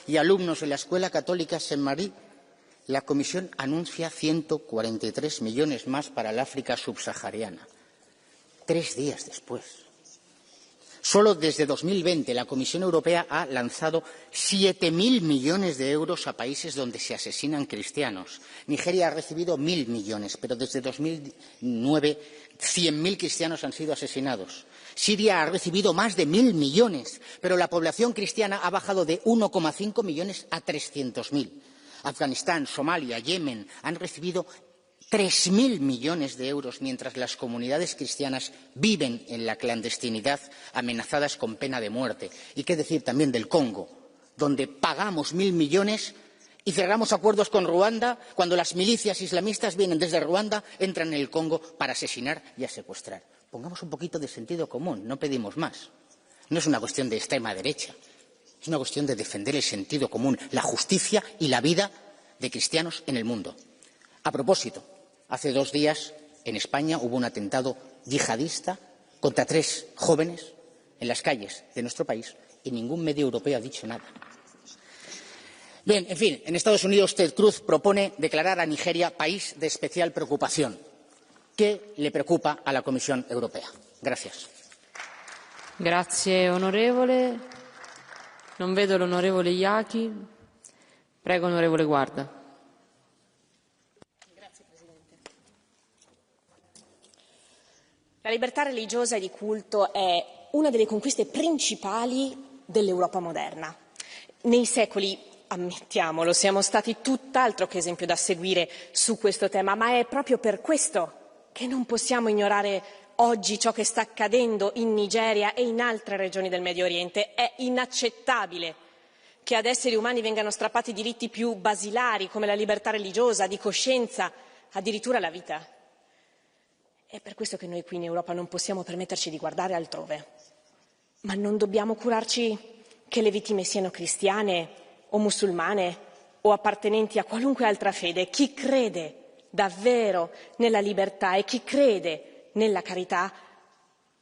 y alumnos de la Escuela Católica Saint-Marie, la Comisión anuncia 143 millones más para el África subsahariana. 3 días después. Solo desde 2020 la Comisión Europea ha lanzado 7.000 millones de euros a países donde se asesinan cristianos. Nigeria ha recibido 1.000 millones, pero desde 2009 100.000 cristianos han sido asesinados. Siria ha recibido más de 1.000 millones, pero la población cristiana ha bajado de 1,5 millones a 300.000. Afganistán, Somalia, Yemen han recibido 3.000 millones de euros, mientras las comunidades cristianas viven en la clandestinidad, amenazadas con pena de muerte. Y qué decir también del Congo, donde pagamos 1.000 millones y cerramos acuerdos con Ruanda cuando las milicias islamistas vienen desde Ruanda, entran en el Congo para asesinar y a secuestrar. Pongamos un poquito de sentido común, no pedimos más. No es una cuestión de extrema derecha, es una cuestión de defender el sentido común, la justicia y la vida de cristianos en el mundo. A propósito, hace 2 días en España hubo un atentado yihadista contra 3 jóvenes en las calles de nuestro país y ningún medio europeo ha dicho nada. Bien, en fin, en Estados Unidos Ted Cruz propone declarar a Nigeria país de especial preocupación. ¿Qué le preocupa a la Comisión Europea? Gracias. Grazie onorevole. Non vedo l'onorevole Iachi. Prego, onorevole Guarda. La libertà religiosa e di culto è una delle conquiste principali dell'Europa moderna. Nei secoli, ammettiamolo, siamo stati tutt'altro che esempio da seguire su questo tema, ma è proprio per questo che non possiamo ignorare oggi ciò che sta accadendo in Nigeria e in altre regioni del Medio Oriente. È inaccettabile che ad esseri umani vengano strappati diritti più basilari come la libertà religiosa, di coscienza, addirittura la vita. È per questo che noi qui in Europa non possiamo permetterci di guardare altrove. Ma non dobbiamo curarci che le vittime siano cristiane o musulmane o appartenenti a qualunque altra fede. Chi crede davvero nella libertà e chi crede nella carità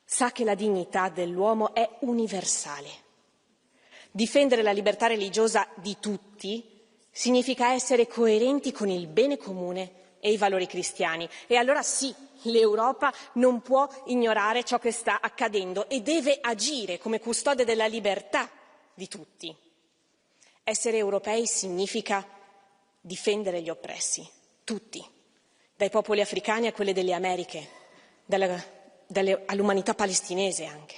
sa che la dignità dell'uomo è universale. Difendere la libertà religiosa di tutti significa essere coerenti con il bene comune e i valori cristiani. E allora sì, l'Europa non può ignorare ciò che sta accadendo e deve agire come custode della libertà di tutti. Essere europei significa difendere gli oppressi, tutti, dai popoli africani a quelli delle Americhe, all'umanità palestinese anche.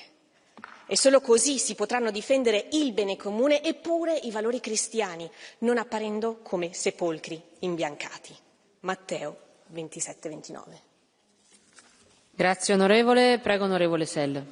E solo così si potranno difendere il bene comune e pure i valori cristiani, non apparendo come sepolcri imbiancati. Matteo 27-29. Grazie onorevole. Prego onorevole Sell.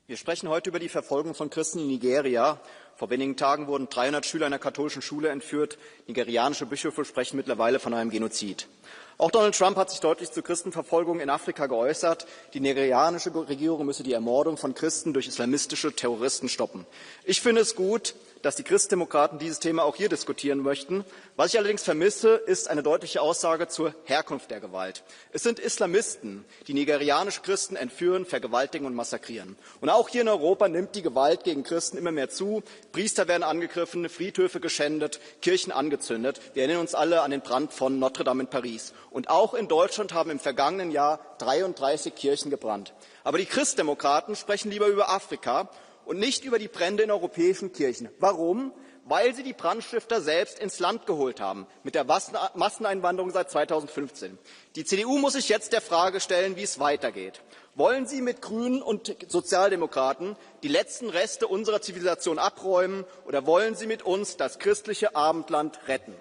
Wir sprechen heute über die Verfolgung von Christen in Nigeria. Vor wenigen Tagen wurden 300 Schüler einer katholischen Schule entführt. Nigerianische Bischöfe sprechen mittlerweile von einem Genozid. Auch Donald Trump hat sich deutlich zur Christenverfolgung in Afrika geäußert. Die nigerianische Regierung müsse die Ermordung von Christen durch islamistische Terroristen stoppen. Ich finde es gut, dass die Christdemokraten dieses Thema auch hier diskutieren möchten. Was ich allerdings vermisse, ist eine deutliche Aussage zur Herkunft der Gewalt. Es sind Islamisten, die nigerianische Christen entführen, vergewaltigen und massakrieren. Und auch hier in Europa nimmt die Gewalt gegen Christen immer mehr zu. Priester werden angegriffen, Friedhöfe geschändet, Kirchen angezündet. Wir erinnern uns alle an den Brand von Notre Dame in Paris. Und auch in Deutschland haben im vergangenen Jahr 33 Kirchen gebrannt. Aber die Christdemokraten sprechen lieber über Afrika und nicht über die Brände in europäischen Kirchen. Warum? Weil sie die Brandstifter selbst ins Land geholt haben, mit der Masseneinwanderung seit 2015. Die CDU muss sich jetzt der Frage stellen, wie es weitergeht. Wollen Sie mit Grünen und Sozialdemokraten die letzten Reste unserer Zivilisation abräumen oder wollen Sie mit uns das christliche Abendland retten?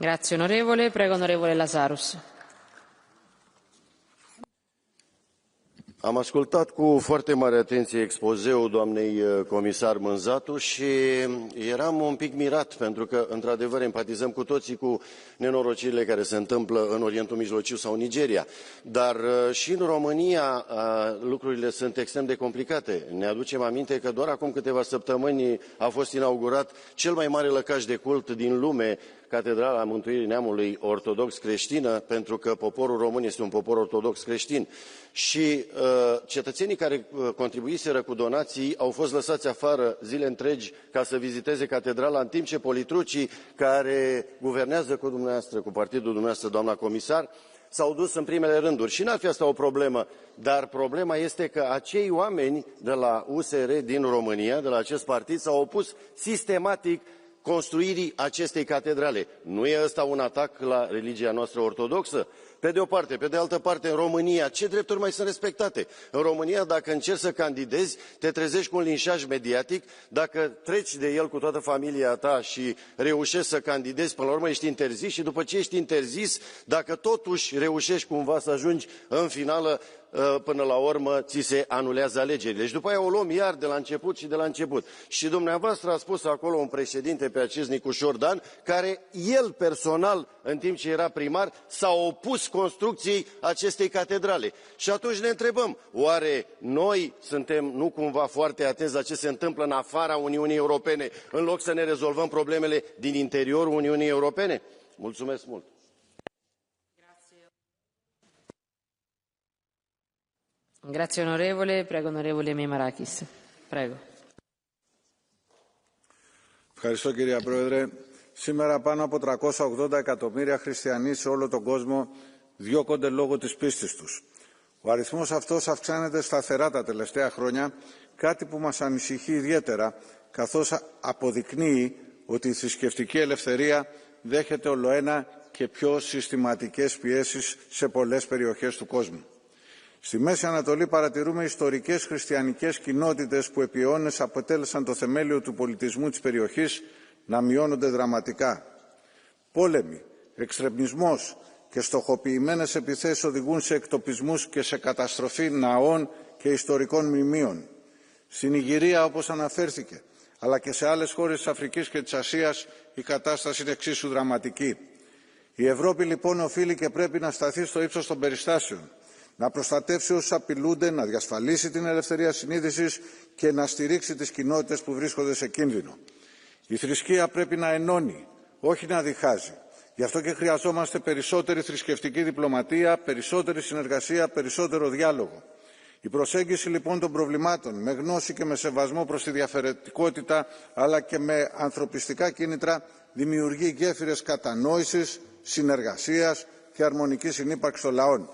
Grazie onorevole. Prego onorevole Lazarus. Am ascultat cu foarte mare atenție expozeul doamnei comisar Mânzatu și eram un pic mirat pentru că, într-adevăr, empatizăm cu toții cu nenorocirile care se întâmplă în Orientul Mijlociu sau Nigeria. Dar și în România lucrurile sunt extrem de complicate. Ne aducem aminte că doar acum câteva săptămâni a fost inaugurat cel mai mare lăcaș de cult din lume, Catedrala Mântuirii Neamului ortodox creștină, pentru că poporul român este un popor ortodox creștin. Și cetățenii care contribuiseră cu donații au fost lăsați afară zile întregi ca să viziteze catedrala, în timp ce politrucii care guvernează cu dumneavoastră, cu partidul dumneavoastră, doamna comisar, s-au dus în primele rânduri. Și n-ar fi asta o problemă, dar problema este că acei oameni de la USR din România, de la acest partid, s-au opus sistematic construirii acestei catedrale. Nu e ăsta un atac la religia noastră ortodoxă? Pe de o parte. Pe de altă parte, în România, ce drepturi mai sunt respectate? În România, dacă încerci să candidezi, te trezești cu un linșaj mediatic, dacă treci de el cu toată familia ta și reușești să candidezi, până la urmă ești interzis și după ce ești interzis, dacă totuși reușești cumva să ajungi în finală, până la urmă ți se anulează alegerile. Și după aia o luăm iar de la început și de la început. Și dumneavoastră a spus acolo un președinte pe acest Nicușor Dan, care el personal, în timp ce era primar, s-a opus construcției acestei catedrale. Și atunci ne întrebăm, oare noi suntem nu cumva foarte atenți la ce se întâmplă în afara Uniunii Europene, în loc să ne rezolvăm problemele din interiorul Uniunii Europene? Mulțumesc mult! Grazie onorevole. Prego onorevole Memarakis. Prego. Ευχαριστώ κυρία Πρόεδρε. Σήμερα πάνω από 380 εκατομμύρια χριστιανοί σε όλο τον κόσμο διώκονται λόγω της πίστης τους. Ο αριθμός αυτός αυξάνεται σταθερά τα τελευταία χρόνια, κάτι που μας ανησυχεί ιδιαίτερα, καθώς αποδεικνύει ότι η θρησκευτική ελευθερία δέχεται ολοένα και πιο συστηματικές πιέσεις σε πολλές περιοχές του κόσμου. Στη Μέση Ανατολή παρατηρούμε ιστορικές χριστιανικές κοινότητες που επί αιώνες αποτέλεσαν το θεμέλιο του πολιτισμού της περιοχής να μειώνονται δραματικά. Πόλεμοι, εξτρεμισμός και στοχοποιημένες επιθέσεις οδηγούν σε εκτοπισμούς και σε καταστροφή ναών και ιστορικών μνημείων. Στην Ιγυρία, όπως αναφέρθηκε, αλλά και σε άλλες χώρες της Αφρικής και της Ασίας, η κατάσταση είναι εξίσου δραματική. Η Ευρώπη λοιπόν οφείλει και πρέπει να σταθεί στο ύψος των περιστάσεων, να προστατεύσει όσους απειλούνται, να διασφαλίσει την ελευθερία συνείδησης και να στηρίξει τις κοινότητες που βρίσκονται σε κίνδυνο. Η θρησκεία πρέπει να ενώνει, όχι να διχάζει. Γι' αυτό και χρειαζόμαστε περισσότερη θρησκευτική διπλωματία, περισσότερη συνεργασία, περισσότερο διάλογο. Η προσέγγιση λοιπόν των προβλημάτων με γνώση και με σεβασμό προς τη διαφορετικότητα αλλά και με ανθρωπιστικά κίνητρα δημιουργεί γέφυρες κατανόησης, συνεργασίας και αρμονικής συνύπαρξης των λαών.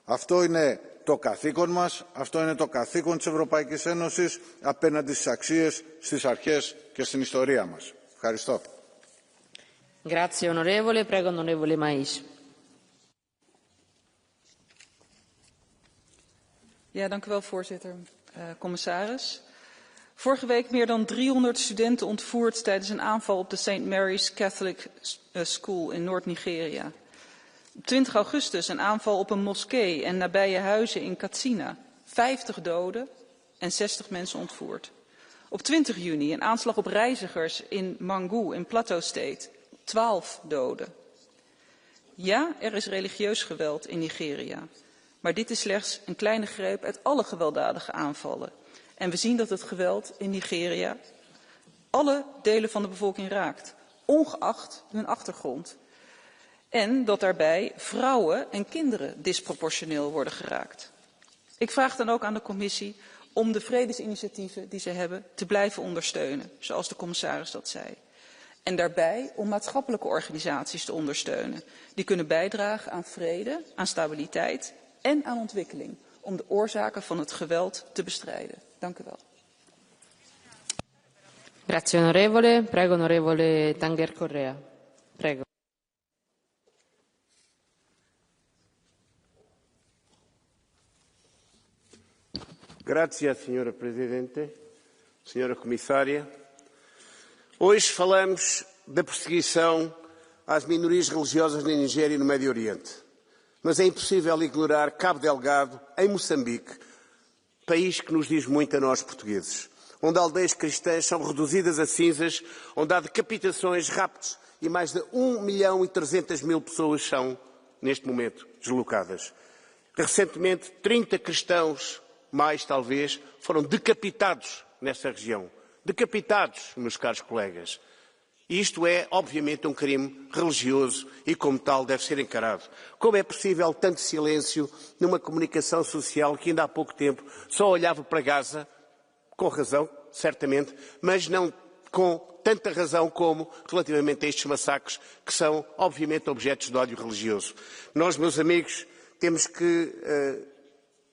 Αυτό είναι το καθήκον μας, αυτό είναι το καθήκον της Ευρωπαϊκής Ένωσης απέναντι στις αξίες, στις αρχές και στην ιστορία μας. Ευχαριστώ. Grazie onorevole. Prego onorevole Mais. Ja, dank u wel, voorzitter. Commissaris. Vorige week meer dan 300 studenten ontvoerd tijdens een aanval op de St. Mary's Catholic School in Noord-Nigeria. Op 20 augustus een aanval op een moskee en nabije huizen in Katsina. 50 doden en 60 mensen ontvoerd. Op 20 juni een aanslag op reizigers in Mangu in Plateau State. 12 doden. Ja, er is religieus geweld in Nigeria. Maar dit is slechts een kleine greep uit alle gewelddadige aanvallen. En we zien dat het geweld in Nigeria alle delen van de bevolking raakt, ongeacht hun achtergrond. En dat daarbij vrouwen en kinderen disproportioneel worden geraakt. Ik vraag dan ook aan de commissie om de vredesinitiatieven die ze hebben te blijven ondersteunen, zoals de commissaris dat zei. En daarbij om maatschappelijke organisaties te ondersteunen, die kunnen bijdragen aan vrede, aan stabiliteit en aan ontwikkeling, om de oorzaken van het geweld te bestrijden. Dank u wel. Grazie onorevole. Prego onorevole Tanger Correa. Prego. Grazie, Sra. Presidente, Sra. Comissária. Hoje falamos da perseguição às minorias religiosas na Nigéria e no Médio Oriente. Mas é impossível ignorar Cabo Delgado, em Moçambique, país que nos diz muito a nós portugueses, onde aldeias cristãs são reduzidas a cinzas, onde há decapitações, raptos e mais de 1.300.000 pessoas são, neste momento, deslocadas. Recentemente, 30 cristãos, mais talvez, foram decapitados nessa região. Decapitados, meus caros colegas. E isto é, obviamente, um crime religioso e, como tal, deve ser encarado. Como é possível tanto silêncio numa comunicação social que ainda há pouco tempo só olhava para Gaza, com razão, certamente, mas não com tanta razão como relativamente a estes massacres que são, obviamente, objetos de ódio religioso. Nós, meus amigos, temos que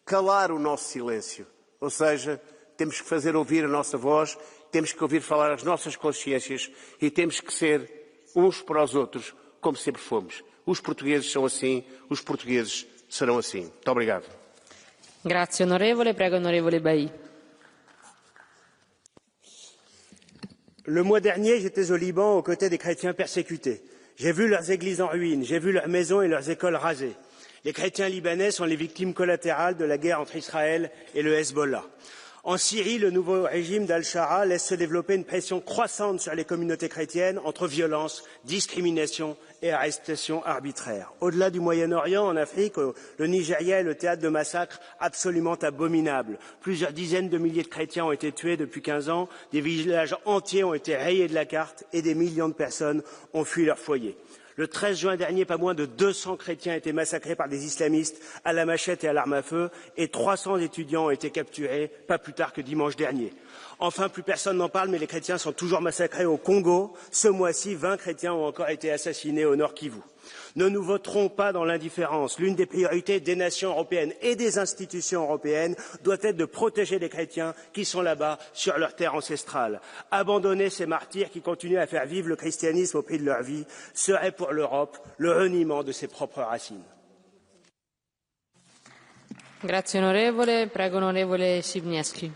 calar o nosso silêncio, ou seja, temos que fazer ouvir a nossa voz, temos que ouvir falar as nossas consciências e temos que ser uns para os outros, como sempre fomos. Os portugueses são assim, os portugueses serão assim. Muito obrigado. Grazie onorevole, prego onorevole Bailly. Le mois dernier, j'étais au Liban aux côtés des chrétiens persécutés. J'ai vu leurs églises en ruine, j'ai vu leurs maisons et leurs écoles rasées. Les chrétiens libanais sont les victimes collatérales de la guerre entre Israël et le Hezbollah. En Syrie, le nouveau régime d'Al-Shara laisse se développer une pression croissante sur les communautés chrétiennes entre violence, discrimination et arrestations arbitraires. Au-delà du Moyen-Orient, en Afrique, le Nigeria est le théâtre de massacres absolument abominables. Plusieurs dizaines de milliers de chrétiens ont été tués depuis 15 ans, des villages entiers ont été rayés de la carte et des millions de personnes ont fui leur foyer. Le 13 juin dernier, pas moins de 200 chrétiens étaient massacrés par des islamistes à la machette et à l'arme à feu et 300 étudiants ont été capturés pas plus tard que dimanche dernier. Enfin, plus personne n'en parle, mais les chrétiens sont toujours massacrés au Congo. Ce mois-ci, 20 chrétiens ont encore été assassinés au Nord Kivu. Ne nous voterons pas dans l'indifférence. L'une des priorités des nations européennes et des institutions européennes doit être de protéger les chrétiens qui sont là-bas sur leur terre ancestrale. Abandonner ces martyrs qui continuent à faire vivre le christianisme au prix de leur vie serait pour l'Europe le reniement de ses propres racines. Grazie onorevole, prego onorevole Siwniewski.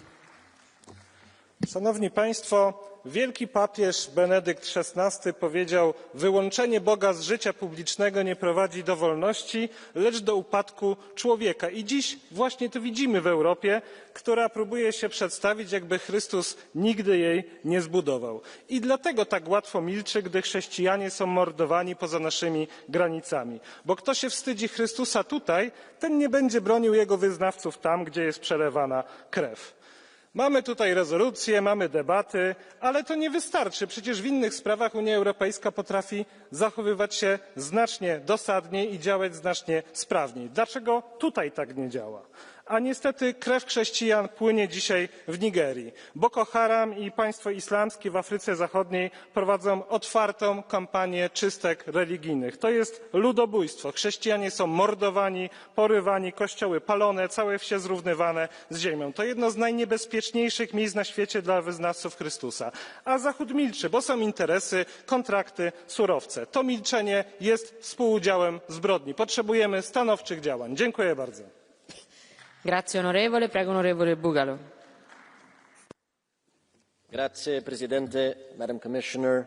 Szanowni Państwo, wielki papież Benedykt XVI powiedział: wyłączenie Boga z życia publicznego nie prowadzi do wolności, lecz do upadku człowieka. I dziś właśnie to widzimy w Europie, która próbuje się przedstawić, jakby Chrystus nigdy jej nie zbudował. I dlatego tak łatwo milczy, gdy chrześcijanie są mordowani poza naszymi granicami. Bo kto się wstydzi Chrystusa tutaj, ten nie będzie bronił jego wyznawców tam, gdzie jest przelewana krew. Mamy tutaj rezolucje, mamy debaty, ale to nie wystarczy. Przecież w innych sprawach Unia Europejska potrafi zachowywać się znacznie dosadniej i działać znacznie sprawniej. Dlaczego tutaj tak nie działa? A niestety krew chrześcijan płynie dzisiaj w Nigerii. Boko Haram i państwo islamskie w Afryce Zachodniej prowadzą otwartą kampanię czystek religijnych. To jest ludobójstwo. Chrześcijanie są mordowani, porywani, kościoły palone, całe wsie zrównywane z ziemią. To jedno z najniebezpieczniejszych miejsc na świecie dla wyznawców Chrystusa. A Zachód milczy, bo są interesy, kontrakty, surowce. To milczenie jest współudziałem zbrodni. Potrzebujemy stanowczych działań. Dziękuję bardzo. Grazie onorevole, prego onorevole Bugalo. Grazie Presidente, Madam Commissioner.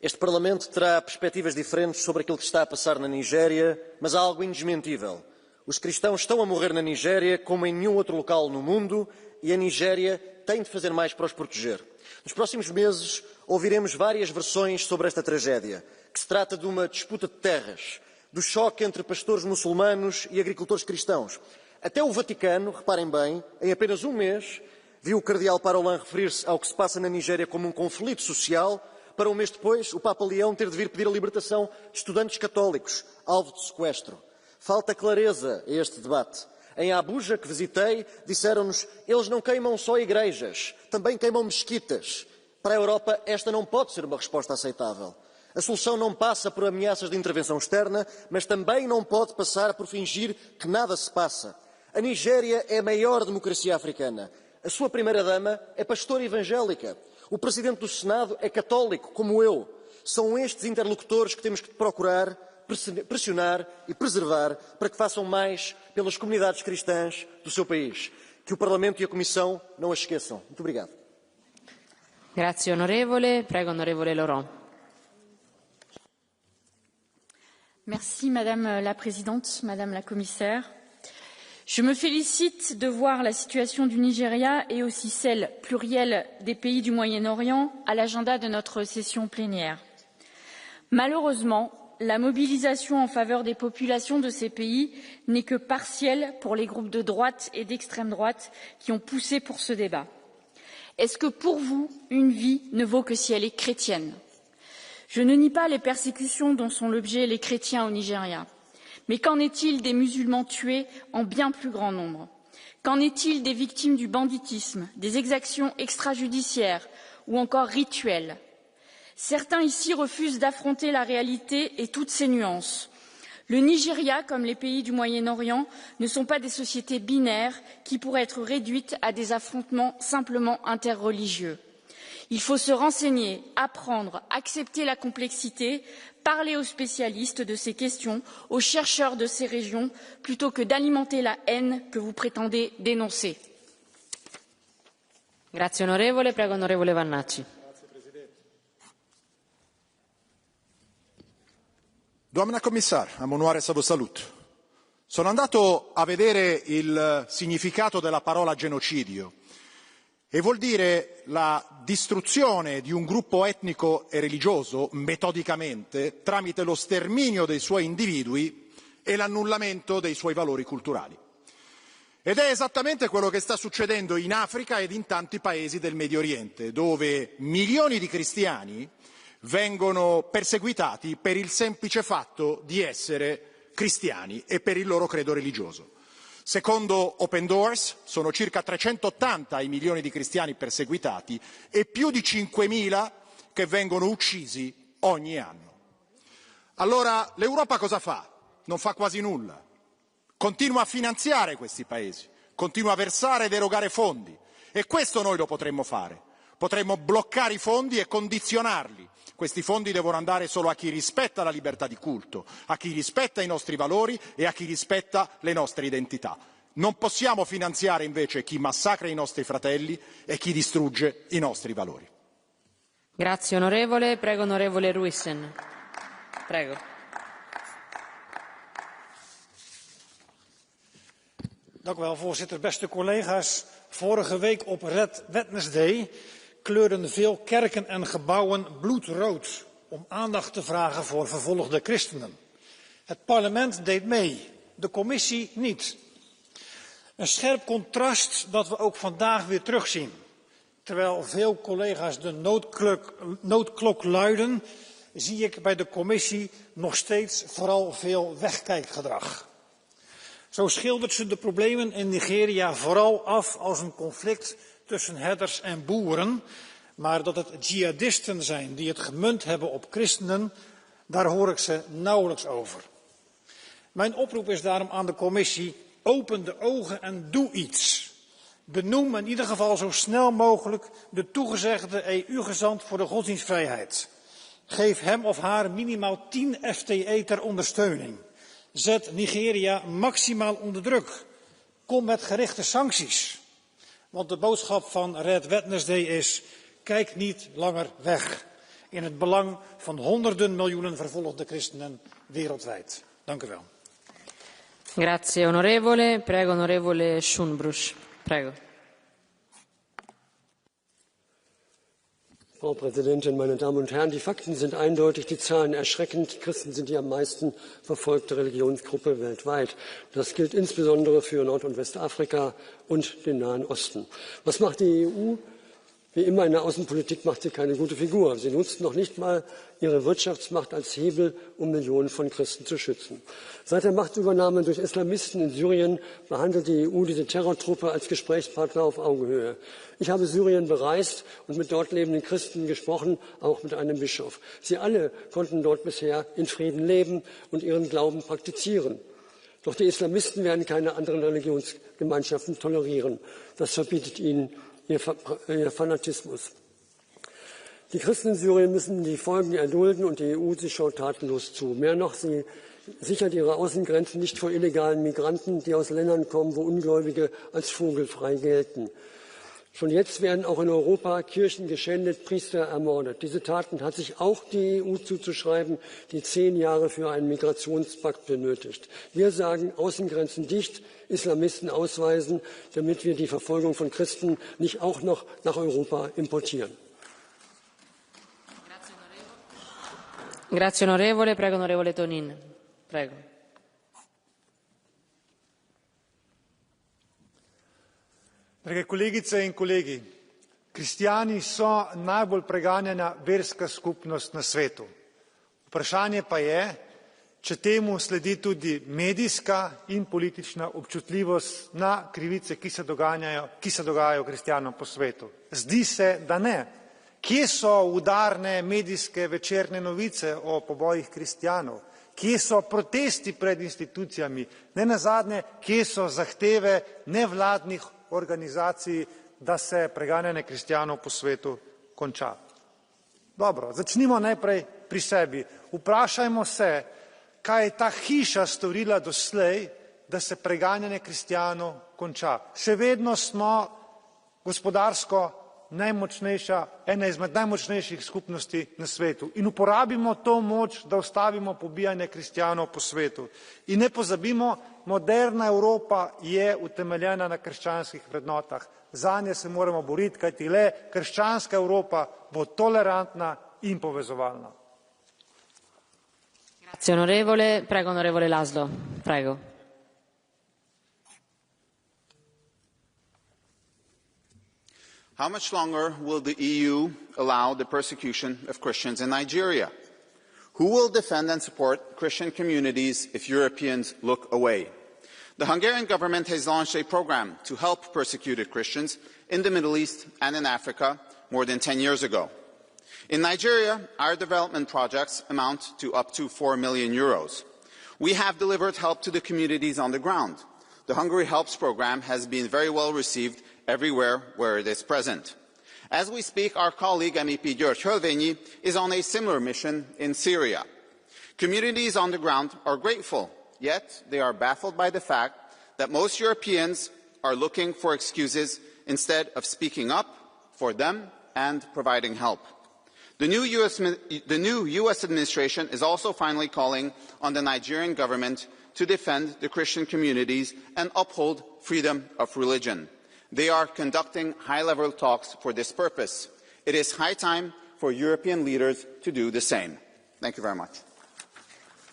Este Parlamento terá perspectivas diferentes sobre aquilo que está a passar na Nigéria, mas há algo indesmentível. Os cristãos estão a morrer na Nigéria como em nenhum outro local no mundo e a Nigéria tem de fazer mais para os proteger. Nos próximos meses ouviremos várias versões sobre esta tragédia, que se trata de uma disputa de terras, do choque entre pastores muçulmanos e agricultores cristãos. Até o Vaticano, reparem bem, em apenas um mês, viu o cardeal Parolin referir-se ao que se passa na Nigéria como um conflito social, para um mês depois o Papa Leão ter de vir pedir a libertação de estudantes católicos, alvo de sequestro. Falta clareza a este debate. Em Abuja, que visitei, disseram-nos: eles não queimam só igrejas, também queimam mesquitas. Para a Europa, esta não pode ser uma resposta aceitável. A solução não passa por ameaças de intervenção externa, mas também não pode passar por fingir que nada se passa. A Nigéria é a maior democracia africana. A sua primeira-dama é pastora evangélica. O presidente do Senado é católico, como eu. São estes interlocutores que temos que procurar, pressionar e preservar para que façam mais pelas comunidades cristãs do seu país. Que o Parlamento e a Comissão não as esqueçam. Muito obrigado. Grazie onorevole, prego onorevole Laurent. Merci Madame la Présidente, Madame la Commissaire. Je me félicite de voir la situation du Nigeria et aussi celle plurielle des pays du Moyen-Orient à l'agenda de notre session plénière. Malheureusement, la mobilisation en faveur des populations de ces pays n'est que partielle pour les groupes de droite et d'extrême droite qui ont poussé pour ce débat. Est-ce que pour vous, une vie ne vaut que si elle est chrétienne ? Je ne nie pas les persécutions dont sont l'objet les chrétiens au Nigeria. Mais qu'en est-il des musulmans tués en bien plus grand nombre? Qu'en est-il des victimes du banditisme, des exactions extrajudiciaires ou encore rituelles? Certains ici refusent d'affronter la réalité et toutes ses nuances. Le Nigeria, comme les pays du Moyen-Orient, ne sont pas des sociétés binaires qui pourraient être réduites à des affrontements simplement interreligieux. Il faut se renseigner, apprendre, accepter la complexité, parler aux spécialistes de ces questions, aux chercheurs de ces régions, plutôt que d'alimenter la haine que vous prétendez dénoncer. Grazie onorevole, prego onorevole Vannacci. Doamna comisar, am onoarea să vă salut. Sono andato a vedere il significato della parola genocidio e vuol dire la distruzione di un gruppo etnico e religioso metodicamente tramite lo sterminio dei suoi individui e l'annullamento dei suoi valori culturali. Ed è esattamente quello che sta succedendo in Africa ed in tanti paesi del Medio Oriente, dove milioni di cristiani vengono perseguitati per il semplice fatto di essere cristiani e per il loro credo religioso. Secondo Open Doors sono circa 380 i milioni di cristiani perseguitati e più di 5.000 che vengono uccisi ogni anno. Allora l'Europa cosa fa? Non fa quasi nulla. Continua a finanziare questi paesi, continua a versare ed erogare fondi e questo noi lo potremmo fare. Potremmo bloccare i fondi e condizionarli. Questi fondi devono andare solo a chi rispetta la libertà di culto, a chi rispetta i nostri valori e a chi rispetta le nostre identità. Non possiamo finanziare invece chi massacra i nostri fratelli e chi distrugge i nostri valori. Grazie onorevole, prego onorevole Ruijsen. Prego. Dank u wel, voorzitter. Beste collega's, vorige week op Red Wednesday kleurden veel kerken en gebouwen bloedrood om aandacht te vragen voor vervolgde christenen. Het parlement deed mee, de commissie niet. Een scherp contrast dat we ook vandaag weer terugzien. Terwijl veel collega's de noodklok luiden, zie ik bij de commissie nog steeds vooral veel wegkijkgedrag. Zo schildert ze de problemen in Nigeria vooral af als een conflict tussen herders en boeren, maar dat het jihadisten zijn die het gemunt hebben op christenen, daar hoor ik ze nauwelijks over. Mijn oproep is daarom aan de commissie, open de ogen en doe iets. Benoem in ieder geval zo snel mogelijk de toegezegde EU-gezant voor de godsdienstvrijheid. Geef hem of haar minimaal 10 FTE ter ondersteuning. Zet Nigeria maximaal onder druk. Kom met gerichte sancties. Want de boodschap van Red Wednesday is, kijk niet langer weg. In het belang van honderden miljoenen vervolgde christenen wereldwijd. Dank u wel. Grazie onorevole, prego onorevole Schunbrusch. Prego. Frau Präsidentin, meine Damen und Herren! Die Fakten sind eindeutig, die Zahlen erschreckend. Die Christen sind die am meisten verfolgte Religionsgruppe weltweit. Das gilt insbesondere für Nord- und Westafrika und den Nahen Osten. Was macht die EU? Wie immer in der Außenpolitik macht sie keine gute Figur. Sie nutzt noch nicht mal ihre Wirtschaftsmacht als Hebel, um Millionen von Christen zu schützen. Seit der Machtübernahme durch Islamisten in Syrien behandelt die EU diese Terrortruppe als Gesprächspartner auf Augenhöhe. Ich habe Syrien bereist und mit dort lebenden Christen gesprochen, auch mit einem Bischof. Sie alle konnten dort bisher in Frieden leben und ihren Glauben praktizieren. Doch die Islamisten werden keine anderen Religionsgemeinschaften tolerieren. Das verbietet ihnen ihr Fanatismus. Die Christen in Syrien müssen die Folgen erdulden und die EU, sie schaut tatenlos zu. Mehr noch, sie sichert ihre Außengrenzen nicht vor illegalen Migranten, die aus Ländern kommen, wo Ungläubige als vogelfrei gelten. Schon jetzt werden auch in Europa Kirchen geschändet, Priester ermordet. Diese Taten hat sich auch die EU zuzuschreiben, die 10 Jahre für einen Migrationspakt benötigt. Wir sagen, Außengrenzen dicht, Islamisten ausweisen, damit wir die Verfolgung von Christen nicht auch noch nach Europa importieren. Grazie onorevole, prego onorevole Tonin. Prego. Drage kolegice in kolegi, kristijani so najbolj preganjena verska skupnost na svetu. Vprašanje pa je, če temu sledi tudi medijska in politična občutljivost na krivice, ki se dogajajo kristjanom po svetu. Zdi se, da ne. Kje so udarne medijske večerne novice o pobojih kristjanov? Kje so protesti pred institucijami? Ne nazadnje, kje so zahteve nevladnih organizacij, da se preganjanje kristjanov po svetu konča? Dobro, začnimo najprej pri sebi. Vprašajmo se, kaj je ta hiša storila doslej, da se preganjanje kristjanov konča. Še vedno smo gospodarsko najmočnejša, ena izmed najmočnejših skupnosti na svetu in uporabimo to moč, da ustavimo pobijanje kristjanov po svetu. In ne pozabimo, moderna Evropa je utemeljena na krščanskih vrednotah. Zanje se moramo boriti, kajti le krščanska Evropa bo tolerantna in povezovalna. Grazie onorevole, prego onorevole Laszlo, prego. How much longer will the EU allow the persecution of Christians in Nigeria? Who will defend and support Christian communities if Europeans look away? The Hungarian government has launched a program to help persecuted Christians in the Middle East and in Africa more than 10 years ago. In Nigeria, our development projects amount to up to 4 million euros. We have delivered help to the communities on the ground. The Hungary Helps program has been very well received everywhere where it is present. As we speak, our colleague MEP György Hölvényi is on a similar mission in Syria. Communities on the ground are grateful, yet they are baffled by the fact that most Europeans are looking for excuses instead of speaking up for them and providing help. The new US administration is also finally calling on the Nigerian government to defend the Christian communities and uphold freedom of religion. They are conducting high-level talks for this purpose. It is high time for European leaders to do the same. Thank you very much.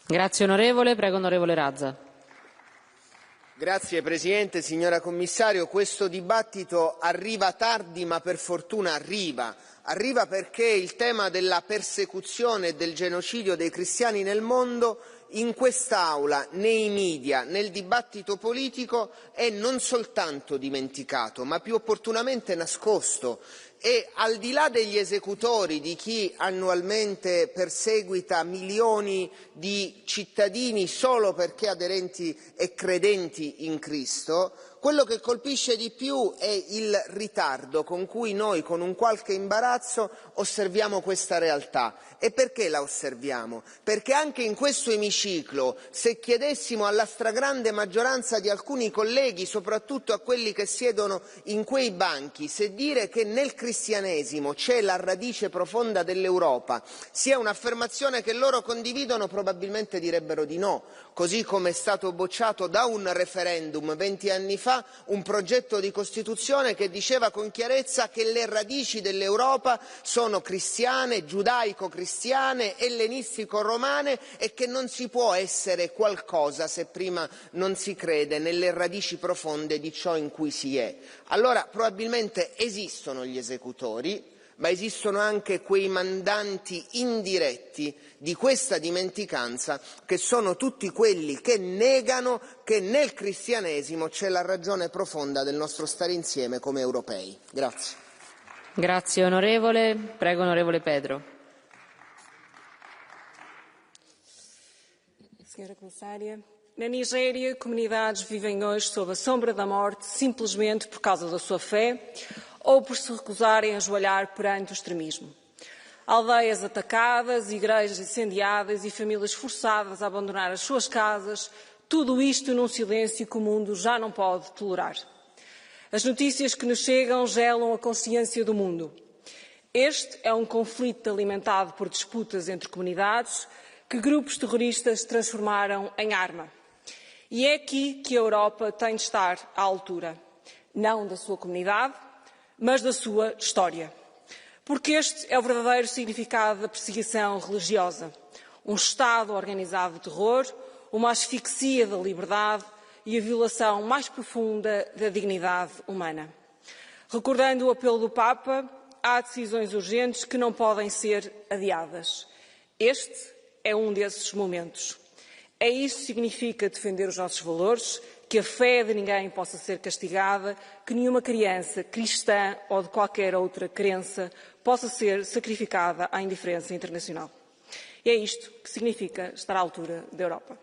Grazie onorevole, prego onorevole Razza. Grazie Presidente, signora Commissario. Questo dibattito arriva tardi, ma per fortuna arriva. Arriva perché il tema della persecuzione e del genocidio dei cristiani nel mondo in quest'Aula, nei media, nel dibattito politico è non soltanto dimenticato, ma più opportunamente nascosto. E al di là degli esecutori, di chi annualmente perseguita milioni di cittadini solo perché aderenti e credenti in Cristo, quello che colpisce di più è il ritardo con cui noi, con un qualche imbarazzo, osserviamo questa realtà. E perché la osserviamo? Perché anche in questo emiciclo, se chiedessimo alla stragrande maggioranza di alcuni colleghi, soprattutto a quelli che siedono in quei banchi, se dire che nel cristianesimo c'è la radice profonda dell'Europa, sia un'affermazione che loro condividono, probabilmente direbbero di no. Così come è stato bocciato da un referendum 20 anni fa un progetto di Costituzione che diceva con chiarezza che le radici dell'Europa sono cristiane, giudaico-cristiane, ellenistico-romane e che non si può essere qualcosa se prima non si crede nelle radici profonde di ciò in cui si è. Allora probabilmente esistono gli esecutori, ma esistono anche quei mandanti indiretti di questa dimenticanza, che sono tutti quelli che negano che nel cristianesimo c'è la ragione profonda del nostro stare insieme come europei. Grazie. Grazie onorevole. Prego onorevole Pedro. Senhora Comissária, na Nigéria, comunidades vivem hoje sob a sombra da morte simplesmente por causa da sua fé ou por se recusarem a ajoelhar perante o extremismo. Aldeias atacadas, igrejas incendiadas e famílias forçadas a abandonar as suas casas, tudo isto num silêncio que o mundo já não pode tolerar. As notícias que nos chegam gelam a consciência do mundo. Este é um conflito alimentado por disputas entre comunidades que grupos terroristas transformaram em arma. E é aqui que a Europa tem de estar à altura, não da sua comunidade, mas da sua história. Porque este é o verdadeiro significado da perseguição religiosa. Um Estado organizado de terror, uma asfixia da liberdade e a violação mais profunda da dignidade humana. Recordando o apelo do Papa, há decisões urgentes que não podem ser adiadas. Este é um desses momentos. É isso que significa defender os nossos valores, que a fé de ninguém possa ser castigada, que nenhuma criança cristã ou de qualquer outra crença possa ser sacrificada à indiferença internacional. E é isto que significa estar à altura da Europa.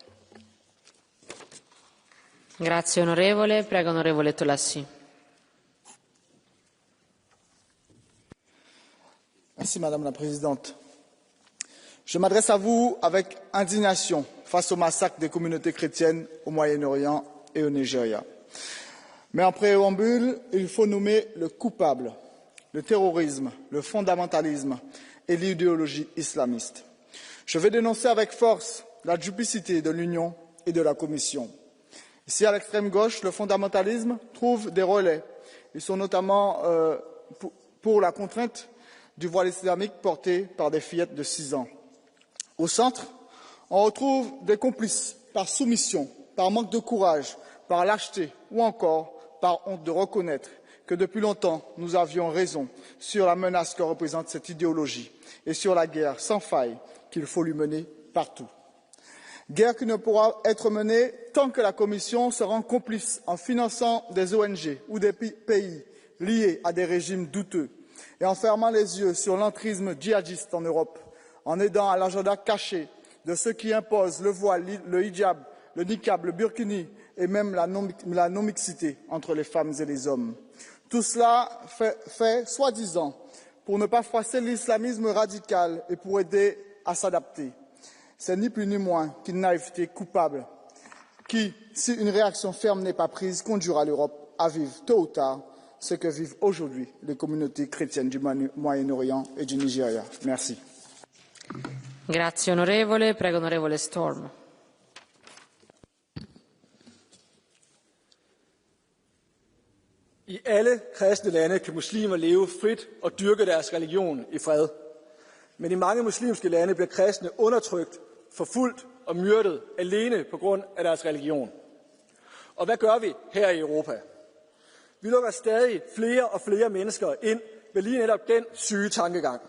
Grazie onorevole. Prego onorevole Tolassi. Merci Madame la Présidente. Je m'adresse à vous avec indignation face au massacre des communautés chrétiennes au Moyen-Orient et au Nigeria. Mais en préambule, il faut nommer le coupable, le terrorisme, le fondamentalisme et l'idéologie islamiste. Je vais dénoncer avec force la duplicité de l'Union et de la Commission. Ici, à l'extrême gauche, le fondamentalisme trouve des relais. Ils sont notamment pour la contrainte du voile islamique porté par des fillettes de 6 ans. Au centre, on retrouve des complices par soumission, par manque de courage, par lâcheté ou encore par honte de reconnaître que depuis longtemps nous avions raison sur la menace que représente cette idéologie et sur la guerre sans faille qu'il faut lui mener partout. Guerre qui ne pourra être menée tant que la Commission se rend complice en finançant des ONG ou des pays liés à des régimes douteux et en fermant les yeux sur l'entrisme djihadiste en Europe, en aidant à l'agenda caché de ceux qui imposent le voile, le hijab, le niqab, le burkini et même la non-mixité entre les femmes et les hommes. Tout cela fait soi-disant pour ne pas froisser l'islamisme radical et pour aider à s'adapter. C'est ni plus ni moins qu'une naïveté coupable qui, si une réaction ferme n'est pas prise, conduira l'Europe à vivre tôt ou tard ce que vivent aujourd'hui les communautés chrétiennes du Moyen-Orient et du Nigeria. Merci. Grazie onorevole. Prego onorevole Storm. I alle kristne lande kan muslimer leve frit og dyrke deres religion i fred. Men i mange muslimske lande bliver kristne undertrykt, forfulgt og myrdet alene på grund af deres religion. Og hvad gør vi her i Europa? Vi lukker stadig flere og flere mennesker ind ved lige netop den syge tankegang.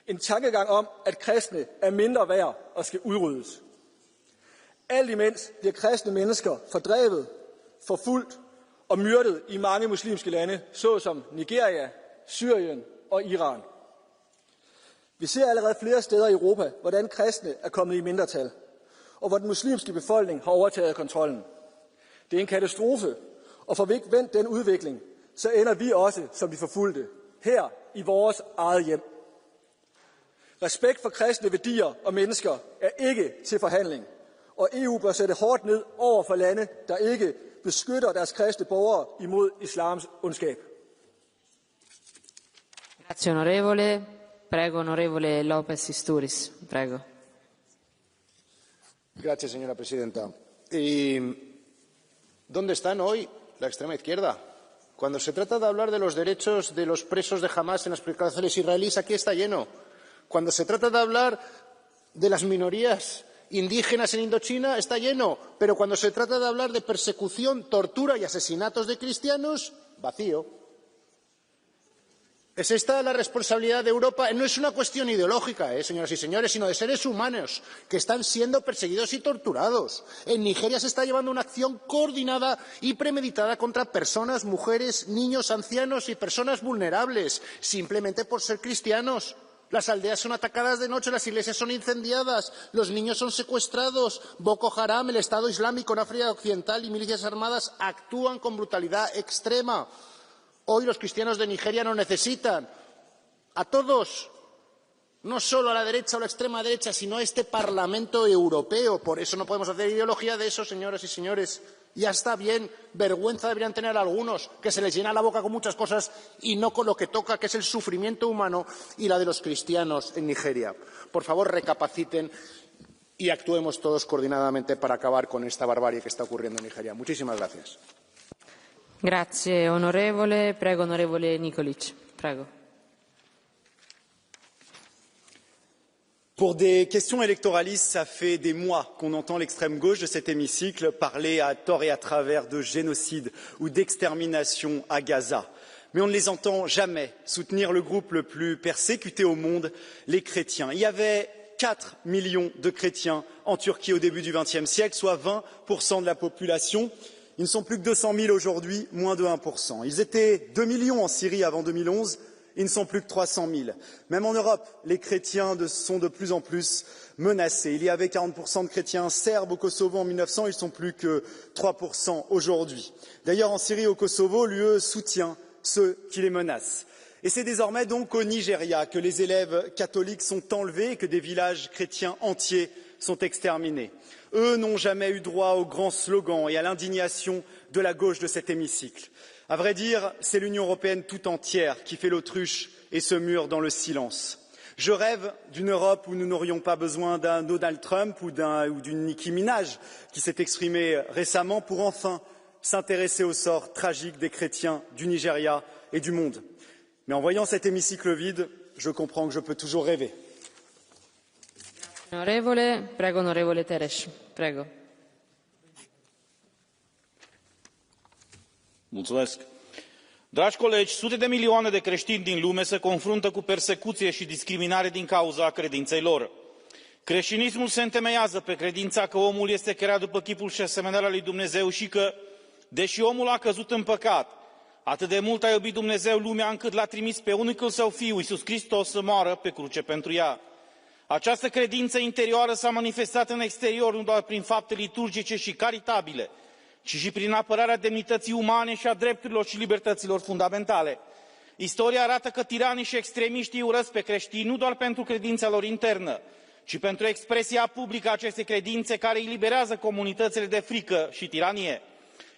En tankegang om, at kristne er mindre værd og skal udryddes. Alt imens bliver kristne mennesker fordrevet, forfulgt og myrdet i mange muslimske lande, såsom Nigeria, Syrien og Iran. Vi ser allerede flere steder i Europa, hvordan kristne er kommet i mindretal, og hvor den muslimske befolkning har overtaget kontrollen. Det er en katastrofe, og får vi ikke vendt den udvikling, så ender vi også som de forfulgte, her i vores eget hjem. Respekt for kristne værdier og mennesker er ikke til forhandling, og EU bør sætte hårdt ned over for lande, der ikke beskytter deres kristne borgere imod islams ondskab. Grazie onorevole. Prego onorevole López Istúriz. Prego. Gracias, señora presidenta. ¿Y dónde están hoy la extrema izquierda? Cuando se trata de hablar de los derechos de los presos de Hamás en las cárceles israelíes, aquí está lleno. Cuando se trata de hablar de las minorías indígenas en Indochina, está lleno. Pero cuando se trata de hablar de persecución, tortura y asesinatos de cristianos, vacío. ¿Es esta la responsabilidad de Europa? No es una cuestión ideológica, señoras y señores, sino de seres humanos que están siendo perseguidos y torturados. En Nigeria se está llevando una acción coordinada y premeditada contra personas, mujeres, niños, ancianos y personas vulnerables, simplemente por ser cristianos. Las aldeas son atacadas de noche, las iglesias son incendiadas, los niños son secuestrados. Boko Haram, el Estado Islámico en África Occidental y milicias armadas actúan con brutalidad extrema. Hoy los cristianos de Nigeria nos necesitan a todos, no solo a la derecha o la extrema derecha, sino a este Parlamento Europeo. Por eso no podemos hacer ideología de eso, señoras y señores. Ya está bien, vergüenza deberían tener algunos, que se les llena la boca con muchas cosas y no con lo que toca, que es el sufrimiento humano y la de los cristianos en Nigeria. Por favor, recapaciten y actuemos todos coordinadamente para acabar con esta barbarie que está ocurriendo en Nigeria. Muchísimas gracias. Grazie onorevole. Prego onorevole Nikolic. Prego. Pour des questions électoralistes, ça fait des mois qu'on entend l'extrême gauche de cet hémicycle parler à tort et à travers de génocide ou d'extermination à Gaza. Mais on ne les entend jamais soutenir le groupe le plus persécuté au monde, les chrétiens. Il y avait 4 millions de chrétiens en Turquie au début du XXe siècle, soit 20% de la population. Ils ne sont plus que 200 000 aujourd'hui, moins de 1%. Ils étaient 2 millions en Syrie avant 2011, ils ne sont plus que 300 000. Même en Europe, les chrétiens sont de plus en plus menacés. Il y avait 40% de chrétiens serbes au Kosovo en 1900, ils ne sont plus que 3% aujourd'hui. D'ailleurs, en Syrie et au Kosovo, l'UE soutient ceux qui les menacent. Et c'est désormais donc au Nigeria que les élèves catholiques sont enlevés et que des villages chrétiens entiers sont exterminés. Eux n'ont jamais eu droit aux grands slogans et à l'indignation de la gauche de cet hémicycle. À vrai dire, c'est l'Union européenne tout entière qui fait l'autruche et se mure dans le silence. Je rêve d'une Europe où nous n'aurions pas besoin d'un Donald Trump ou d'une Nicki Minaj qui s'est exprimée récemment pour enfin s'intéresser au sort tragique des chrétiens du Nigeria et du monde. Mais en voyant cet hémicycle vide, je comprends que je peux toujours rêver. Onorevole Teres, prego. Mulțumesc. Dragi colegi, sute de milioane de creștini din lume se confruntă cu persecuție și discriminare din cauza credinței lor. Creștinismul se întemeiază pe credința că omul este creat după chipul și asemănarea lui Dumnezeu și că, deși omul a căzut în păcat, atât de mult a iubit Dumnezeu lumea încât l-a trimis pe unicul său Fiu, Iisus Hristos, să moară pe cruce pentru ea. Această credință interioară s-a manifestat în exterior nu doar prin fapte liturgice și caritabile, ci și prin apărarea demnității umane și a drepturilor și libertăților fundamentale. Istoria arată că tiranii și extremiștii urăsc pe creștini nu doar pentru credința lor internă, ci pentru expresia publică a acestei credințe care eliberează comunitățile de frică și tiranie.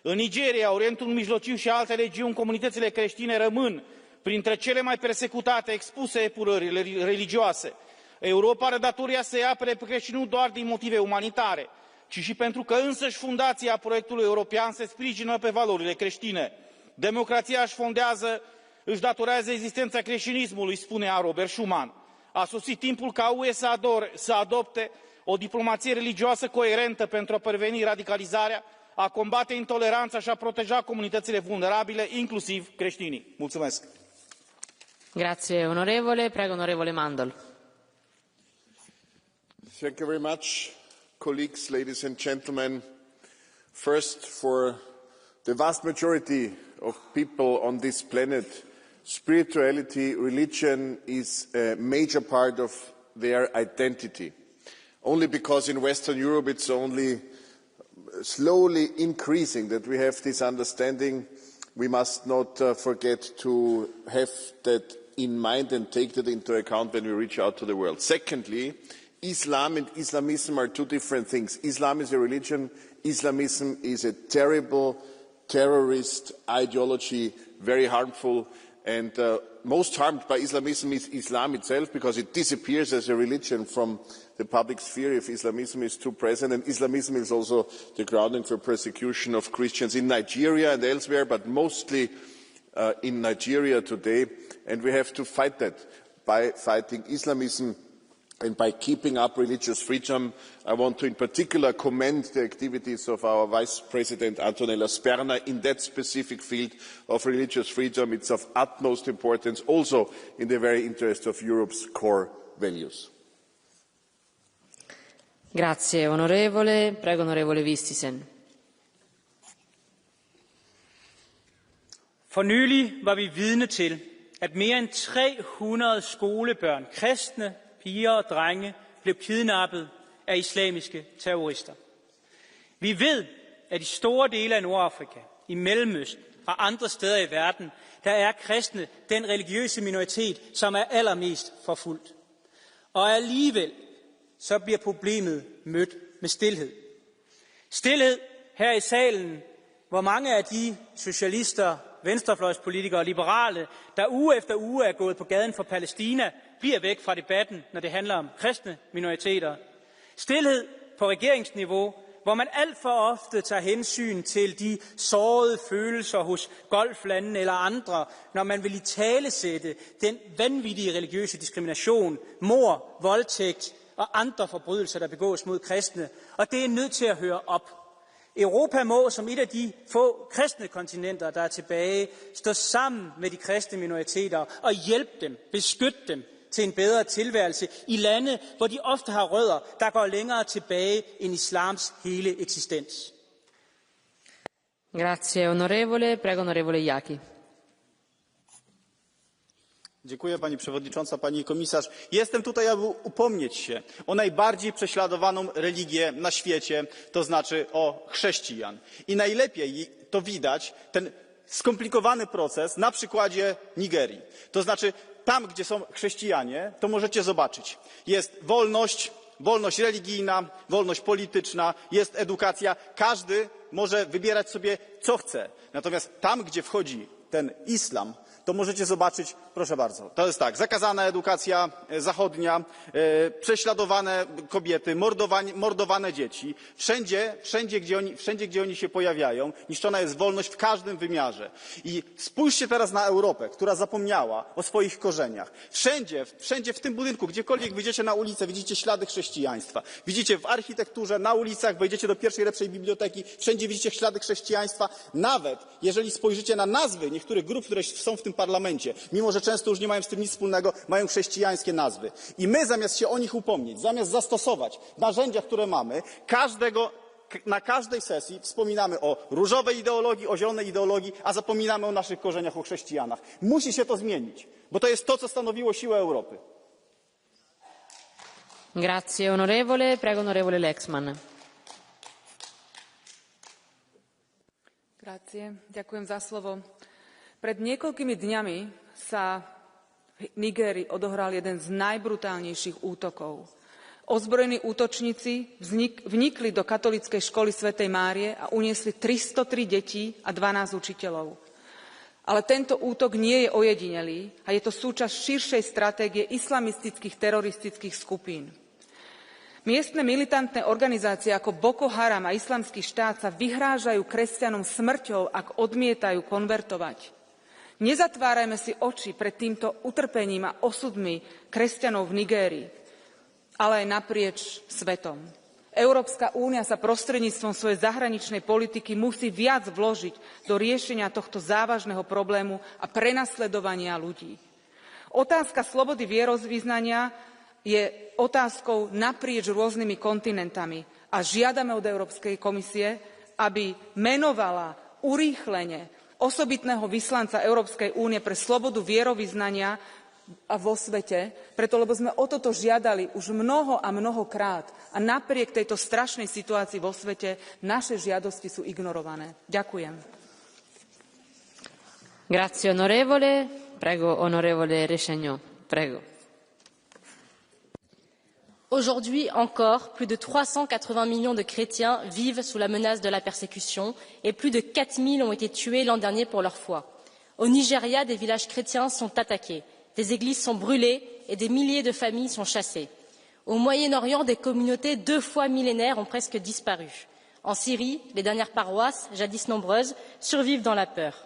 În Nigeria, Orientul Mijlociu și alte regiuni, comunitățile creștine rămân printre cele mai persecutate, expuse epurării religioase. Europa are datoria să-i apere pe creștini nu doar din motive umanitare, ci și pentru că însăși fundația proiectului european se sprijină pe valorile creștine. Democrația își datorează existența creștinismului, spunea Robert Schuman. A sosit timpul ca UE să adopte o diplomație religioasă coerentă pentru a preveni radicalizarea, a combate intoleranța și a proteja comunitățile vulnerabile, inclusiv creștinii. Mulțumesc! Grazie onorevole, prego onorevole Mandel. Thank you very much, colleagues, ladies and gentlemen. First, for the vast majority of people on this planet, spirituality, religion is a major part of their identity. Only because in Western Europe it's only slowly increasing that we have this understanding. We must not forget to have that in mind and take that into account when we reach out to the world. Secondly, Islam and Islamism are two different things. Islam is a religion. Islamism is a terrible terrorist ideology, very harmful. And most harmed by Islamism is Islam itself, because it disappears as a religion from the public sphere if Islamism is too present. And Islamism is also the grounding for persecution of Christians in Nigeria and elsewhere, but mostly in Nigeria today. And we have to fight that by fighting Islamism and by keeping up religious freedom. I want to in particular commend the activities of our Vice President Antonella Sperna in that specific field of religious freedom. It's of utmost importance also in the very interest of Europe's core values. Grazie onorevole, prego onorevole Vistisen. For nylig var vi vidne til, at mere end 300 skolebørn, kristne, piger og drenge, blev kidnappet af islamiske terrorister. Vi ved, at i store dele af Nordafrika, i Mellemøsten og andre steder i verden, der er kristne den religiøse minoritet, som er allermest forfulgt. Og alligevel så bliver problemet mødt med stilhed. Stilhed her i salen, hvor mange af de socialister, venstrefløjspolitikere og liberale, der uge efter uge er gået på gaden for Palæstina, bliver væk fra debatten, når det handler om kristne minoriteter. Stilhed på regeringsniveau, hvor man alt for ofte tager hensyn til de sårede følelser hos golflandene eller andre, når man vil italesætte den vanvittige religiøse diskrimination, mord, voldtægt og andre forbrydelser, der begås mod kristne. Og det er nødt til at høre op. Europa må som et af de få kristne kontinenter, der er tilbage, stå sammen med de kristne minoriteter og hjælpe dem, beskytte dem, til en bedre tilværelse i lande, hvor de ofte har rødder, der går længere tilbage end islams hele eksistens. Grazie onorevole. Prego onorevole Jaki. Dziękuję Pani Przewodnicząca, Pani Komisarz. Jestem tutaj, aby upomnieć się o najbardziej prześladowaną religię na świecie, to znaczy o chrześcijan. I najlepiej to widać, ten skomplikowany proces, na przykładzie Nigerii. To znaczy tam, gdzie są chrześcijanie, to możecie zobaczyć. Jest wolność religijna, wolność polityczna, jest edukacja. Każdy może wybierać sobie, co chce. Natomiast tam, gdzie wchodzi ten islam, to możecie zobaczyć, proszę bardzo, to jest tak, zakazana edukacja zachodnia, prześladowane kobiety, mordowane dzieci. Wszędzie, gdzie oni się pojawiają, niszczona jest wolność w każdym wymiarze. I spójrzcie teraz na Europę, która zapomniała o swoich korzeniach. Wszędzie w tym budynku, gdziekolwiek wyjdziecie na ulicę, widzicie ślady chrześcijaństwa. Widzicie w architekturze, na ulicach, wejdziecie do pierwszej lepszej biblioteki, wszędzie widzicie ślady chrześcijaństwa. Nawet jeżeli spojrzycie na nazwy niektórych grup, które są w tym parlamencie, mimo że często już nie mają z tym nic wspólnego, mają chrześcijańskie nazwy. I my zamiast się o nich upomnieć, zamiast zastosować narzędzia, które mamy, na każdej sesji wspominamy o różowej ideologii, o zielonej ideologii, a zapominamy o naszych korzeniach, o chrześcijanach. Musi się to zmienić, bo to jest to, co stanowiło siłę Europy. Grazie onorevole. Prego onorevole Lexman. Grazie. Ďakujem za slovo. Pred niekoľkými dňami sa v Nigérii odohral jeden z najbrutálnejších útokov. Ozbrojení útočníci vnikli do katolíckej školy svätej Márie a uniesli 303 detí a 12 učiteľov. Ale tento útok nie je ojedinelý a je to súčasť širšej stratégie islamistických teroristických skupín. Miestne militantné organizácie ako Boko Haram a Islamský štát sa vyhrážajú kresťanom smrťou, ak odmietajú konvertovať. Nezatvárajme si oči pred týmto utrpením a osudmi kresťanov v Nigérii, ale aj naprieč svetom. Európska únia sa prostredníctvom svojej zahraničnej politiky musí viac vložiť do riešenia tohto závažného problému a prenasledovania ľudí. Otázka slobody vierovyznania je otázkou naprieč rôznymi kontinentami a žiadame od Európskej komisie, aby menovala urýchlene osobitného vyslanca Európskej únie pre slobodu vierovyznania a vo svete, preto lebo sme o toto žiadali už mnoho a mnohokrát a napriek tejto strašnej situácii vo svete naše žiadosti sú ignorované. Ďakujem. Grazie onorevole. Prego onorevole Rechagnon. Prego. Aujourd'hui encore, plus de 380 millions de chrétiens vivent sous la menace de la persécution et plus de 4000 ont été tués l'an dernier pour leur foi. Au Nigeria, des villages chrétiens sont attaqués, des églises sont brûlées et des milliers de familles sont chassées. Au Moyen-Orient, des communautés 2 fois millénaires ont presque disparu. En Syrie, les dernières paroisses, jadis nombreuses, survivent dans la peur.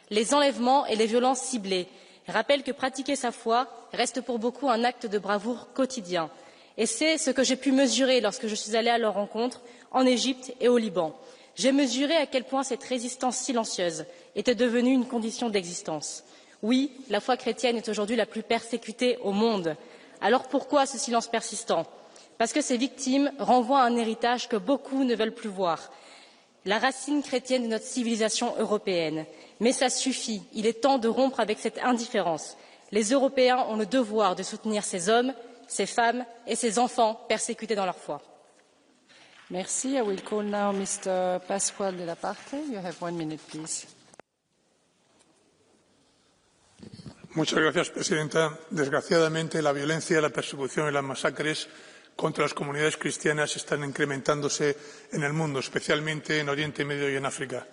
Les enlèvements et les violences ciblées rappellent que pratiquer sa foi reste pour beaucoup un acte de bravoure quotidien. Et c'est ce que j'ai pu mesurer lorsque je suis allée à leur rencontre en Égypte et au Liban. J'ai mesuré à quel point cette résistance silencieuse était devenue une condition d'existence. Oui, la foi chrétienne est aujourd'hui la plus persécutée au monde. Alors pourquoi ce silence persistant? Parce que ces victimes renvoient un héritage que beaucoup ne veulent plus voir. La racine chrétienne de notre civilisation européenne. Mais ça suffit, il est temps de rompre avec cette indifférence. Les Européens ont le devoir de soutenir ces hommes, ces femmes et ces enfants persécutés dans leur foi. Merci. I will call now Mr. Pascual de la Parte. You have 1 minute, please. Muchas gracias, presidenta. Desgraciadamente, la violencia, la persecución y las masacres contra las comunidades cristianas están incrementándose en el mundo, especialmente en Oriente Medio y en África.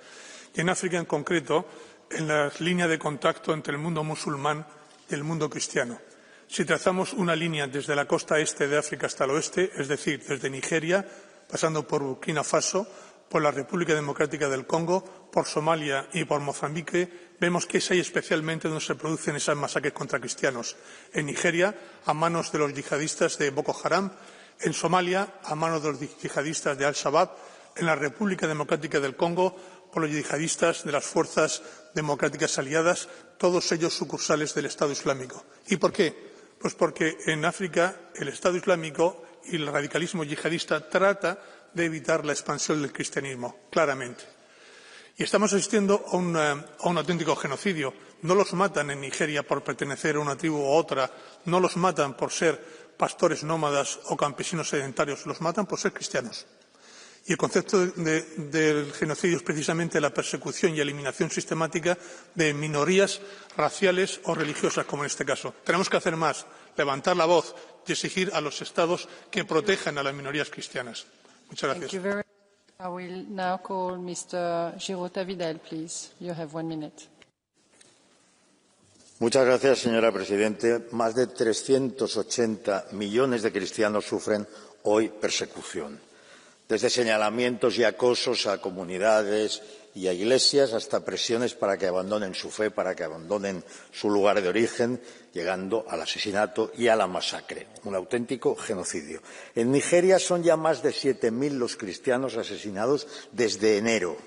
Y en África, en concreto, en la línea de contacto entre el mundo musulmán y el mundo cristiano. Si trazamos una línea desde la costa este de África hasta el oeste, es decir, desde Nigeria, pasando por Burkina Faso, por la República Democrática del Congo, por Somalia y por Mozambique, vemos que es ahí especialmente donde se producen esas masacres contra cristianos. En Nigeria, a manos de los yihadistas de Boko Haram, en Somalia, a manos de los yihadistas de Al-Shabaab, en la República Democrática del Congo, por los yihadistas de las fuerzas democráticas aliadas, todos ellos sucursales del Estado Islámico. ¿Y por qué? Pues porque en África el Estado Islámico y el radicalismo yihadista trata de evitar la expansión del cristianismo, claramente. Y estamos asistiendo a un auténtico genocidio. No los matan en Nigeria por pertenecer a una tribu u otra, no los matan por ser pastores nómadas o campesinos sedentarios, los matan por ser cristianos. Y el concepto del genocidio es precisamente la persecución y eliminación sistemática de minorías raciales o religiosas, como en este caso. Tenemos que hacer más, levantar la voz y exigir a los Estados que protejan a las minorías cristianas. Muchas gracias. I will now call Mr. Girota Vidal, please. You have 1 minute. Muchas gracias, señora presidenta. Más de 380 millones de cristianos sufren hoy persecución. Desde señalamientos y acosos a comunidades y a iglesias hasta presiones para que abandonen su fe, para que abandonen su lugar de origen, llegando al asesinato y a la masacre. Un auténtico genocidio. En Nigeria son ya más de 7.000 los cristianos asesinados desde enero.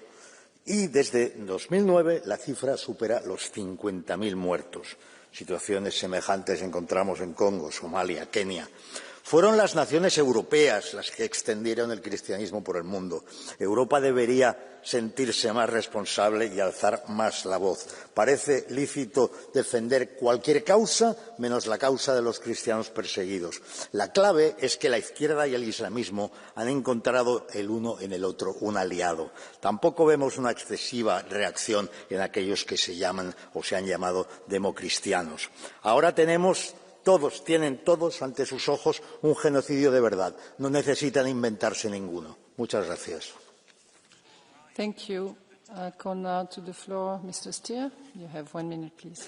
Y desde 2009 la cifra supera los 50.000 muertos. Situaciones semejantes encontramos en Congo, Somalia, Kenia. Fueron las naciones europeas las que extendieron el cristianismo por el mundo. Europa debería sentirse más responsable y alzar más la voz. Parece lícito defender cualquier causa menos la causa de los cristianos perseguidos. La clave es que la izquierda y el islamismo han encontrado el uno en el otro un aliado. Tampoco vemos una excesiva reacción en aquellos que se llaman o se han llamado democristianos. Ahora tienen todos ante sus ojos un genocidio de verdad. No necesitan inventarse ninguno. Muchas gracias. Thank you. Call now to the floor Mr. Stier. You have 1 minute, please.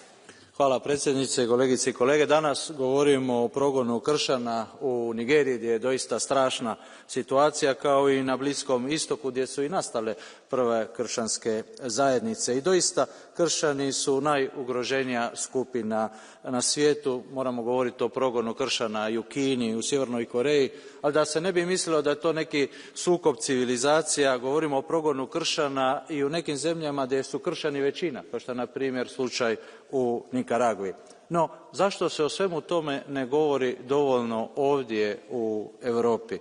Hvala predsjednice, kolegice i kolege. Danas govorimo o progonu kršćana u Nigeriji gdje je doista strašna situacija, kao i na Bliskom istoku gdje su i nastale prve kršćanske zajednice. I doista kršćani su najugroženija skupina na svijetu. Moramo govoriti o progonu kršćana i u Kini, i u Sjevernoj Koreji, ali da se ne bi mislilo da je to neki sukob civilizacija, govorimo o progonu kršćana i u nekim zemljama gdje su kršćani većina, kao što je na primjer slučaj u Nikaragvi. No, zašto se o svemu tome ne govori dovoljno ovdje u Europi?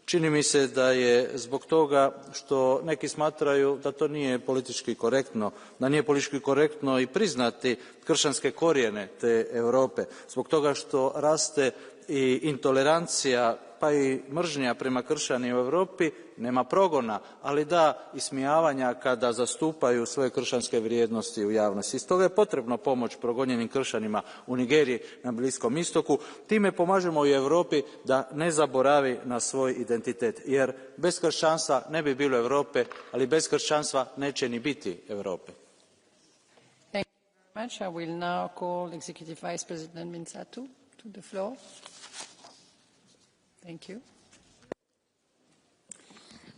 Čini mi se da je zbog toga što neki smatraju da to nije politički korektno, da nije politički korektno i priznati kršćanske korijene te Europe, zbog toga što raste i intolerancija pa i mržnja prema kršćanima u Europi, nema progona, ali da ismijavanja kada zastupaju svoje kršćanske vrijednosti u javnosti. Stoga je potrebno pomoć progonjenim kršćanima u Nigeriji, na Bliskom istoku. Time pomažemo i Europi da ne zaboravi na svoj identitet, jer bez kršćanstva ne bi bilo Europe, ali bez kršćanstva neće ni biti Europe. Thank you very much. I will now call Executive Vice President Minsatu to the floor. Thank you.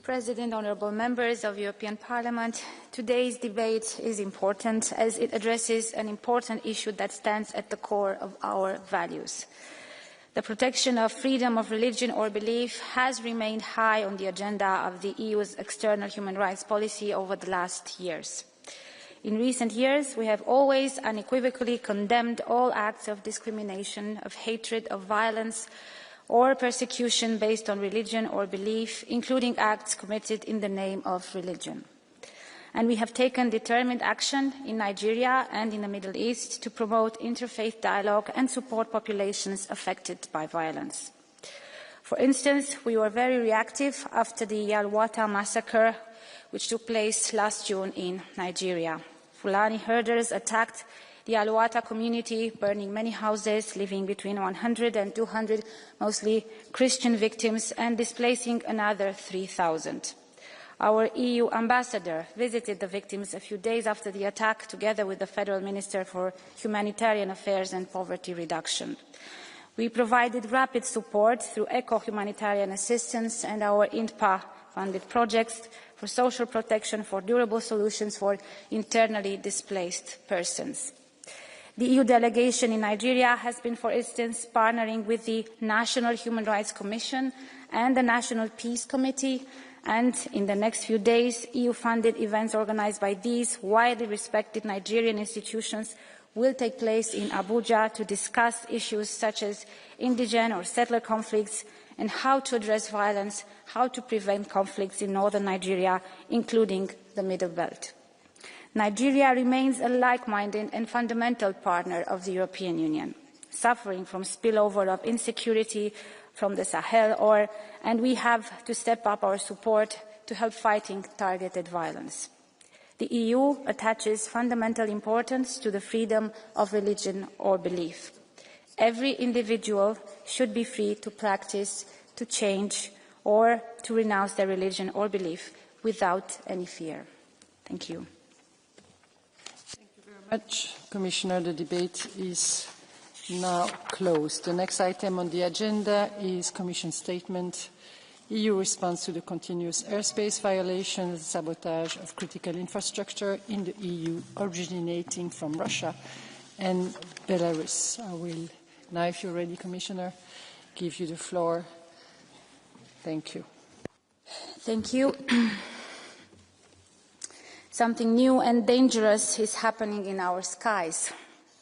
President, honourable members of European Parliament, today's debate is important as it addresses an important issue that stands at the core of our values. The protection of freedom of religion or belief has remained high on the agenda of the EU's external human rights policy over the last years. In recent years, we have always unequivocally condemned all acts of discrimination, of hatred, of violence, or persecution based on religion or belief, including acts committed in the name of religion. And we have taken determined action in Nigeria and in the Middle East to promote interfaith dialogue and support populations affected by violence. For instance, we were very reactive after the Yalwata massacre, which took place last June in Nigeria. Fulani herders attacked the Alawata community, burning many houses, leaving between 100 and 200 mostly Christian victims and displacing another 3,000. Our EU ambassador visited the victims a few days after the attack, together with the Federal Minister for Humanitarian Affairs and Poverty Reduction. We provided rapid support through eco-humanitarian assistance and our INPA-funded projects for social protection, for durable solutions for internally displaced persons. The EU delegation in Nigeria has been, for instance, partnering with the National Human Rights Commission and the National Peace Committee, and in the next few days, EU-funded events organized by these widely respected Nigerian institutions will take place in Abuja to discuss issues such as indigent or settler conflicts and how to address violence, how to prevent conflicts in northern Nigeria, including the Middle Belt. Nigeria remains a like-minded and fundamental partner of the European Union, suffering from spillover of insecurity from the Sahel, and we have to step up our support to help fighting targeted violence. The EU attaches fundamental importance to the freedom of religion or belief. Every individual should be free to practice, to change, or to renounce their religion or belief without any fear. Thank you. Thank you very much, Commissioner. The debate is now closed. The next item on the agenda is Commission statement, EU response to the continuous airspace violations and sabotage of critical infrastructure in the EU originating from Russia and Belarus. I will now, if you're ready, Commissioner, give you the floor. Thank you. Thank you. Something new and dangerous is happening in our skies.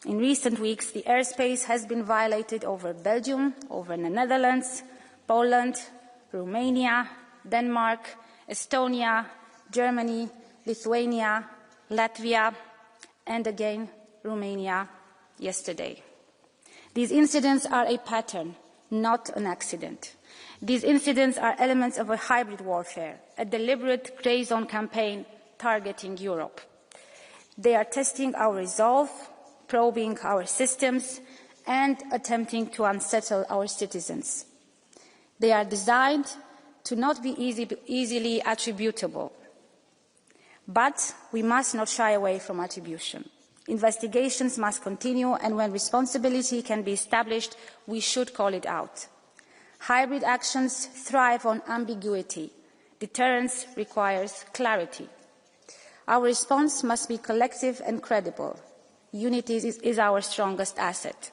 In recent weeks, the airspace has been violated over Belgium, over the Netherlands, Poland, Romania, Denmark, Estonia, Germany, Lithuania, Latvia, and again Romania yesterday. These incidents are a pattern, not an accident. These incidents are elements of a hybrid warfare, a deliberate grey zone campaign targeting Europe. They are testing our resolve, probing our systems, and attempting to unsettle our citizens. They are designed to not be easily attributable. But we must not shy away from attribution. Investigations must continue, and when responsibility can be established, we should call it out. Hybrid actions thrive on ambiguity. Deterrence requires clarity. Our response must be collective and credible. Unity is our strongest asset.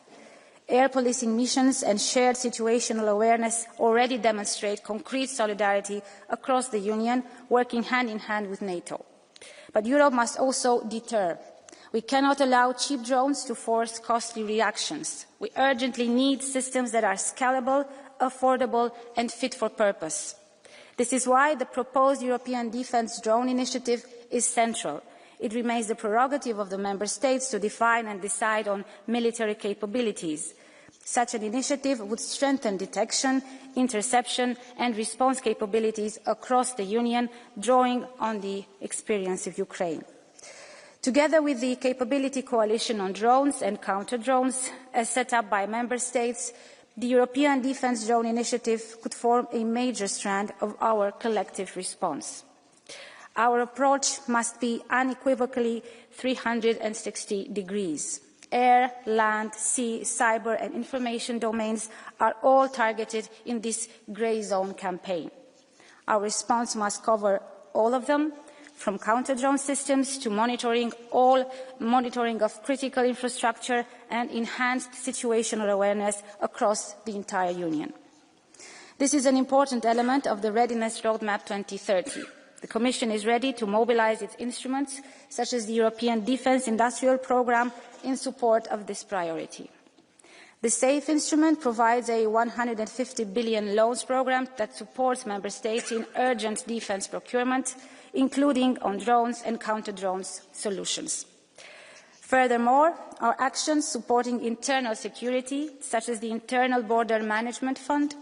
Air policing missions and shared situational awareness already demonstrate concrete solidarity across the Union, working hand in hand with NATO. But Europe must also deter. We cannot allow cheap drones to force costly reactions. We urgently need systems that are scalable, affordable, and fit for purpose. This is why the proposed European Defence Drone Initiative is central. It remains the prerogative of the Member States to define and decide on military capabilities. Such an initiative would strengthen detection, interception and response capabilities across the Union, drawing on the experience of Ukraine. Together with the Capability Coalition on Drones and Counter-Drones, as set up by Member States, the European Defence Drone Initiative could form a major strand of our collective response. Our approach must be unequivocally 360 degrees. Air, land, sea, cyber and information domains are all targeted in this grey zone campaign. Our response must cover all of them, from counter-drone systems to monitoring of critical infrastructure and enhanced situational awareness across the entire Union. This is an important element of the Readiness Roadmap 2030. The Commission is ready to mobilise its instruments, such as the European Defence Industrial Programme, in support of this priority. The SAFE instrument provides a 150 billion loans programme that supports Member States in urgent defence procurement, including on drones and counter-drones solutions. Furthermore, our actions supporting internal security, such as the Internal Border Management Fund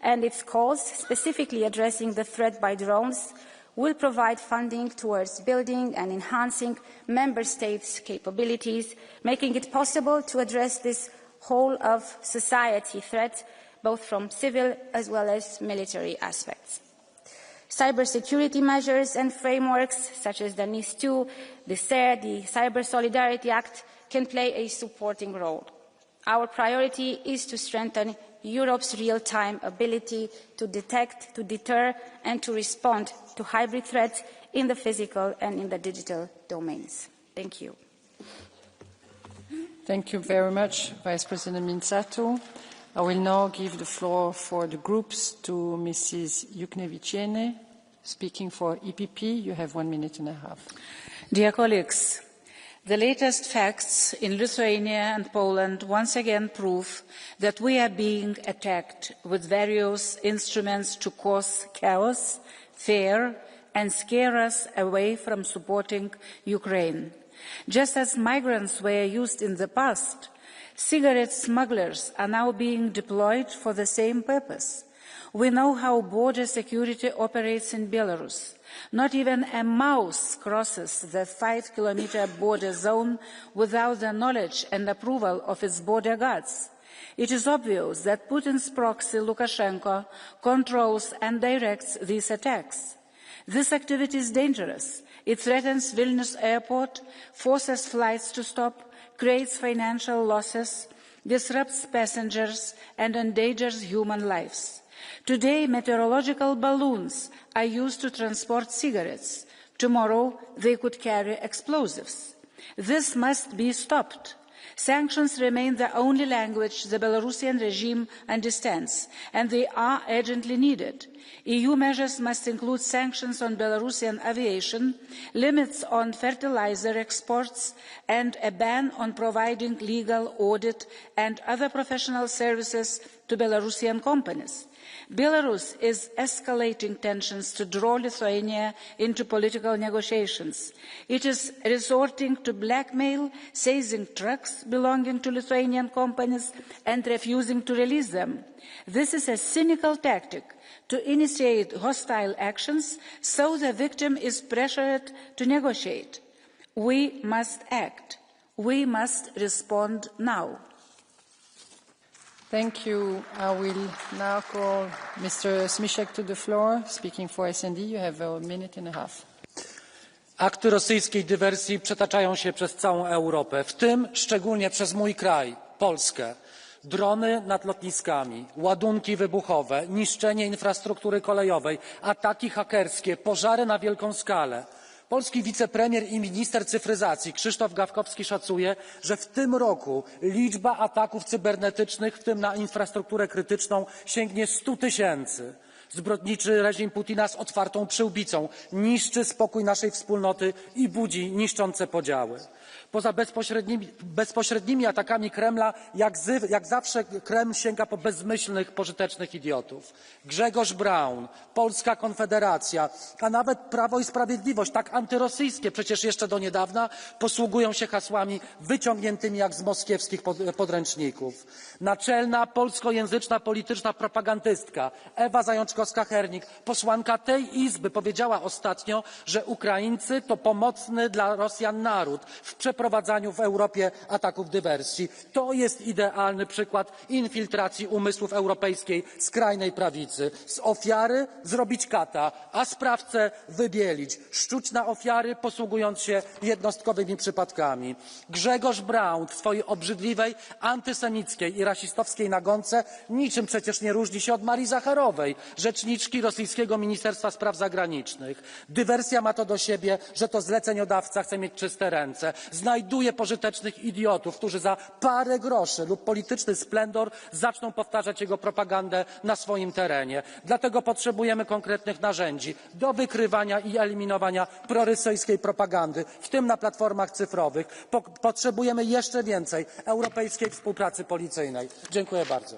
and its calls specifically addressing the threat by drones, will provide funding towards building and enhancing Member States' capabilities, making it possible to address this whole-of-society threat, both from civil as well as military aspects. Cybersecurity measures and frameworks, such as the NIS2, the SARE, the Cyber Solidarity Act, can play a supporting role. Our priority is to strengthen Europe's real-time ability to detect, to deter and to respond to hybrid threats in the physical and in the digital domains. Thank you. Thank you very much, Vice President Minzato. I will now give the floor for the groups to Mrs. Juknevičienė, speaking for EPP. You have 1 minute and a half. Dear colleagues, The latest facts in Lithuania and Poland once again prove that we are being attacked with various instruments to cause chaos, fear, and scare us away from supporting Ukraine. Just as migrants were used in the past, cigarette smugglers are now being deployed for the same purpose. We know how border security operates in Belarus. Not even a mouse crosses the 5-kilometer border zone without the knowledge and approval of its border guards. It is obvious that Putin's proxy, Lukashenko, controls and directs these attacks. This activity is dangerous. It threatens Vilnius airport, forces flights to stop, creates financial losses, disrupts passengers, and endangers human lives. Today, meteorological balloons are used to transport cigarettes. Tomorrow, they could carry explosives. This must be stopped. Sanctions remain the only language the Belarusian regime understands, and they are urgently needed. EU measures must include sanctions on Belarusian aviation, limits on fertilizer exports, and a ban on providing legal audit and other professional services to Belarusian companies. Belarus is escalating tensions to draw Lithuania into political negotiations. It is resorting to blackmail, seizing trucks belonging to Lithuanian companies and refusing to release them. This is a cynical tactic to initiate hostile actions so the victim is pressured to negotiate. We must act. We must respond now. Thank you. I will now call Mr. Smiszek to the floor, speaking for SND. You have a minute and a half. Akty rosyjskiej dywersji przetaczają się przez całą Europę, w tym szczególnie przez mój kraj, Polskę. Drony nad lotniskami, ładunki wybuchowe, niszczenie infrastruktury kolejowej, ataki hakerskie, pożary na wielką skalę. Polski wicepremier i minister cyfryzacji Krzysztof Gawkowski szacuje, że w tym roku liczba ataków cybernetycznych, w tym na infrastrukturę krytyczną, sięgnie 100 000. Zbrodniczy reżim Putina z otwartą przyłbicą niszczy spokój naszej wspólnoty i budzi niszczące podziały. Poza bezpośrednimi atakami Kremla, jak zawsze Kreml sięga po bezmyślnych, pożytecznych idiotów. Grzegorz Braun, Polska Konfederacja, a nawet Prawo i Sprawiedliwość, tak antyrosyjskie przecież jeszcze do niedawna, posługują się hasłami wyciągniętymi jak z moskiewskich podręczników. Naczelna polskojęzyczna polityczna propagandystka Ewa Zajączkowska-Hernik, posłanka tej Izby, powiedziała ostatnio, że Ukraińcy to pomocny dla Rosjan naród w przeprowadzaniu w Europie ataków dywersji. To jest idealny przykład infiltracji umysłów europejskiej skrajnej prawicy. Z ofiary zrobić kata, a sprawcę wybielić. Szczuć na ofiary, posługując się jednostkowymi przypadkami. Grzegorz Braun w swojej obrzydliwej, antysemickiej i rasistowskiej nagonce niczym przecież nie różni się od Marii Zacharowej, rzeczniczki rosyjskiego Ministerstwa Spraw Zagranicznych. Dywersja ma to do siebie, że to zleceniodawca chce mieć czyste ręce. Znajduje pożytecznych idiotów, którzy za parę groszy lub polityczny splendor zaczną powtarzać jego propagandę na swoim terenie. Dlatego potrzebujemy konkretnych narzędzi do wykrywania i eliminowania prorosyjskiej propagandy, w tym na platformach cyfrowych. Potrzebujemy jeszcze więcej europejskiej współpracy policyjnej. Dziękuję bardzo.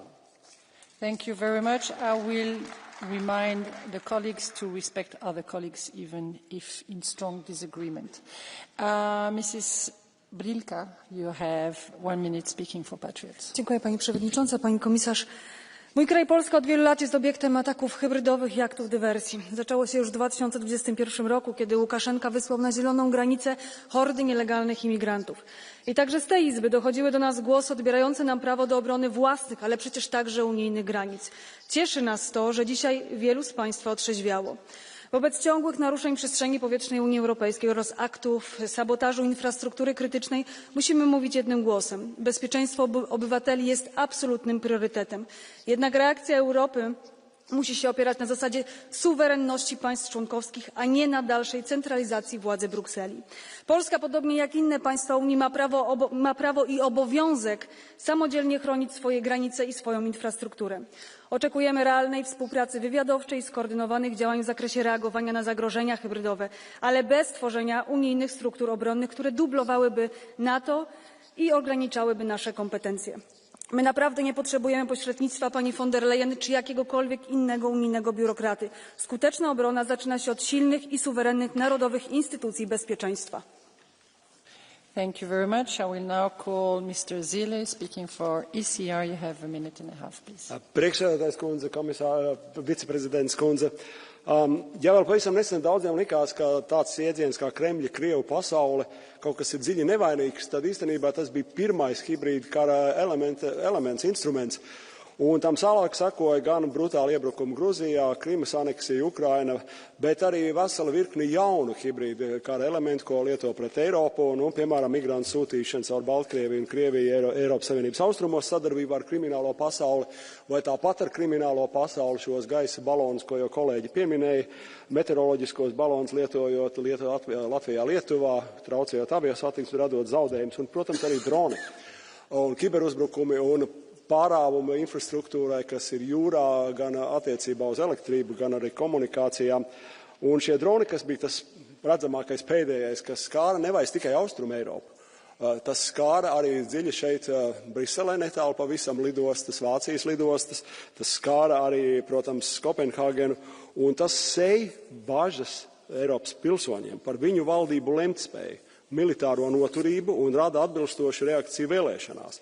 Thank you very much. I will remind the colleagues to respect other colleagues even if in strong disagreement. Mrs. Brilka, you have 1 minute speaking for Patriots. Dziękuję Pani Przewodnicząca, Pani Komisarz. Mój kraj Polska od wielu lat jest obiektem ataków hybrydowych i aktów dywersji. Zaczęło się już w 2021 roku, kiedy Łukaszenka wysłał na zieloną granicę hordy nielegalnych imigrantów. I także z tej Izby dochodziły do nas głosy odbierające nam prawo do obrony własnych, ale przecież także unijnych granic. Cieszy nas to, że dzisiaj wielu z Państwa otrzeźwiało. Wobec ciągłych naruszeń przestrzeni powietrznej Unii Europejskiej oraz aktów sabotażu infrastruktury krytycznej musimy mówić jednym głosem. Bezpieczeństwo obywateli jest absolutnym priorytetem. Jednak reakcja Europy musi się opierać na zasadzie suwerenności państw członkowskich, a nie na dalszej centralizacji władzy Brukseli. Polska, podobnie jak inne państwa Unii, ma prawo i obowiązek samodzielnie chronić swoje granice i swoją infrastrukturę. Oczekujemy realnej współpracy wywiadowczej i skoordynowanych działań w zakresie reagowania na zagrożenia hybrydowe, ale bez tworzenia unijnych struktur obronnych, które dublowałyby NATO i ograniczałyby nasze kompetencje. My naprawdę nie potrzebujemy pośrednictwa pani von der Leyen czy jakiegokolwiek innego unijnego biurokraty. Skuteczna obrona zaczyna się od silnych i suwerennych narodowych instytucji bezpieczeństwa. Thank you very much. I will now call Mr. Zille, speaking for ECR. You have a minute and a half, please. Priekšsēdētājs kundze, komisāra, viceprezidents kundze. Ja vēl pavisam nesen daudziem likās, ka tāds iedziens kā Kremļa, Krievu pasaule kaut kas ir dziļi nevainīgs, tad īstenībā tas bija pirmais hibrīda kara elements, instruments. Un tam tālāk sekoja gan brutāli iebrukumi Gruzijā, Krimas aneksija, Ukraina, bet arī vesela virkni jaunu hibrīdu kara elementu, ko lieto pret Eiropu, un, piemēram, migrantu sūtīšana caur Baltkrieviju un Krieviju Eiropas Savienības austrumos sadarbībā ar kriminālo pasauli, vai tāpat ar kriminālo pasauli šos gaisa balonus, ko jau kolēģi pieminēja, meteoroloģiskos balonus lietojot Latvijā, Lietuvā, traucējot aviosatiksmi, radot zaudējumus, un, protams, arī droni un kiberuzbrukumi un pārāvuma infrastruktūrai, kas ir jūrā, gan attiecībā uz elektrību, gan arī komunikācijām. Un šie droni, kas bija tas redzamākais pēdējais, kas skāra nevairs tikai Austrumu Eiropu. Tas skāra arī dziļi šeit Briselē netālu pavisam lidostas, Vācijas lidostas. Tas skāra arī, protams, Kopenhāgenu. Un tas sej bažas Eiropas pilsoņiem par viņu valdību lemtspēju, militāro noturību un rada atbilstošu reakciju vēlēšanās.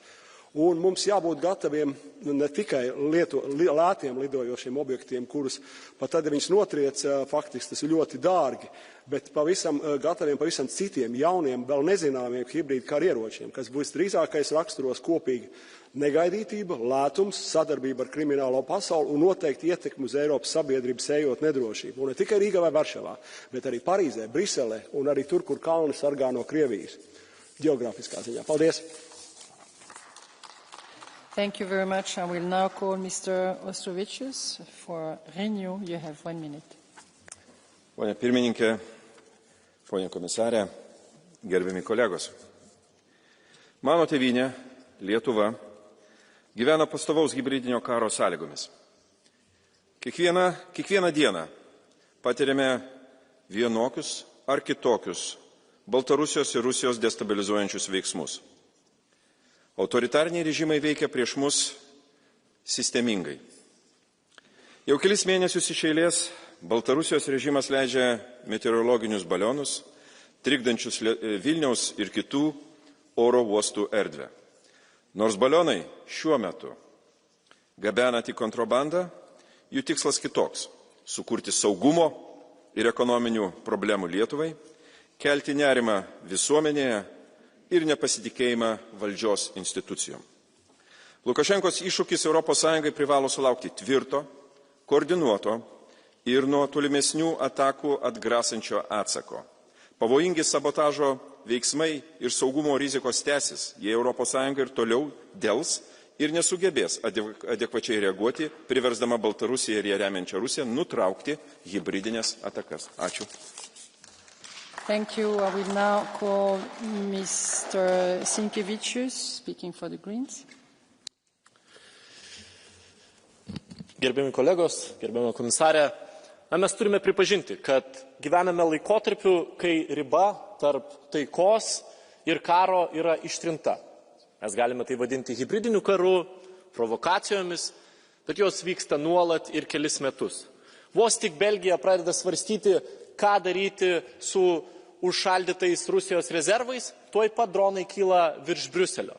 Un mums jābūt gataviem ne tikai lētiem lidojošiem objektiem, kurus pat tad, ja viņš notriec, faktiski tas ir ļoti dārgi, bet gataviem pavisam citiem, jauniem, vēl nezināmiem hibrīdu karieročiem, kas būs drīzākais raksturos kopīgi negaidītība, lētums, sadarbība ar kriminālo pasauli un noteikti ietekmi uz Eiropas sabiedrību sējot nedrošību. Un ne tikai Rīgā vai Varšavā, bet arī Parīzē, Briselē un arī tur, kur kalni sargā no Krievijas ģeogrāfiskā ziņā. Paldies! Thank you very much. I will now call Mr. Ostrovicius for Renew. You have 1 minute. Pone pirmininkė, pone komisarė, gerbiami kolegos. Mano tėvynė, Lietuva, gyvena pastovaus hibridinio karo sąlygomis. Kiekvieną dieną patiriame vienokius ar kitokius Baltarusijos ir Rusijos destabilizuojančius veiksmus. Autoritariniai režimai veikia prieš mus sistemingai. Jau kelis mėnesius iš eilės Baltarusijos režimas leidžia meteorologinius balionus, trikdančius Vilniaus ir kitų oro uostų erdvę. Nors balionai šiuo metu gabena tik kontrabandą, jų tikslas kitoks – sukurti saugumo ir ekonominių problemų Lietuvai, kelti nerimą visuomenėje ir nepasitikėjimą valdžios institucijom. Lukašenkos iššūkis ES privalo sulaukti tvirto, koordinuoto ir nuo tolimesnių atakų atgrasančio atsako. Pavojingi sabotažo veiksmai ir saugumo rizikos tęsis, jei ES ir toliau dels ir nesugebės adekvačiai reaguoti, priversdama Baltarusiją ir ją remiančią Rusiją nutraukti hibridinės atakas. Ačiū. Thank you. I will now call Mr. Sinkevicius, speaking for the Greens. Gerbiami kolegos, gerbiama komisarė, mes turime pripažinti, kad gyvename laikotarpiu, kai riba tarp taikos ir karo yra ištrinta. Mes galime tai vadinti hibridiniu karu, provokacijomis, bet jos vyksta nuolat ir kelis metus. Vos tik Belgija pradeda svarstyti, ką daryti su užšaldytais Rusijos rezervais, tuoj pat dronai kyla virš Briuselio.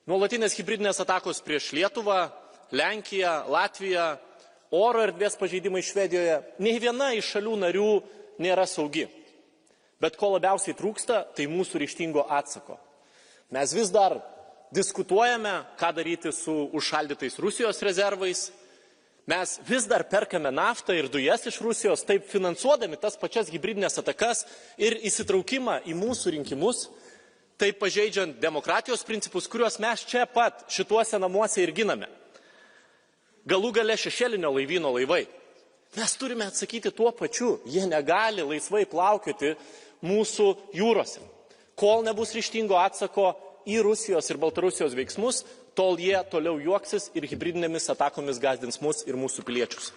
Nuolatinės hibridinės atakos prieš Lietuvą, Lenkiją, Latviją, oro erdvės pažeidimai Švedijoje, nei viena iš šalių narių nėra saugi. Bet ko labiausiai trūksta, tai mūsų ryžtingo atsako. Mes vis dar diskutuojame, ką daryti su užšaldytais Rusijos rezervais. Mes vis dar perkame naftą ir dujas iš Rusijos, taip finansuodami tas pačias hibridinės atakas ir įsitraukimą į mūsų rinkimus, taip pažeidžiant demokratijos principus, kuriuos mes čia pat šituose namuose ir giname. galų gale šešėlinio laivyno laivai. Mes turime atsakyti tuo pačiu, jie negali laisvai plaukioti mūsų jūrose. Kol nebus ryžtingo atsako į Rusijos ir Baltarusijos veiksmus, tol jie toliau juoksis ir hibridinėmis atakomis gąsdins mus ir mūsų piliečius.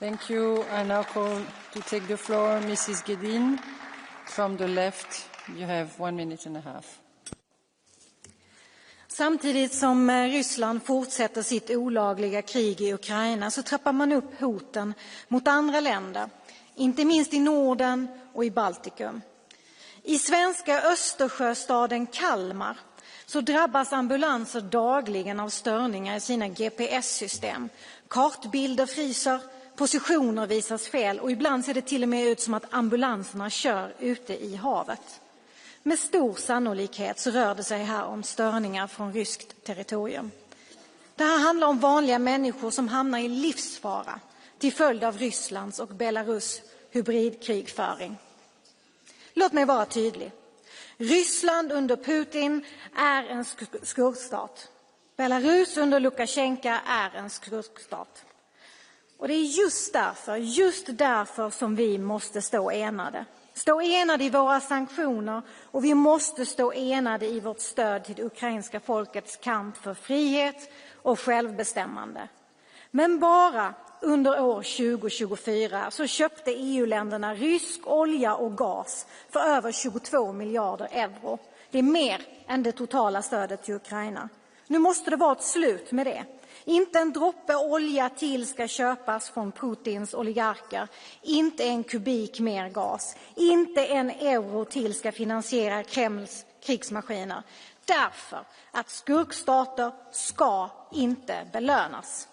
Thank you. I now call to take the floor Mrs. Gedin from the left. You have 1 minute and a half. Samtidigt som Ryssland fortsätter sitt olagliga krig i Ukraina så trappar man upp hoten mot andra länder, inte minst i Norden och i Baltikum. I svenska Östersjöstaden Kalmar så drabbas ambulanser dagligen av störningar i sina GPS-system. Kartbilder fryser, positioner visas fel och ibland ser det till och med ut som att ambulanserna kör ute i havet. Med stor sannolikhet så rör det sig här om störningar från ryskt territorium. Det här handlar om vanliga människor som hamnar i livsfara till följd av Rysslands och Belarus hybridkrigföring. Låt mig vara tydlig. Ryssland under Putin är en skurkstat. Belarus under Lukasjenko är en skurkstat. Och det är just därför som vi måste stå enade. Stå enade i våra sanktioner och vi måste stå enade i vårt stöd till det ukrainska folkets kamp för frihet och självbestämmande. Men bara under år 2024 så köpte EU-länderna rysk olja och gas för över 22 miljarder euro. Det är mer än det totala stödet till Ukraina. Nu måste det vara ett slut med det. Inte en droppe olja till ska köpas från Putins oligarker. Inte en kubik mer gas. Inte en euro till ska finansiera Kremls krigsmaskiner. Därför att skurkstater ska inte belönas.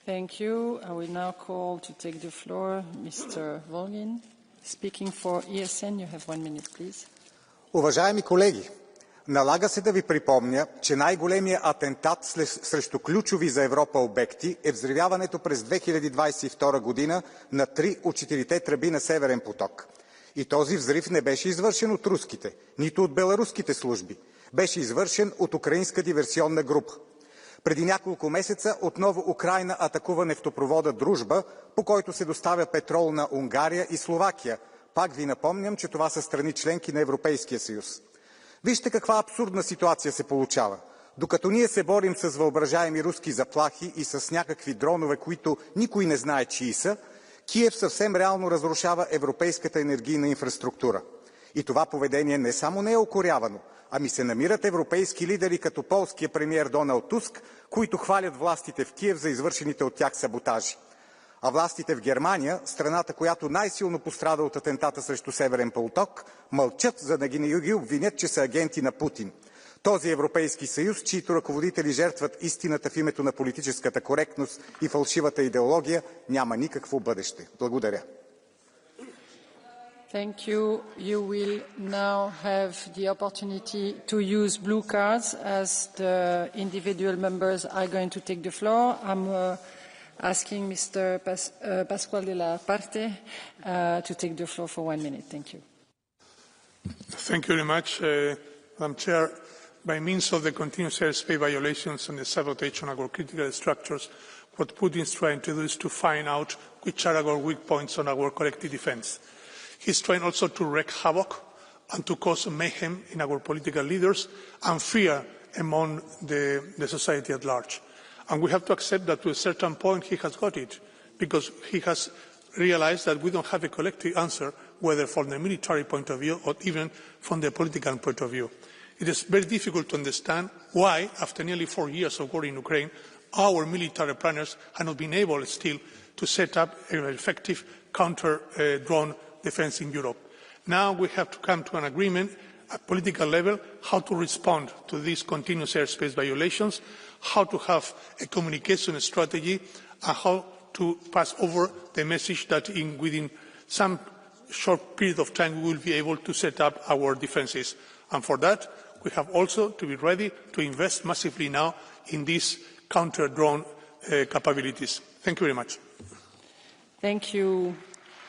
Thank you. I will now call to take the floor Mr. Volgin. Speaking for ESN, you have 1 minute, please. Уважаеми колеги, налага се да ви припомня, че най-големият атентат срещу ключови за Европа обекти е взривяването през 2022 година на 3 от 4-те тръби на Северен поток. И този взрив не беше извършен от руските, нито от беларуските служби. Беше извършен от украинска диверсионна група. Преди няколко месеца отново Украйна атакува нефтопровода Дружба, по който се доставя петрол на Унгария и Словакия. Пак ви напомням, че това са страни членки на Европейския съюз. Вижте каква абсурдна ситуация се получава. Докато ние се борим с въображаеми руски заплахи и с някакви дронове, които никой не знае чии са, Киев съвсем реално разрушава европейската енергийна инфраструктура. И това поведение не само не е укорявано, ами се намират европейски лидери като полския премиер Доналд Туск, които хвалят властите в Киев за извършените от тях саботажи. А властите в Германия, страната, която най-силно пострада от атентата срещу Северен поток, мълчат, за да ги обвинят, че са агенти на Путин. Този Европейски съюз, чието ръководители жертват истината в името на политическата коректност и фалшивата идеология, няма никакво бъдеще. Благодаря. Thank you. You will now have the opportunity to use blue cards as the individual members are going to take the floor. I'm asking Mr. Pascual de la Parte to take the floor for 1 minute. Thank you. Thank you very much, Madam Chair. By means of the continuous airspace violations and the sabotage on our critical structures, what Putin is trying to do is to find out which are our weak points on our collective defense. He's trying also to wreak havoc and to cause mayhem in our political leaders and fear among the society at large. And we have to accept that to a certain point he has got it, because he has realized that we don't have a collective answer, whether from the military point of view or even from the political point of view. It is very difficult to understand why, after nearly 4 years of war in Ukraine, our military planners have not been able still to set up an effective counter-drone defense in Europe. Now we have to come to an agreement at political level how to respond to these continuous airspace violations, how to have a communication strategy, and how to pass over the message that within some short period of time we will be able to set up our defences. And for that, we have also to be ready to invest massively now in these counter-drone capabilities. Thank you very much. Thank you.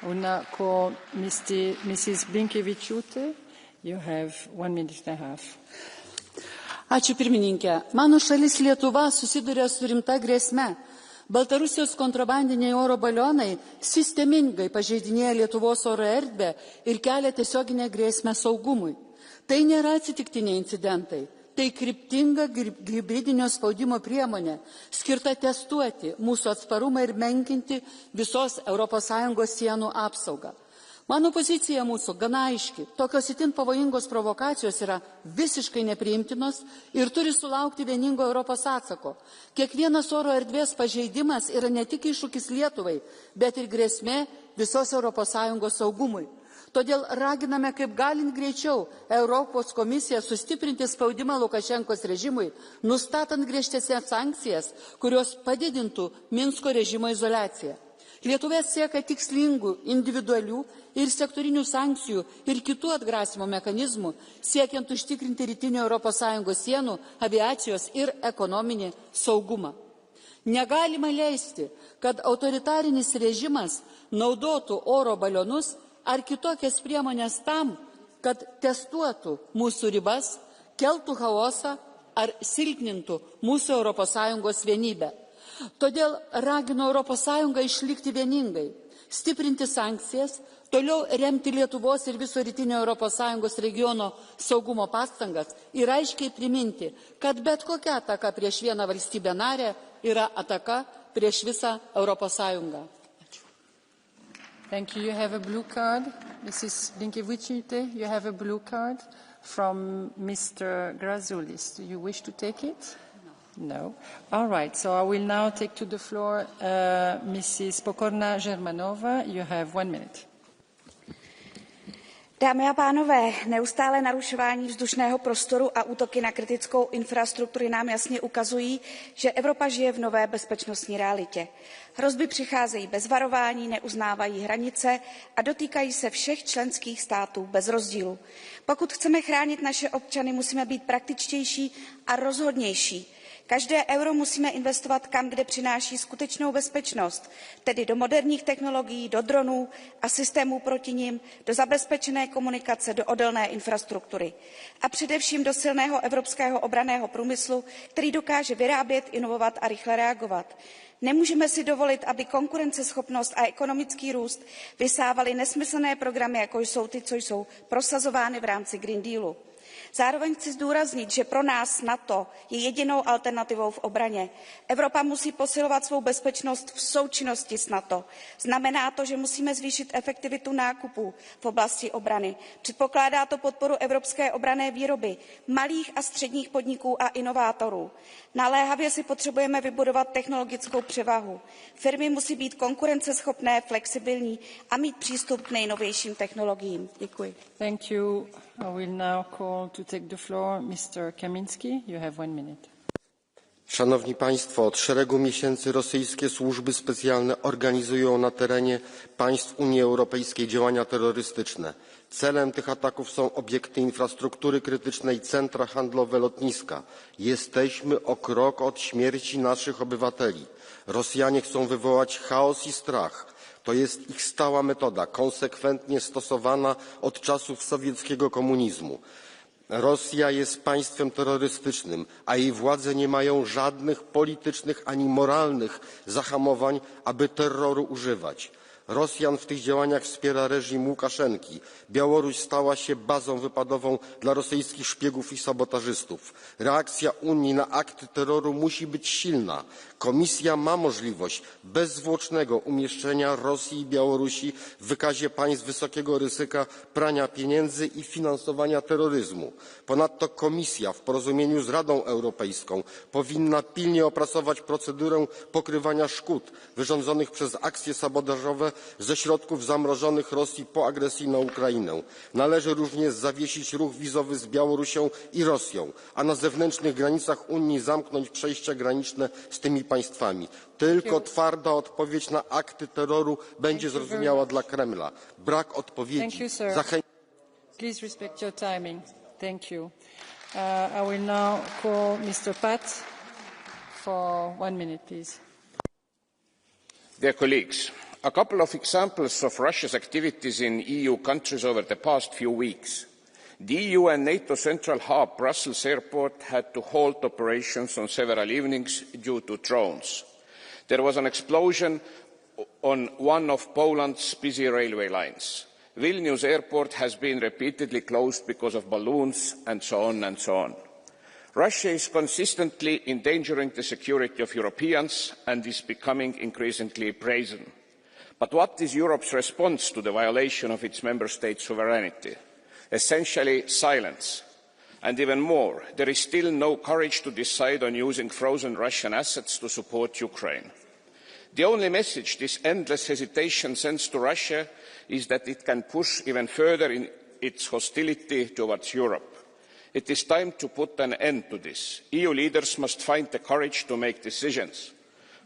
I will now call Mrs. Blinkevičiūtė. You have 1 minute and a half. Ačiū pirmininkė. Mano šalis Lietuva susiduria su rimta grėsme. Baltarusijos kontrabandiniai oro balionai sistemingai pažeidinėja Lietuvos oro erdvę ir kelia tiesioginę grėsmę saugumui. Tai nėra atsitiktiniai incidentai. Tai kryptinga hibridinio spaudimo priemonė, skirta testuoti mūsų atsparumą ir menkinti visos ES sienų apsaugą. Mano pozicija mūsų gana aiški. Tokios itin pavojingos provokacijos yra visiškai nepriimtinos ir turi sulaukti vieningo Europos atsako. Kiekvienas oro erdvės pažeidimas yra ne tik iššūkis Lietuvai, bet ir grėsmė visos ES saugumui. Todėl raginame kaip galint greičiau Europos komisiją sustiprinti spaudimą Lukašenkos režimui, nustatant griežtesnės sankcijas, kurios padidintų Minsko režimo izoliaciją. Lietuva sieka tikslingų, individualių ir sektorinių sankcijų ir kitų atgrasimo mechanizmų, siekiant užtikrinti rytinio ES sienų, aviacijos ir ekonominį saugumą. Negalima leisti, kad autoritarinis režimas naudotų oro balionus ar kitokias priemonės tam, kad testuotų mūsų ribas, keltų chaosą ar silpnintų mūsų ES vienybę. Todėl ragino ES išlikti vieningai, stiprinti sankcijas, toliau remti Lietuvos ir viso rytinio ES regiono saugumo pastangas ir aiškiai priminti, kad bet kokia ataka prieš vieną valstybę narę yra ataka prieš visą ES. Thank you. You have a blue card. Mrs. Blinkevičiūtė, you have a blue card from Mr. Grazoulis. Do you wish to take it? No. All right. So I will now take to the floor Mrs. Pokorná-Žermanová. You have 1 minute. Dámy a pánové, neustále narušování vzdušného prostoru a útoky na kritickou infrastrukturu nám jasně ukazují, že Evropa žije v nové bezpečnostní realitě. Hrozby přicházejí bez varování, neuznávají hranice a dotýkají se všech členských států bez rozdílu. Pokud chceme chránit naše občany, musíme být praktičtější a rozhodnější. Každé euro musíme investovat kam, kde přináší skutečnou bezpečnost, tedy do moderních technologií, do dronů a systémů proti nim, do zabezpečené komunikace, do odolné infrastruktury. A především do silného evropského obranného průmyslu, který dokáže vyrábět, inovovat a rychle reagovat. Nemůžeme si dovolit, aby konkurenceschopnost a ekonomický růst vysávaly nesmyslné programy, jako jsou ty, co jsou prosazovány v rámci Green Dealu. Zároveň chci zdůraznit, že pro nás NATO je jedinou alternativou v obraně. Evropa musí posilovat svou bezpečnost v součinnosti s NATO. Znamená to, že musíme zvýšit efektivitu nákupů v oblasti obrany. Předpokládá to podporu evropské obranné výroby, malých a středních podniků a inovátorů. Naléhavě si potřebujeme vybudovat technologickou převahu. Firmy musí být konkurenceschopné, flexibilní a mít přístup k nejnovějším technologiím. Děkuji. Thank you. I will now call to take the floor Mr. Kaminski. You have 1 minute. Szanowni Państwo, od szeregu miesięcy rosyjskie służby specjalne organizują na terenie państw Unii Europejskiej działania terrorystyczne. Celem tych ataków są obiekty infrastruktury krytycznej, centra handlowe, lotniska. Jesteśmy o krok od śmierci naszych obywateli. Rosjanie chcą wywołać chaos i strach. To jest ich stała metoda, konsekwentnie stosowana od czasów sowieckiego komunizmu. Rosja jest państwem terrorystycznym, a jej władze nie mają żadnych politycznych ani moralnych zahamowań, aby terroru używać. Rosjan w tych działaniach wspiera reżim Łukaszenki. Białoruś stała się bazą wypadową dla rosyjskich szpiegów i sabotażystów. Reakcja Unii na akty terroru musi być silna. Komisja ma możliwość bezzwłocznego umieszczenia Rosji i Białorusi w wykazie państw wysokiego ryzyka prania pieniędzy i finansowania terroryzmu. Ponadto Komisja w porozumieniu z Radą Europejską powinna pilnie opracować procedurę pokrywania szkód wyrządzonych przez akcje sabotażowe ze środków zamrożonych Rosji po agresji na Ukrainę. Należy również zawiesić ruch wizowy z Białorusią i Rosją, a na zewnętrznych granicach Unii zamknąć przejścia graniczne z tymi państwami. Tylko twarda odpowiedź na akty terroru będzie zrozumiała dla Kremla. Brak odpowiedzi zachęci. Please respect your timing. Thank you. I will now call Mr. Pat for 1 minute, please. Dear colleagues, a couple of examples of Russia's activities in EU countries over the past few weeks. The EU and NATO central hub, Brussels Airport, had to halt operations on several evenings due to drones. There was an explosion on one of Poland's busy railway lines. Vilnius Airport has been repeatedly closed because of balloons, and so on and so on. Russia is consistently endangering the security of Europeans and is becoming increasingly brazen. But what is Europe's response to the violation of its member states' sovereignty? Essentially silence. And even more, there is still no courage to decide on using frozen Russian assets to support Ukraine. The only message this endless hesitation sends to Russia is that it can push even further in its hostility towards Europe. It is time to put an end to this. EU leaders must find the courage to make decisions,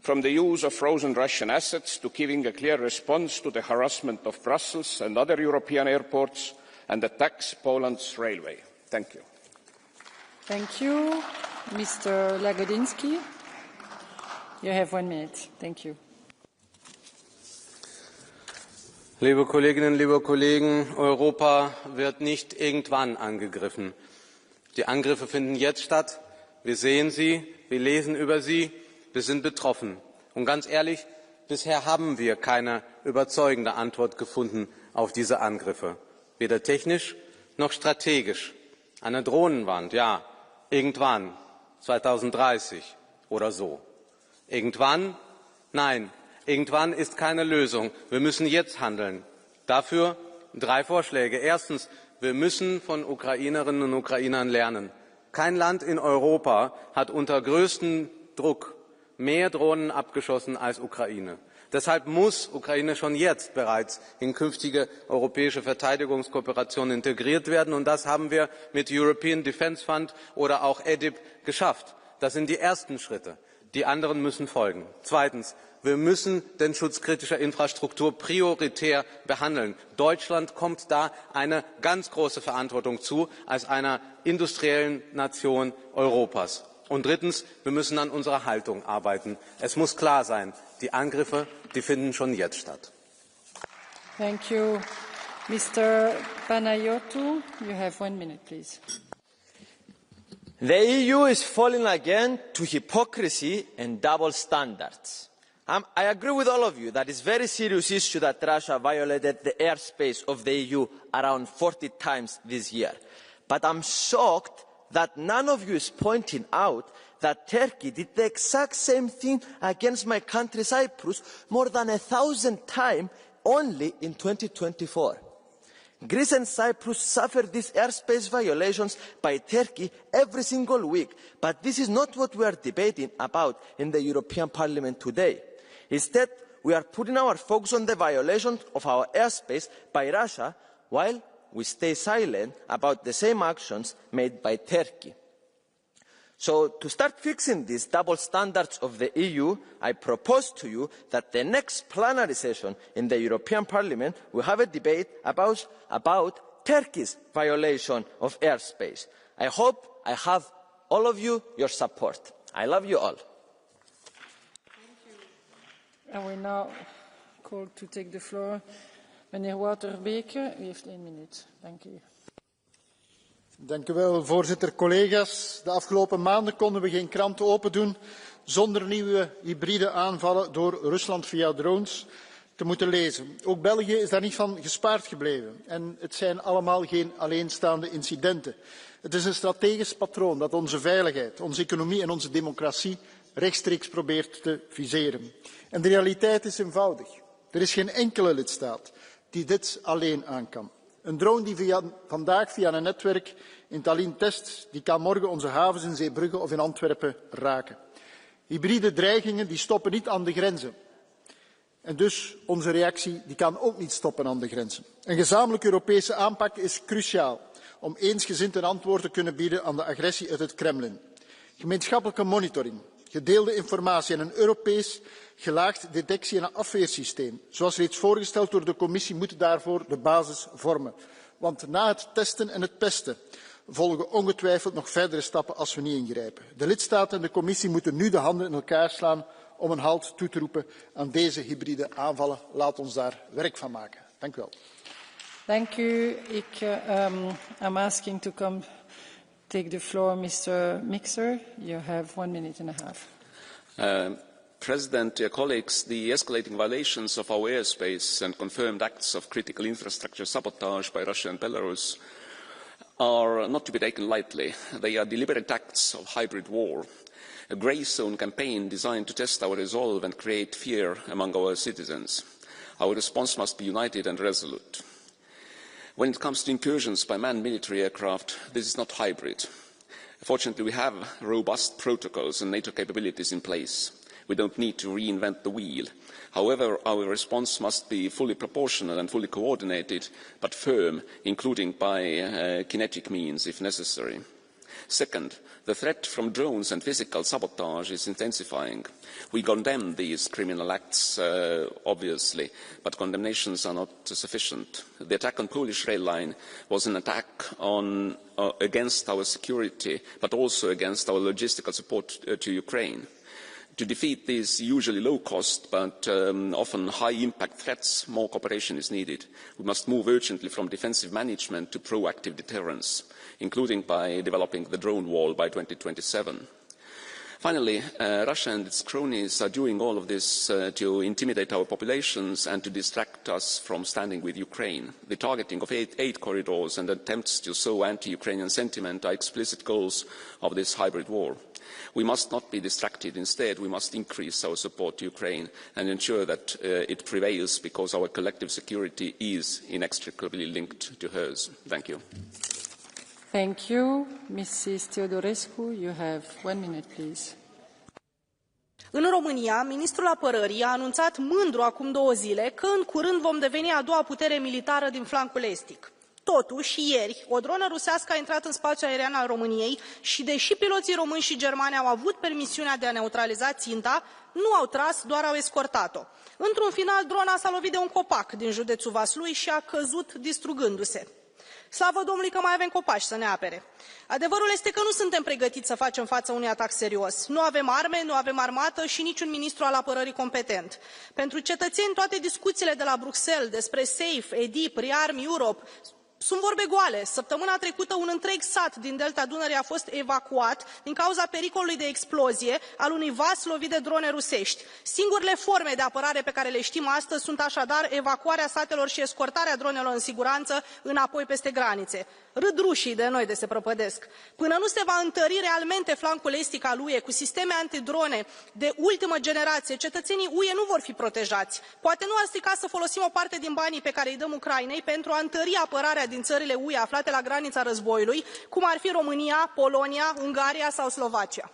from the use of frozen Russian assets to giving a clear response to the harassment of Brussels and other European airports and attacks Poland's railway. Thank you. Thank you. Mr. Lagodinsky, you have 1 minute. Thank you. Liebe Kolleginnen, liebe Kollegen, Europa wird nicht irgendwann angegriffen. Die Angriffe finden jetzt statt. Wir sehen sie, wir lesen über sie, wir sind betroffen. Und ganz ehrlich, bisher haben wir keine überzeugende Antwort gefunden auf diese Angriffe. Weder technisch noch strategisch. Eine Drohnenwand, ja, irgendwann, 2030 oder so. Irgendwann? Nein, irgendwann ist keine Lösung. Wir müssen jetzt handeln. Dafür 3 Vorschläge. Erstens, wir müssen von Ukrainerinnen und Ukrainern lernen. Kein Land in Europa hat unter größtem Druck mehr Drohnen abgeschossen als Ukraine. Deshalb muss Ukraine schon jetzt bereits in künftige europäische Verteidigungskooperation integriert werden. Und das haben wir mit European Defence Fund oder auch EDIP geschafft. Das sind die ersten Schritte. Die anderen müssen folgen. Zweitens, wir müssen den Schutz kritischer Infrastruktur prioritär behandeln. Deutschland kommt da eine ganz große Verantwortung zu als einer industriellen Nation Europas. Und drittens, wir müssen an unserer Haltung arbeiten. Es muss klar sein, die Angriffe, die finden schon jetzt statt. Thank you. Mr. Panayotou, you have 1 minute, please. The EU is falling again to hypocrisy and double standards. I agree with all of you that it's a very serious issue that Russia violated the airspace of the EU around 40 times this year. But I'm shocked that none of you is pointing out that Turkey did the exact same thing against my country Cyprus more than 1,000 times only in 2024. Greece and Cyprus suffer these airspace violations by Turkey every single week, but this is not what we are debating about in the European Parliament today. Instead, we are putting our focus on the violation of our airspace by Russia, while we stay silent about the same actions made by Turkey. So, to start fixing these double standards of the EU, I propose to you that the next plenary session in the European Parliament will have a debate about Turkey's violation of airspace. I hope I have all of you your support. I love you all. I will now call to take the floor. Meneer Waterbeke, u heeft 1 minuut. Dank u. Dank u wel, voorzitter. Collega's, de afgelopen maanden konden we geen krant open doen zonder nieuwe hybride aanvallen door Rusland via drones te moeten lezen. Ook België is daar niet van gespaard gebleven. En het zijn allemaal geen alleenstaande incidenten. Het is een strategisch patroon dat onze veiligheid, onze economie en onze democratie rechtstreeks probeert te viseren. En de realiteit is eenvoudig. Er is geen enkele lidstaat die dit alleen aan kan. Een drone die vandaag via een netwerk in Tallinn test, die kan morgen onze havens in Zeebrugge of in Antwerpen raken. Hybride dreigingen die stoppen niet aan de grenzen. En dus onze reactie die kan ook niet stoppen aan de grenzen. Een gezamenlijke Europese aanpak is cruciaal om eensgezind een antwoord te kunnen bieden aan de agressie uit het Kremlin. Gemeenschappelijke monitoring, gedeelde informatie en een Europees gelaagd detectie- en afweersysteem, zoals reeds voorgesteld door de Commissie, moeten daarvoor de basis vormen. Want na het testen en het pesten volgen ongetwijfeld nog verdere stappen als we niet ingrijpen. De lidstaten en de Commissie moeten nu de handen in elkaar slaan om een halt toe te roepen aan deze hybride aanvallen. Laat ons daar werk van maken. Dank u wel. Thank you. I'm asking to come take the floor, Mr. Mixer. You have 1 minute and a half. President, dear colleagues, the escalating violations of our airspace and confirmed acts of critical infrastructure sabotage by Russia and Belarus are not to be taken lightly. They are deliberate acts of hybrid war, a grey zone campaign designed to test our resolve and create fear among our citizens. Our response must be united and resolute. When it comes to incursions by manned military aircraft, this is not hybrid. Fortunately, we have robust protocols and NATO capabilities in place. We don't need to reinvent the wheel. However, our response must be fully proportional and fully coordinated, but firm, including by kinetic means if necessary. Second, the threat from drones and physical sabotage is intensifying. We condemn these criminal acts, obviously, but condemnations are not sufficient. The attack on Polish rail line was an attack against our security, but also against our logistical support to Ukraine. To defeat these usually low-cost but often high-impact threats, more cooperation is needed. We must move urgently from defensive management to proactive deterrence, including by developing the drone wall by 2027. Finally, Russia and its cronies are doing all of this to intimidate our populations and to distract us from standing with Ukraine. The targeting of aid corridors and attempts to sow anti-Ukrainian sentiment are explicit goals of this hybrid war. We must not be distracted. Instead, we must increase our support to Ukraine and ensure that it prevails, because our collective security is inextricably linked to hers. Thank you. Thank you. Mrs. Teodorescu, you have 1 minute, please. În România, ministrul apărării a anunțat mândru acum 2 zile că în curând vom deveni a doua putere militară din flancul estic. Totuși, ieri, o dronă rusească a intrat în spațiul aerian al României și, deși piloții români și germani au avut permisiunea de a neutraliza ținta, nu au tras, doar au escortat-o. Într-un final, drona s-a lovit de un copac din județul Vaslui și a căzut distrugându-se. Slavă Domnului că mai avem copaci să ne apere. Adevărul este că nu suntem pregătiți să facem față unui atac serios. Nu avem arme, nu avem armată și niciun ministru al apărării competent. Pentru cetățeni, toate discuțiile de la Bruxelles despre SAFE, EDIP, Rearm Europe sunt vorbe goale. Săptămâna trecută, un întreg sat din delta Dunării a fost evacuat din cauza pericolului de explozie al unui vas lovit de drone rusești. Singurele forme de apărare pe care le știm astăzi sunt așadar evacuarea satelor și escortarea dronelor în siguranță înapoi peste granițe. Râd rușii de noi de se prăpădesc. Până nu se va întări realmente flancul estic al UE cu sisteme antidrone de ultimă generație, cetățenii UE nu vor fi protejați. Poate nu ar strica să folosim o parte din banii pe care îi dăm Ucrainei pentru a întări apărarea din țările UE aflate la granița războiului, cum ar fi România, Polonia, Ungaria sau Slovacia.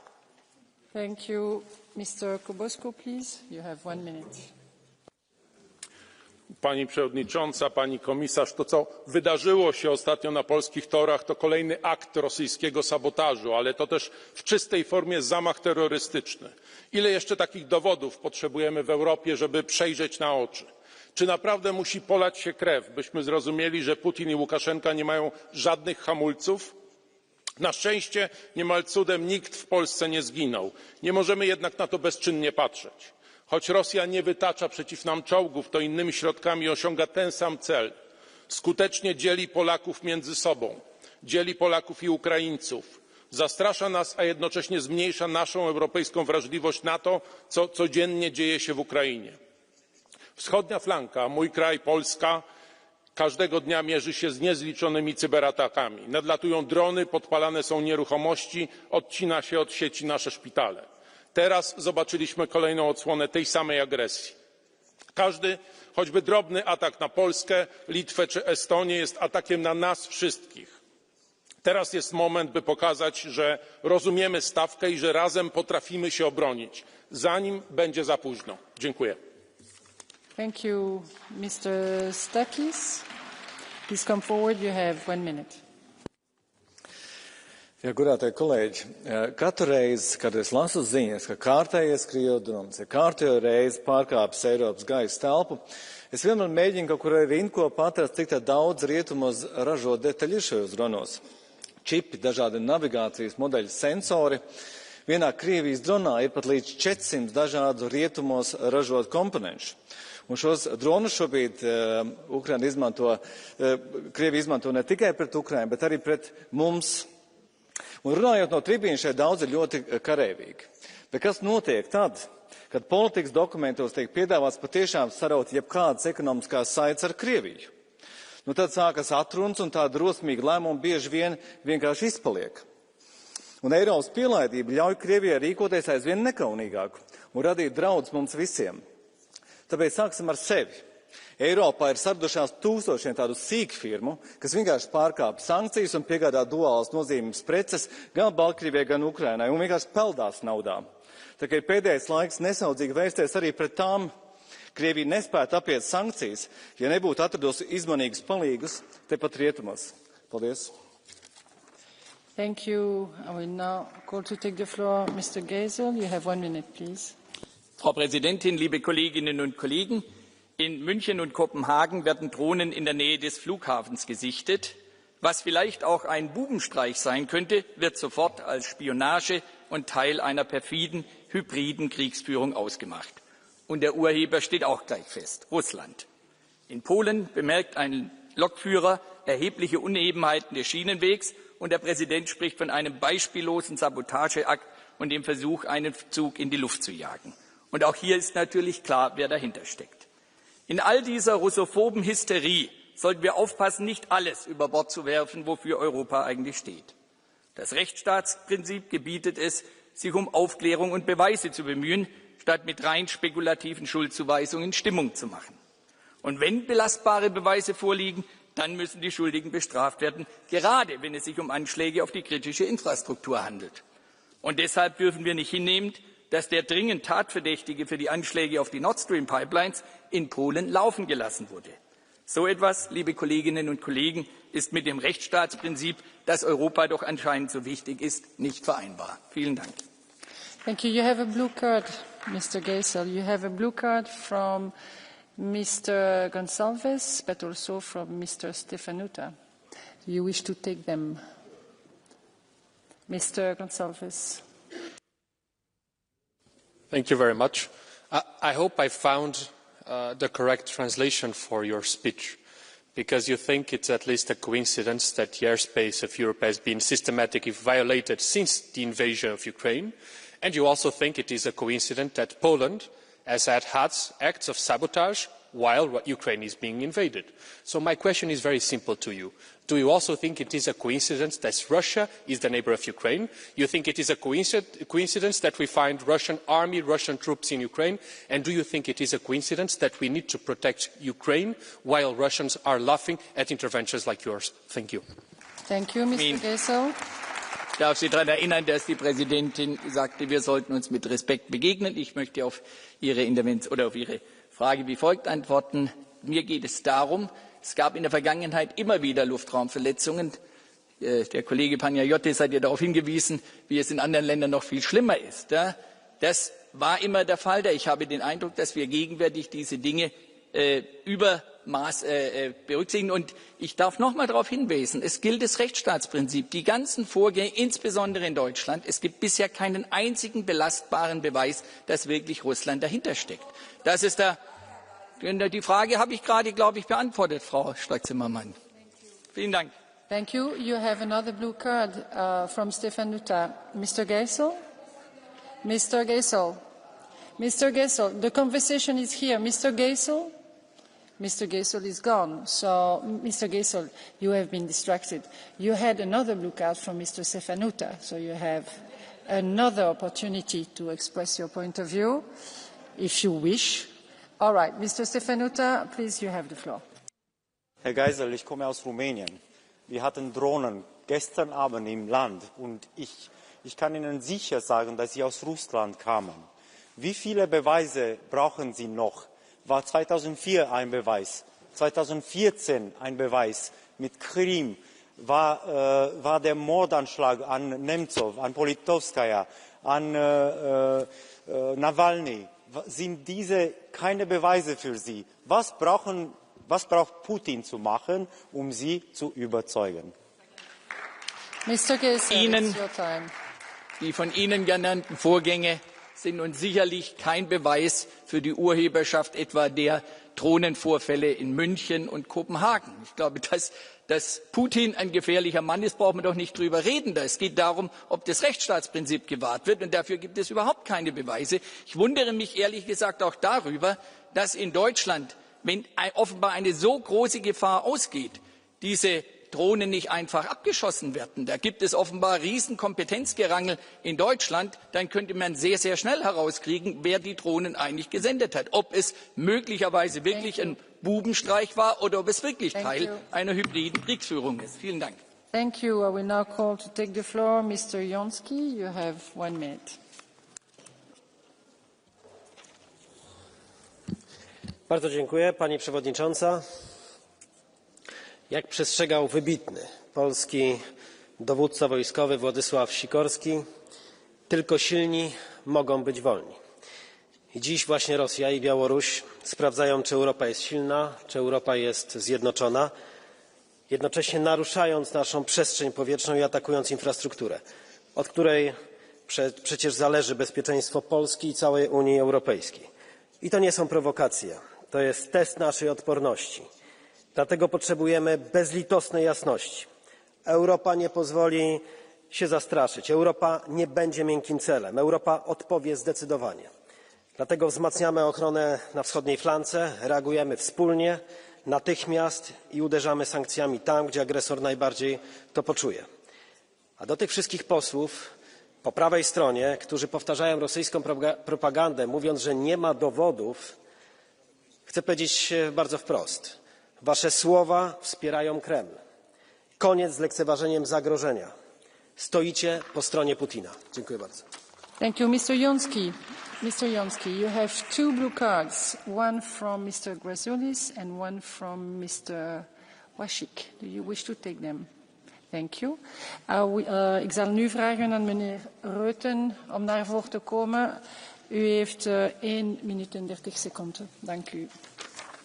Thank you. Mr. Kubosku, please. You have 1 minute. Pani Przewodnicząca, Pani Komisarz, to co wydarzyło się ostatnio na polskich torach to kolejny akt rosyjskiego sabotażu, ale to też w czystej formie zamach terrorystyczny. Ile jeszcze takich dowodów potrzebujemy w Europie, żeby przejrzeć na oczy? Czy naprawdę musi polać się krew, byśmy zrozumieli, że Putin i Łukaszenka nie mają żadnych hamulców? Na szczęście niemal cudem nikt w Polsce nie zginął. Nie możemy jednak na to bezczynnie patrzeć. Choć Rosja nie wytacza przeciw nam czołgów, to innymi środkami osiąga ten sam cel. Skutecznie dzieli Polaków między sobą, dzieli Polaków i Ukraińców. Zastrasza nas, a jednocześnie zmniejsza naszą europejską wrażliwość na to, co codziennie dzieje się w Ukrainie. Wschodnia flanka, mój kraj, Polska, każdego dnia mierzy się z niezliczonymi cyberatakami. Nadlatują drony, podpalane są nieruchomości, odcina się od sieci nasze szpitale. Teraz zobaczyliśmy kolejną odsłonę tej samej agresji. Każdy, choćby drobny atak na Polskę, Litwę czy Estonię jest atakiem na nas wszystkich. Teraz jest moment, by pokazać, że rozumiemy stawkę i że razem potrafimy się obronić, zanim będzie za późno. Dziękuję. Thank you, Mr. Stakis. Please come forward. You have 1 minute. Ja, godātie kolēģi, katru reizi, kad es lasu ziņas, ka kārtējais Krievu drons ir kārtējo reizi pārkāpis Eiropas gaisa telpu, es vienmēr mēģinu kaut kur rindkopā atrast, cik daudz rietumos ražo detaļu šajos dronos. Čipi, dažādi navigācijas modeļi, sensori. vienā Krievijas dronā ir pat līdz 400 dažādu rietumos ražotu komponentu. Un šos dronus šobrīd Krievija izmanto ne tikai pret Ukrainu, bet arī pret mums. Un runājot no tribīnas, šeit daudz ir ļoti kareivīgi. Bet kas notiek tad, kad politikas dokumentos tiek piedāvāts patiešām saraut jebkādas ekonomiskās saites ar Krieviju? Nu tad sākas atrunas un tā drosmīga lēmuma bieži vien vienkārši izpaliek. Un Eiropas pielaidība ļauj Krievijai rīkoties aizvien nekaunīgāk un radīt draudus mums visiem. Tāpēc sāksim ar sevi. Eiropā ir saradušās tūkstošiem tādu sīkfirmu, kas vienkārši pārkāpj sankcijas un piegādā duālas nozīmes preces gan Baltkrievijai, gan Ukrainai un vienkārši peldās naudā. Tā kā ir pēdējais laiks nesaudzīgi vērsties arī pret tām. Krievija nespētu apiet sankcijas, ja nebūtu atradusi izmanīgus palīgus tepat rietumos. Paldies. Thank you. I will now call to take the floor Mr. Geisel. You have 1 minute, please. Frau Präsidentin, liebe Kolleginnen und Kollegen! In München und Kopenhagen werden Drohnen in der Nähe des Flughafens gesichtet. Was vielleicht auch ein Bubenstreich sein könnte, wird sofort als Spionage und Teil einer perfiden, hybriden Kriegsführung ausgemacht. Und der Urheber steht auch gleich fest: Russland. In Polen bemerkt ein Lokführer erhebliche Unebenheiten des Schienenwegs und der Präsident spricht von einem beispiellosen Sabotageakt und dem Versuch, einen Zug in die Luft zu jagen. Und auch hier ist natürlich klar, wer dahinter steckt. In all dieser russophoben Hysterie sollten wir aufpassen, nicht alles über Bord zu werfen, wofür Europa eigentlich steht. Das Rechtsstaatsprinzip gebietet es, sich um Aufklärung und Beweise zu bemühen, statt mit rein spekulativen Schuldzuweisungen Stimmung zu machen. Und wenn belastbare Beweise vorliegen, dann müssen die Schuldigen bestraft werden, gerade wenn es sich um Anschläge auf die kritische Infrastruktur handelt. Und deshalb dürfen wir nicht hinnehmen, dass der dringend Tatverdächtige für die Anschläge auf die Nord Stream Pipelines in Polen laufen gelassen wurde. So etwas, liebe Kolleginnen und Kollegen, ist mit dem Rechtsstaatsprinzip, das Europa doch anscheinend so wichtig ist, nicht vereinbar. Vielen Dank. Thank you. You have a blue card, Mr. Geisel. You have a blue card from Mr. Gonsalves, but also from Mr. Stefanuta. Do you wish to take them? Mr. Gonsalves. Thank you very much. I hope I found the correct translation for your speech, because you think it's at least a coincidence that the airspace of Europe has been systematically violated since the invasion of Ukraine, and you also think it is a coincidence that Poland has had acts of sabotage while Ukraine is being invaded. So my question is very simple to you. Do you also think it is a coincidence that Russia is the neighbour of Ukraine? You think it is a coincidence that we find Russian army, Russian troops in Ukraine? And do you think it is a coincidence that we need to protect Ukraine while Russians are laughing at interventions like yours? Thank you. Thank you, Mr. Geisel. Ich darf Sie daran erinnern, dass die Präsidentin sagte, wir sollten uns mit Respekt begegnen. Ich möchte auf Ihre Frage wie folgt antworten. Mir geht es darum, es gab in der Vergangenheit immer wieder Luftraumverletzungen. Der Kollege Panayiotis hat ja darauf hingewiesen, wie es in anderen Ländern noch viel schlimmer ist. Das war immer der Fall. Ich habe den Eindruck, dass wir gegenwärtig diese Dinge Übermaß berücksichtigen. Und ich darf noch einmal darauf hinweisen, es gilt das Rechtsstaatsprinzip. Die ganzen Vorgänge, insbesondere in Deutschland, es gibt bisher keinen einzigen belastbaren Beweis, dass wirklich Russland dahinter steckt. Das ist die Frage habe ich gerade, glaube ich, beantwortet, Frau Strack-Zimmermann. Vielen Dank. Thank you. You have another blue card from Stefanuta. Mr. Geisel? Mr. Geisel? Mr. Geisel, the conversation is here. Mr. Geisel? Mr. Geisel is gone. So, Mr. Geisel, you have been distracted. You had another blue card from Mr. Stefanuta, so you have another opportunity to express your point of view, if you wish. All right, Mr. Stefanuta, please, you have the floor. Herr Geisel, ich komme aus Rumänien. Wir hatten Drohnen gestern Abend im Land und ich kann Ihnen sicher sagen, dass sie aus Russland kamen. Wie viele Beweise brauchen Sie noch? War 2004 ein Beweis, 2014 ein Beweis mit Krim, war der Mordanschlag an Nemzow, an Politkovskaya, an Nawalny. Sind diese keine Beweise für Sie? Was braucht Putin zu machen, um Sie zu überzeugen? Mr. Geisel, it's your time. Die von Ihnen genannten Vorgänge sind uns sicherlich kein Beweis für die Urheberschaft etwa der Drohnenvorfälle in München und Kopenhagen. Ich glaube, dass Putin ein gefährlicher Mann ist, brauchen wir doch nicht drüber reden. Es geht darum, ob das Rechtsstaatsprinzip gewahrt wird, und dafür gibt es überhaupt keine Beweise. Ich wundere mich ehrlich gesagt auch darüber, dass in Deutschland, wenn offenbar eine so große Gefahr ausgeht, diese Drohnen nicht einfach abgeschossen werden. Da gibt es offenbar Riesenkompetenzgerangel in Deutschland. Dann könnte man sehr, sehr schnell herauskriegen, wer die Drohnen eigentlich gesendet hat. Ob es möglicherweise wirklich ein Bubenstreich war oder ob es wirklich Teil einer hybriden Kriegsführung ist. Vielen Dank. Thank you. I will now call to take the floor Mr. Jonski. You have 1 minute. Bardzo dziękuję, Pani Przewodnicząca. Jak przestrzegał wybitny polski dowódca wojskowy Władysław Sikorski, tylko silni mogą być wolni. I dziś właśnie Rosja i Białoruś sprawdzają, czy Europa jest silna, czy Europa jest zjednoczona, jednocześnie naruszając naszą przestrzeń powietrzną i atakując infrastrukturę, od której przecież zależy bezpieczeństwo Polski i całej Unii Europejskiej. I to nie są prowokacje, to jest test naszej odporności. Dlatego potrzebujemy bezlitosnej jasności. Europa nie pozwoli się zastraszyć. Europa nie będzie miękkim celem. Europa odpowie zdecydowanie. Dlatego wzmacniamy ochronę na wschodniej flance, reagujemy wspólnie, natychmiast i uderzamy sankcjami tam, gdzie agresor najbardziej to poczuje. A do tych wszystkich posłów po prawej stronie, którzy powtarzają rosyjską propagandę, mówiąc, że nie ma dowodów, chcę powiedzieć bardzo wprost. Wasze słowa wspierają Kreml. Koniec z lekceważeniem zagrożenia. Stoicie po stronie Putina. Dziękuję bardzo. Thank you, Mr. Jonski. Mr. Jonski, you have 2 blue cards, one from Mr. Grasulis and one from Mr. Wasik. Do you wish to take them? Thank you. Ik zal nu vragen aan meneer Reuten om naar voren te komen. U heeft 1 minuut en 30 seconden. Dank u.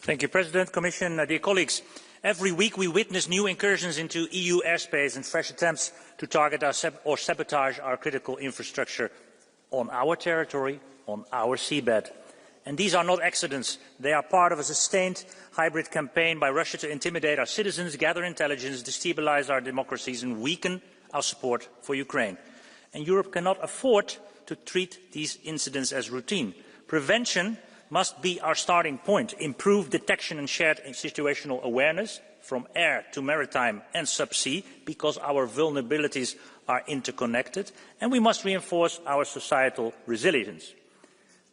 Thank you, President, Commission, dear colleagues. Every week we witness new incursions into EU airspace and fresh attempts to target or sabotage our critical infrastructure on our territory, on our seabed. And these are not accidents. They are part of a sustained hybrid campaign by Russia to intimidate our citizens, gather intelligence, destabilize our democracies and weaken our support for Ukraine. And Europe cannot afford to treat these incidents as routine. Prevention must be our starting point. Improved detection and shared situational awareness from air to maritime and subsea, because our vulnerabilities are interconnected, and we must reinforce our societal resilience.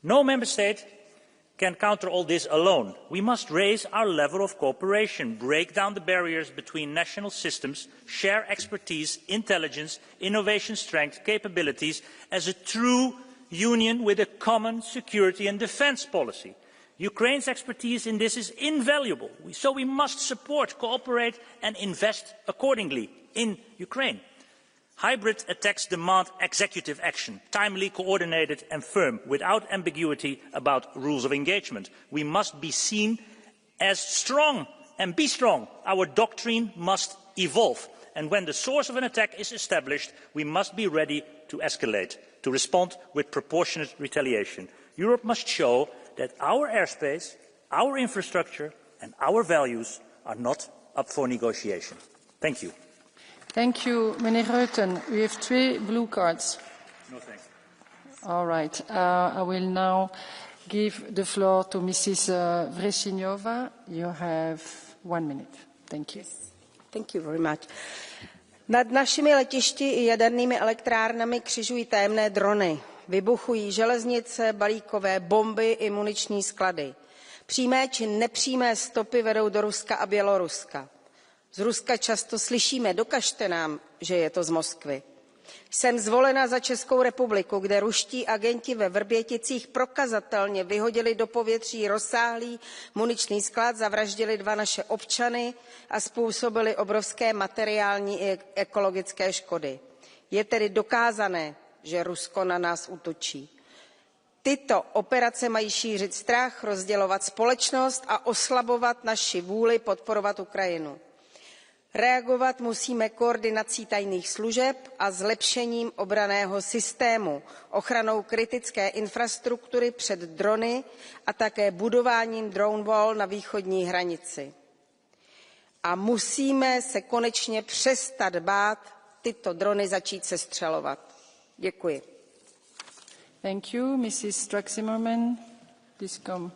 No member state can counter all this alone. We must raise our level of cooperation, break down the barriers between national systems, share expertise, intelligence, innovation, strength, capabilities as a true union with a common security and defence policy. Ukraine's expertise in this is invaluable, so we must support, cooperate and invest accordingly in Ukraine. Hybrid attacks demand executive action, timely, coordinated and firm, without ambiguity about rules of engagement. We must be seen as strong and be strong. Our doctrine must evolve, and when the source of an attack is established, we must be ready to escalate, to respond with proportionate retaliation. Europe must show that our airspace, our infrastructure and our values are not up for negotiation. Thank you. Thank you, meneer Reuten. U heeft 2 blue cards. No thanks. All right. I will now give the floor to Mrs. Vresinova. You have 1 minute. Thank you. Thank you very much. Nad našimi letišti i jadernými elektrárnami křižují tajemné drony. Vybuchují železnice, balíkové bomby i muniční sklady. Přímé či nepřímé stopy vedou do Ruska a Běloruska. Z Ruska často slyšíme: dokažte nám, že je to z Moskvy. Jsem zvolena za Českou republiku, kde ruští agenti ve Vrběticích prokazatelně vyhodili do povětří rozsáhlý muniční sklad, zavraždili 2 naše občany a způsobili obrovské materiální i ekologické škody. Je tedy dokázané, že Rusko na nás útočí. Tyto operace mají šířit strach, rozdělovat společnost a oslabovat naši vůli podporovat Ukrajinu. Reagovat musíme koordinací tajných služeb a zlepšením obranného systému, ochranou kritické infrastruktury před drony a také budováním drone wall na východní hranici. A musíme se konečně přestat bát tyto drony začít sestřelovat. Děkuji. Thank you, Mrs. Strack-Zimmermann. Please come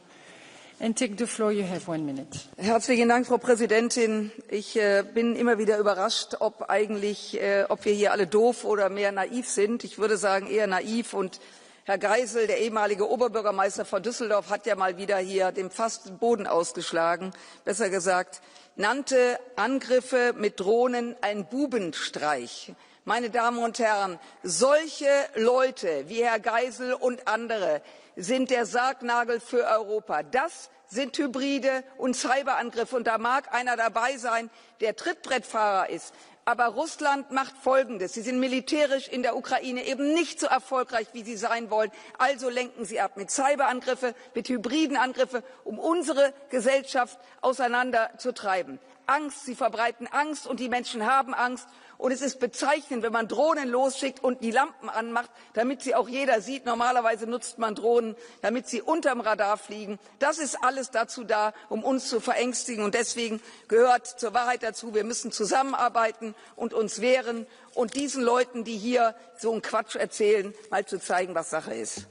and take the floor. You have 1 minute. Herzlichen Dank, Frau Präsidentin. Ich bin immer wieder überrascht, ob wir hier alle doof oder mehr naiv sind. Ich würde sagen eher naiv. Und Herr Geisel, der ehemalige Oberbürgermeister von Düsseldorf, hat ja mal wieder hier dem Fass den Boden ausgeschlagen. Besser gesagt, nannte Angriffe mit Drohnen einen Bubenstreich. Meine Damen und Herren, solche Leute wie Herr Geisel und andere sind der Sargnagel für Europa. Das sind Hybride und Cyberangriffe. Und da mag einer dabei sein, der Trittbrettfahrer ist. Aber Russland macht Folgendes. Sie sind militärisch in der Ukraine eben nicht so erfolgreich, wie sie sein wollen. Also lenken sie ab mit Cyberangriffen, mit hybriden Angriffen, um unsere Gesellschaft auseinanderzutreiben. Angst, sie verbreiten Angst und die Menschen haben Angst. Und es ist bezeichnend, wenn man Drohnen losschickt und die Lampen anmacht, damit sie auch jeder sieht. Normalerweise nutzt man Drohnen, damit sie unterm Radar fliegen. Das ist alles dazu da, um uns zu verängstigen. Und deswegen gehört zur Wahrheit dazu, wir müssen zusammenarbeiten und uns wehren und diesen Leuten, die hier so einen Quatsch erzählen, mal zu zeigen, was Sache ist.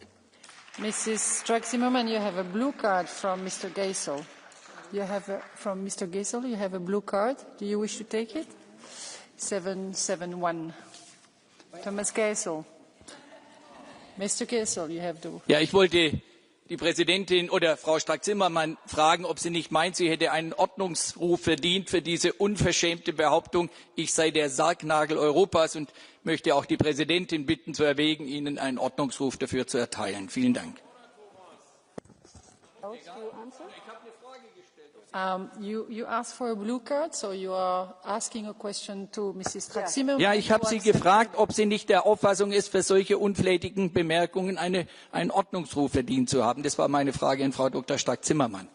Mrs. Strack-Zimmermann, you have a blue card from Mr. Geisel. From Mr. Geisel, you have a blue card. Do you wish to take it? 771. Thomas Geisel. Mr. Geisel, you have the... Ja, ich wollte die Präsidentin oder Frau Strack-Zimmermann fragen, ob sie nicht meint, sie hätte einen Ordnungsruf verdient für diese unverschämte Behauptung, ich sei der Sargnagel Europas, und möchte auch die Präsidentin bitten, zu erwägen, Ihnen einen Ordnungsruf dafür zu erteilen. Vielen Dank. You asked for a blue card, so you are asking a question to Mrs. Strack-Zimmermann. Ja, ich habe Sie gefragt, ob sie nicht der Auffassung ist, für solche unflätigen Bemerkungen einen Ordnungsruf verdient zu haben. Das war meine Frage an Frau Dr. Strack-Zimmermann.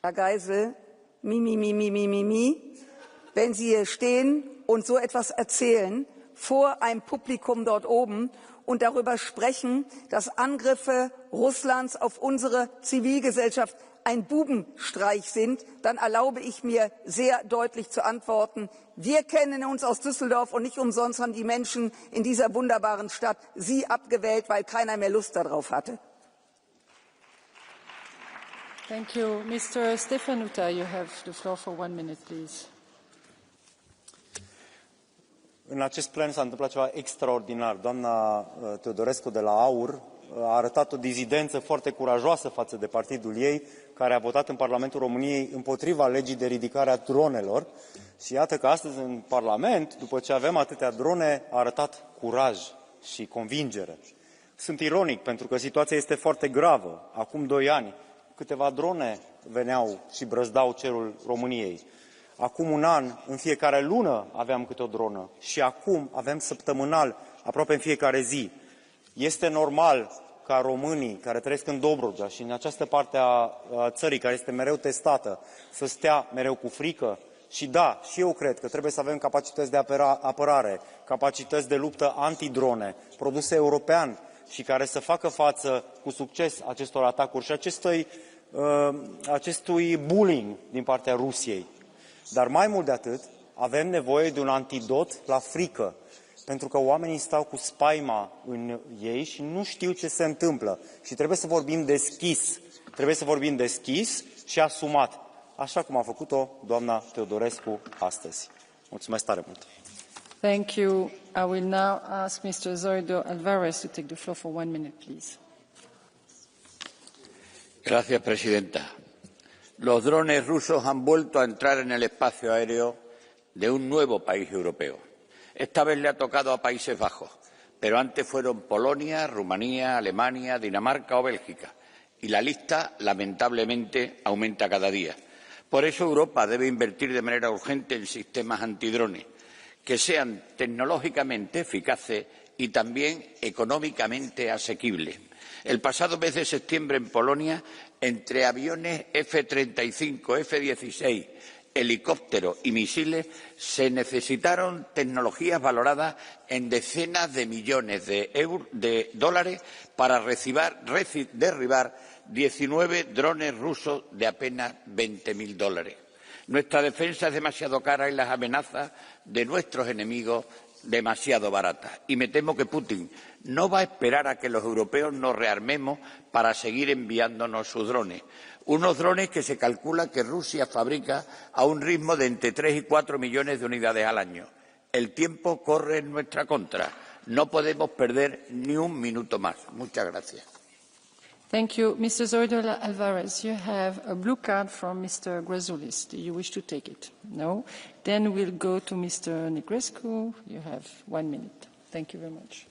Herr Geisel, wenn Sie hier stehen und so etwas erzählen vor einem Publikum dort oben und darüber sprechen, dass Angriffe Russlands auf unsere Zivilgesellschaft ein Bubenstreich sind, dann erlaube ich mir sehr deutlich zu antworten. Wir kennen uns aus Düsseldorf, und nicht umsonst haben die Menschen in dieser wunderbaren Stadt Sie abgewählt, weil keiner mehr Lust darauf hatte. Thank you. Mr. Stefanuta, you have the floor for 1 minute, please. În acest plen s-a întâmplat ceva extraordinar. Doamna Teodorescu de la AUR a arătat o dizidență foarte curajoasă față de partidul ei, care a votat în Parlamentul României împotriva legii de ridicare a dronelor. Și iată că astăzi în Parlament, după ce avem atâtea drone, a arătat curaj și convingere. Sunt ironic, pentru că situația este foarte gravă. Acum 2 ani, câteva drone veneau și brăzdau cerul României. Acum 1 an, în fiecare lună aveam câte o dronă și acum avem săptămânal, aproape în fiecare zi. Este normal ca românii care trăiesc în Dobrogea și în această parte a țării care este mereu testată să stea mereu cu frică? Și da, și eu cred că trebuie să avem capacități de apărare, capacități de luptă antidrone, produse european și care să facă față cu succes acestor atacuri și acestui bullying din partea Rusiei. Dar mai mult de atât, avem nevoie de un antidot la frică, pentru că oamenii stau cu spaima în ei și nu știu ce se întâmplă. Și trebuie să vorbim deschis, și asumat, așa cum a făcut-o doamna Teodorescu astăzi. Mulțumesc tare mult! Thank you. I will now ask Mr. Zoido Alvarez to take the floor for 1 minute, please. Gracias, presidenta. Los drones rusos han vuelto a entrar en el espacio aéreo de un nuevo país europeo. Esta vez le ha tocado a Países Bajos, pero antes fueron Polonia, Rumanía, Alemania, Dinamarca o Bélgica. Y la lista, lamentablemente, aumenta cada día. Por eso Europa debe invertir de manera urgente en sistemas antidrones que sean tecnológicamente eficaces y también económicamente asequibles. El pasado mes de septiembre en Polonia, entre aviones F-35, F-16 helicópteros y misiles, se necesitaron tecnologías valoradas en decenas de millones de dólares para derribar 19 drones rusos de apenas $20.000. Nuestra defensa es demasiado cara y las amenazas de nuestros enemigos demasiado baratas. Y me temo que Putin no va a esperar a que los europeos nos rearmemos para seguir enviándonos sus drones. Unos drones que se calcula que Rusia fabrica a un ritmo de entre 3 y 4 millones de unidades al año. El tiempo corre en nuestra contra. No podemos perder ni un minuto más. Muchas gracias. Thank you. Mr. Zoidola Alvarez, you have a blue card from Mr. Grazoulis. Do you wish to take it? No? Then we'll go to Mr. Negrescu. You have 1 minute. Thank you very much.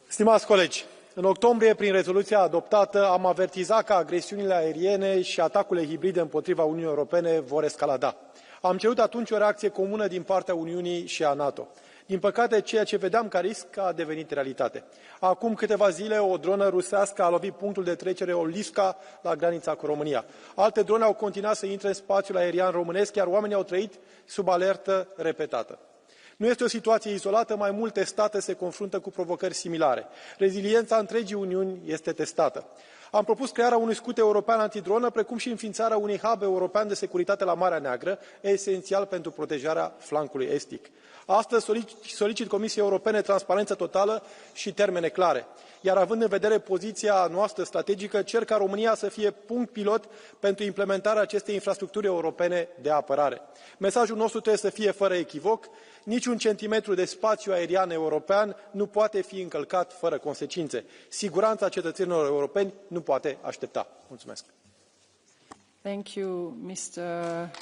Stimați colegi, în octombrie, prin rezoluția adoptată, am avertizat că agresiunile aeriene și atacurile hibride împotriva Uniunii Europene vor escalada. Am cerut atunci o reacție comună din partea Uniunii și a NATO. Din păcate, ceea ce vedeam ca risc a devenit realitate. Acum câteva zile, o dronă rusească a lovit punctul de trecere Olivska la granița cu România. Alte drone au continuat să intre în spațiul aerian românesc, iar oamenii au trăit sub alertă repetată. Nu este o situație izolată, mai multe state se confruntă cu provocări similare. Reziliența întregii Uniuni este testată. Am propus crearea unui scut european antidronă, precum și înființarea unui hub european de securitate la Marea Neagră, esențial pentru protejarea flancului estic. Astăzi solicit Comisiei Europene transparență totală și termene clare. Iar având în vedere poziția noastră strategică, cer ca România să fie punct pilot pentru implementarea acestei infrastructuri europene de apărare. Mesajul nostru trebuie să fie fără echivoc: niciun centimetru de spațiu aerian european nu poate fi încălcat fără consecințe. Siguranța cetățenilor europeni nu poate aștepta. Mulțumesc. Thank you, Mr.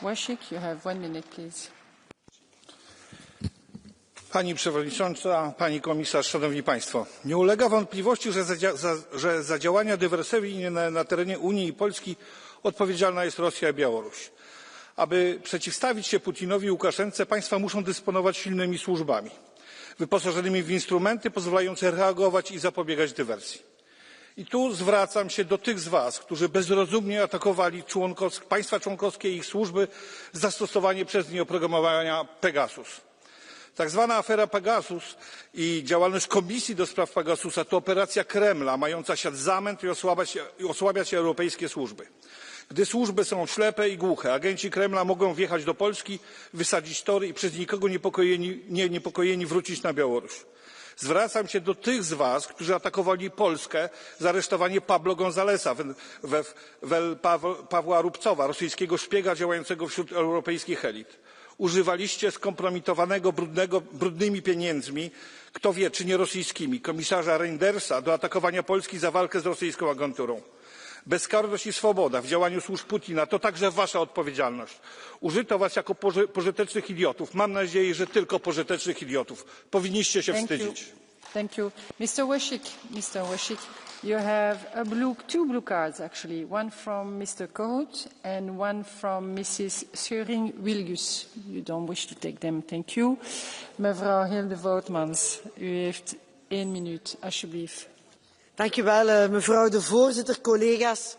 Wasik. You have 1 minute, please. Pani Przewodnicząca, Pani Komisarz, Szanowni Państwo! Nie ulega wątpliwości, że za działania dywersyjne na terenie Unii i Polski odpowiedzialna jest Rosja i Białoruś. Aby przeciwstawić się Putinowi i Łukaszence, państwa muszą dysponować silnymi służbami, wyposażonymi w instrumenty pozwalające reagować i zapobiegać dywersji. I tu zwracam się do tych z Was, którzy bezrozumnie atakowali państwa członkowskie i ich służby z zastosowaniem przez nie oprogramowania Pegasus. Tak zwana afera Pegasus i działalność Komisji do spraw Pegasusa to operacja Kremla mająca siać zamęt i osłabiać europejskie służby. Gdy służby są ślepe i głuche, agenci Kremla mogą wjechać do Polski, wysadzić tory i przez nikogo niepokojeni wrócić na Białoruś. Zwracam się do tych z Was, którzy atakowali Polskę za aresztowanie Pablo Gonzalesa, Pawła Rubcowa, rosyjskiego szpiega działającego wśród europejskich elit. Używaliście skompromitowanego brudnymi pieniędzmi, kto wie, czy nie rosyjskimi, komisarza Reindersa do atakowania Polski za walkę z rosyjską agenturą. Bezkarność i swoboda w działaniu służb Putina to także wasza odpowiedzialność. Użyto was jako pożytecznych idiotów. Mam nadzieję, że tylko pożytecznych idiotów. Powinniście się wstydzić. Thank you. Mr. Wasik, you have two blue cards actually, one from Mr. Kohut and one from Mrs. Scheuring-Wilgus. You don't wish to take them. Thank you. Mevrouw Hilde Woutmans, u heeft 1 minuut, alsjeblieft. Dank u wel, mevrouw de voorzitter, collega's.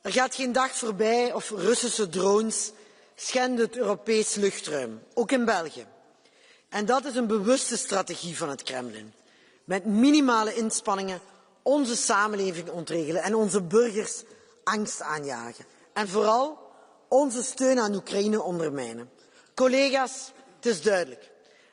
Er gaat geen dag voorbij of Russische drones schenden het Europees luchtruim, ook in België. En dat is een bewuste strategie van het Kremlin. Met minimale inspanningen onze samenleving ontregelen en onze burgers angst aanjagen. En vooral onze steun aan Oekraïne ondermijnen. Collega's, het is duidelijk.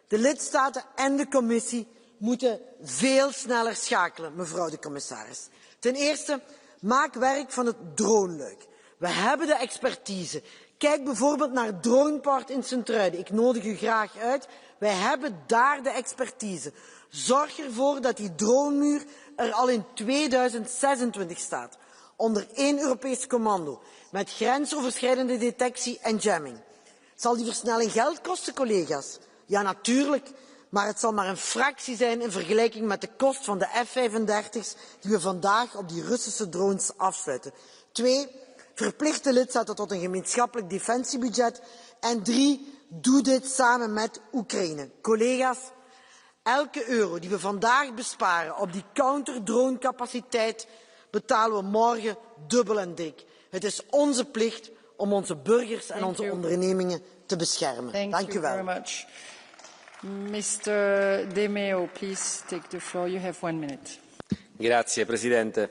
De lidstaten en de commissie moeten veel sneller schakelen, mevrouw de commissaris. Ten eerste, maak werk van het droneluik. We hebben de expertise. Kijk bijvoorbeeld naar Droneport in Sint-Truiden. Ik nodig u graag uit. Wij hebben daar de expertise. Zorg ervoor dat die dronemuur er al in 2026 staat. Onder 1 Europees commando. Met grensoverschrijdende detectie en jamming. Zal die versnelling geld kosten, collega's? Ja, natuurlijk. Maar het zal maar een fractie zijn in vergelijking met de kost van de F-35's die we vandaag op die Russische drones afsluiten. 2. Verplicht de lidstaten tot een gemeenschappelijk defensiebudget. En 3. Doe dit samen met Oekraïne. Collega's, elke euro die we vandaag besparen op die counterdronecapaciteit betalen we morgen dubbel en dik. Het is onze plicht om onze burgers en onze ondernemingen te beschermen. Dank u wel. Very much. Mr. De Meo, please take the floor. You have 1 minute. Grazie Presidente.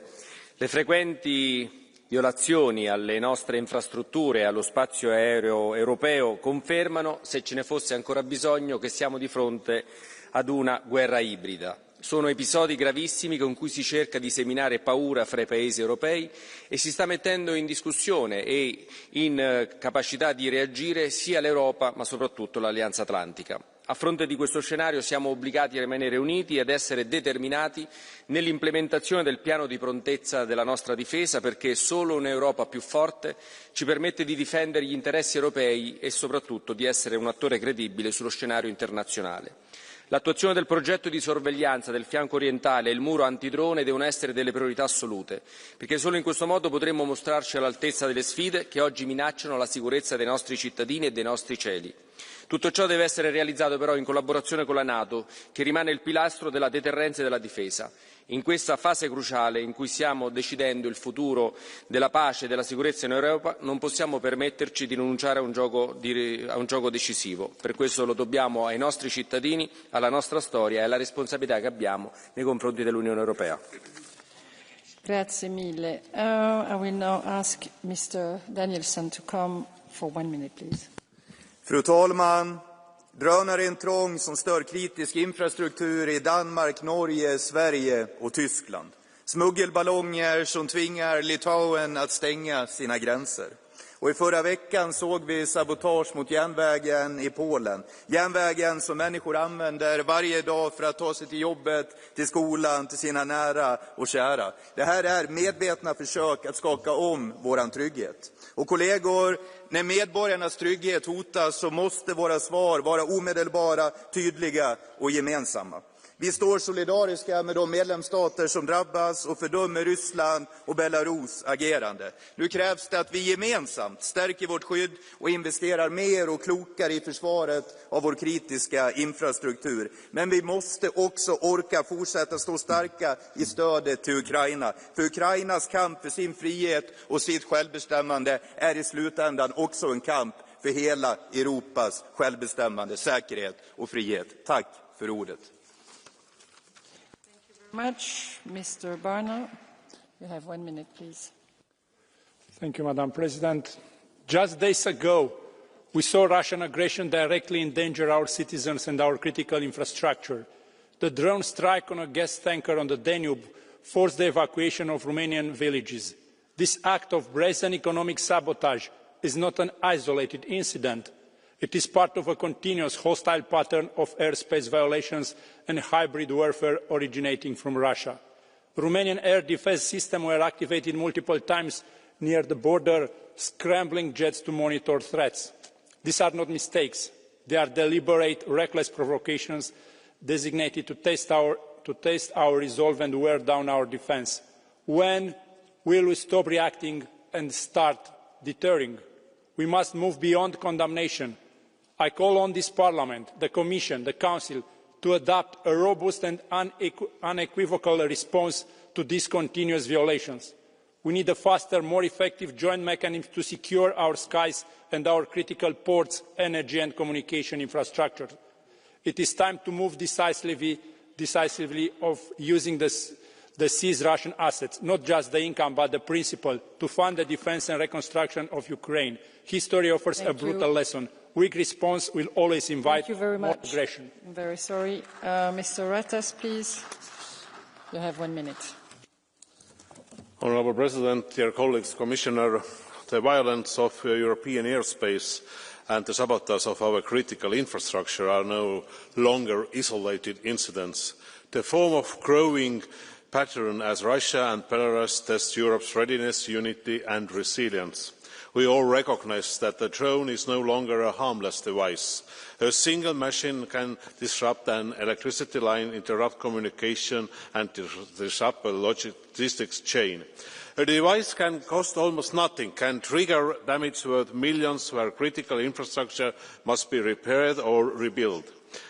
Le frequenti violazioni alle nostre infrastrutture e allo spazio aereo europeo confermano, se ce ne fosse ancora bisogno, che siamo di fronte ad una guerra ibrida. Sono episodi gravissimi con cui si cerca di seminare paura fra i paesi europei e si sta mettendo in discussione e in capacità di reagire sia l'Europa ma soprattutto l'Alleanza Atlantica. A fronte di questo scenario siamo obbligati a rimanere uniti e ad essere determinati nell'implementazione del piano di prontezza della nostra difesa, perché solo un'Europa più forte ci permette di difendere gli interessi europei e soprattutto di essere un attore credibile sullo scenario internazionale. L'attuazione del progetto di sorveglianza del fianco orientale e il muro antidrone devono essere delle priorità assolute, perché solo in questo modo potremo mostrarci all'altezza delle sfide che oggi minacciano la sicurezza dei nostri cittadini e dei nostri cieli. Tutto ciò deve essere realizzato però in collaborazione con la NATO, che rimane il pilastro della deterrenza e della difesa. In questa fase cruciale in cui stiamo decidendo il futuro della pace e della sicurezza in Europa, non possiamo permetterci di rinunciare a un gioco decisivo. Per questo lo dobbiamo ai nostri cittadini, alla nostra storia e alla responsabilità che abbiamo nei confronti dell'Unione Europea. Grazie mille. I will now ask Mr. Danielsson to come for 1 minute, please. Fru talman! Drönarintrång som stör kritisk infrastruktur i Danmark, Norge, Sverige och Tyskland. Smuggelballonger som tvingar Litauen att stänga sina gränser. Och i förra veckan såg vi sabotage mot järnvägen i Polen. Järnvägen som människor använder varje dag för att ta sig till jobbet, till skolan, till sina nära och kära. Det här är medvetna försök att skaka om våran trygghet. Och kollegor, när medborgarnas trygghet hotas så måste våra svar vara omedelbara, tydliga och gemensamma. Vi står solidariska med de medlemsstater som drabbas och fördömer Ryssland och Belarus agerande. Nu krävs det att vi gemensamt stärker vårt skydd och investerar mer och klokare i försvaret av vår kritiska infrastruktur. Men vi måste också orka fortsätta stå starka i stödet till Ukraina. För Ukrainas kamp för sin frihet och sitt självbestämmande är i slutändan också en kamp för hela Europas självbestämmande, säkerhet och frihet. Tack för ordet. Much. Mr. Barner, you have 1 minute, please. Thank you, Madam President. Just days ago, we saw Russian aggression directly endanger our citizens and our critical infrastructure. The drone strike on a gas tanker on the Danube forced the evacuation of Romanian villages. This act of brazen economic sabotage is not an isolated incident. It is part of a continuous hostile pattern of airspace violations and hybrid warfare originating from Russia. The Romanian air defence system were activated multiple times near the border, scrambling jets to monitor threats. These are not mistakes. They are deliberate, reckless provocations designated to test our resolve and wear down our defence. When will we stop reacting and start deterring? We must move beyond condemnation. I call on this Parliament, the Commission, the Council to adopt a robust and unequivocal response to these continuous violations. We need a faster, more effective joint mechanism to secure our skies and our critical ports, energy and communication infrastructure. It is time to move decisively of using the seized Russian assets, not just the income but the principle, to fund the defence and reconstruction of Ukraine. History offers a brutal lesson. Weak response will always invite more aggression. I'm very sorry. Mr. Ratas, please. You have 1 minute. Honourable President, dear colleagues, Commissioner, the violence of European airspace and the sabotage of our critical infrastructure are no longer isolated incidents. They form a growing pattern as Russia and Belarus test Europe's readiness, unity and resilience. We all recognise that the drone is no longer a harmless device. A single machine can disrupt an electricity line, interrupt communication and disrupt a logistics chain. A device can cost almost nothing, can trigger damage worth millions where critical infrastructure must be repaired or rebuilt.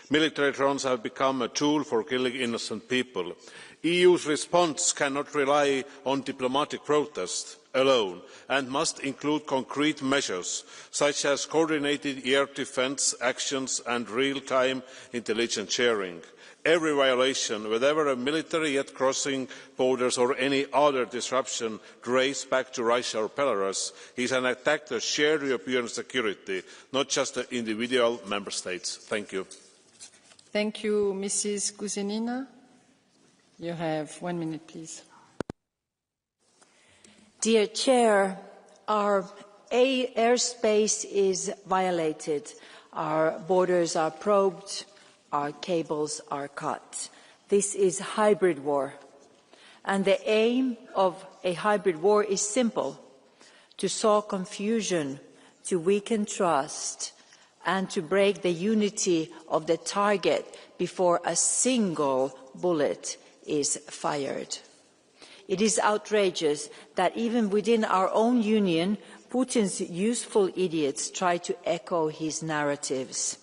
Military drones have become a tool for killing innocent people. EU's response cannot rely on diplomatic protest alone and must include concrete measures such as coordinated air defence actions and real-time intelligence sharing. Every violation, whether a military yet crossing borders or any other disruption traced back to Russia or Belarus, is an attack on shared European security, not just the individual member states. Thank you. Thank you, Mrs. Kuzenina. You have 1 minute, please. Dear Chair, our airspace is violated. Our borders are probed. Our cables are cut. This is hybrid war. And the aim of a hybrid war is simple: to sow confusion, to weaken trust, and to break the unity of the target before a single bullet is fired. It is outrageous that even within our own union, Putin's useful idiots try to echo his narratives.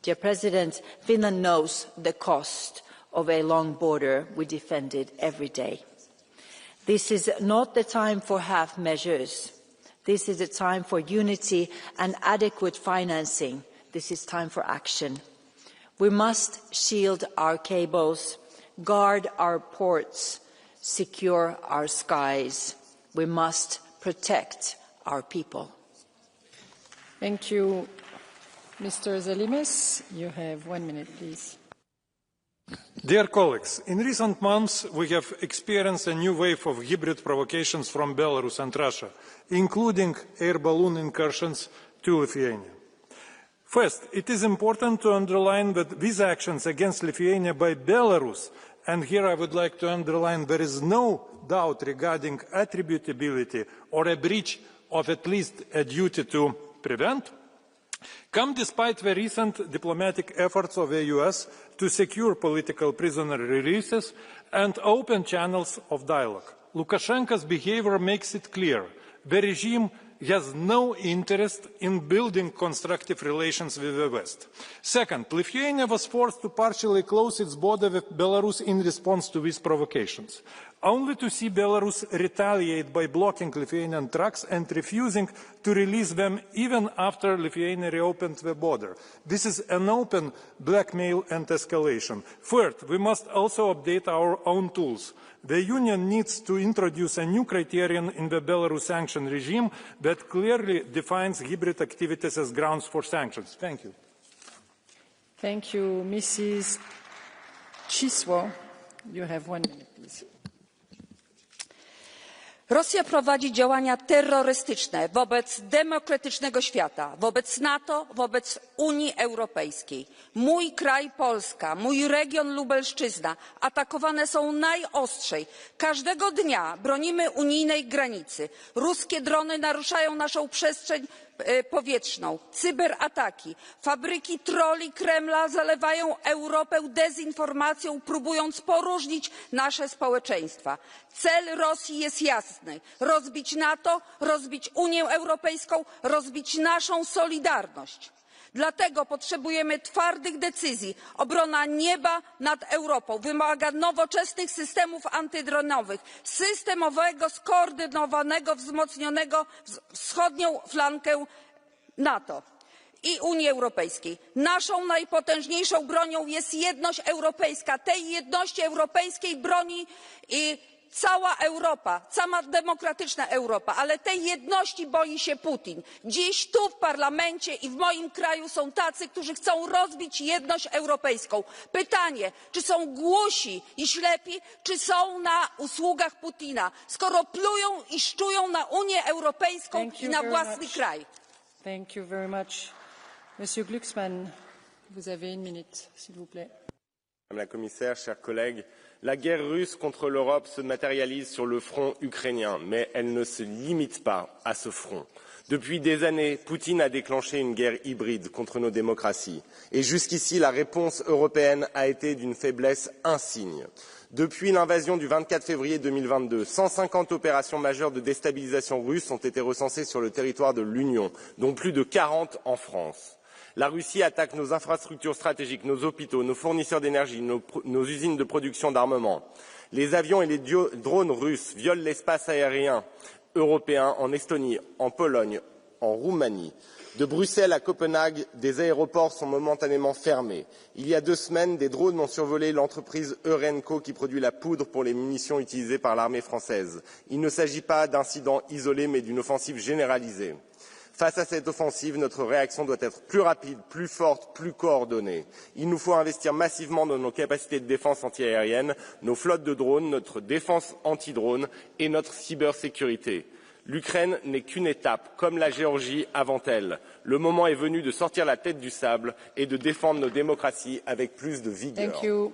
Dear President, Finland knows the cost of a long border we defend it every day. This is not the time for half measures. This is a time for unity and adequate financing. This is time for action. We must shield our cables, guard our ports, secure our skies. We must protect our people. Thank you. Mr. Zalimes, you have 1 minute, please. Dear colleagues, in recent months we have experienced a new wave of hybrid provocations from Belarus and Russia, including air balloon incursions to Lithuania. First, it is important to underline that these actions against Lithuania by Belarus, and here I would like to underline there is no doubt regarding attributability or a breach of at least a duty to prevent, come despite the recent diplomatic efforts of the US to secure political prisoner releases and open channels of dialogue. Lukashenko's behavior makes it clear the regime has no interest in building constructive relations with the West. Second, Lithuania was forced to partially close its border with Belarus in response to these provocations, only to see Belarus retaliate by blocking Lithuanian trucks and refusing to release them even after Lithuania reopened the border. This is an open blackmail and escalation. Third, we must also update our own tools. The Union needs to introduce a new criterion in the Belarus sanction regime that clearly defines hybrid activities as grounds for sanctions. Thank you. Thank you. Mrs. Chiswo, you have 1 minute, please. Rosja prowadzi działania terrorystyczne wobec demokratycznego świata, wobec NATO, wobec Unii Europejskiej. Mój kraj Polska, mój region Lubelszczyzna atakowane są najostrzej. Każdego dnia bronimy unijnej granicy. Ruskie drony naruszają naszą przestrzeń powietrzną, cyberataki, fabryki trolli Kremla zalewają Europę dezinformacją, próbując poróżnić nasze społeczeństwa. Cel Rosji jest jasny: rozbić NATO, rozbić Unię Europejską, rozbić naszą solidarność. Dlatego potrzebujemy twardych decyzji. Obrona nieba nad Europą wymaga nowoczesnych systemów antydronowych, systemowego, skoordynowanego, wzmocnionego wschodnią flankę NATO i Unii Europejskiej. Naszą najpotężniejszą bronią jest jedność europejska. Tej jedności europejskiej broni cała Europa, cała demokratyczna Europa, ale tej jedności boi się Putin. Dziś tu w parlamencie i w moim kraju są tacy, którzy chcą rozbić jedność europejską. Pytanie, czy są głusi i ślepi, czy są na usługach Putina, skoro plują i szczują na Unię Europejską i na własny kraj. Thank you very much. Monsieur Glucksmann, vous avez 1 minute, s'il vous plaît. Madame la commissaire, chers collègues, la guerre russe contre l'Europe se matérialise sur le front ukrainien, mais elle ne se limite pas à ce front. Depuis des années, Poutine a déclenché une guerre hybride contre nos démocraties. Et jusqu'ici, la réponse européenne a été d'une faiblesse insigne. Depuis l'invasion du 24 février 2022, 150 opérations majeures de déstabilisation russe ont été recensées sur le territoire de l'Union, dont plus de 40 en France. La Russie attaque nos infrastructures stratégiques, nos hôpitaux, nos fournisseurs d'énergie, nos usines de production d'armement. Les avions et les drones russes violent l'espace aérien européen en Estonie, en Pologne, en Roumanie. De Bruxelles à Copenhague, des aéroports sont momentanément fermés. Il y a 2 semaines, des drones ont survolé l'entreprise Eurenco qui produit la poudre pour les munitions utilisées par l'armée française. Il ne s'agit pas d'incidents isolés, mais d'une offensive généralisée. Face à cette offensive, notre réaction doit être plus rapide, plus forte, plus coordonnée. Il nous faut investir massivement dans nos capacités de défense antiaérienne, nos flottes de drones, notre défense anti-drone et notre cybersécurité. L'Ukraine n'est qu'une étape, comme la Géorgie avant elle. Le moment est venu de sortir la tête du sable et de défendre nos démocraties avec plus de vigueur. Thank you.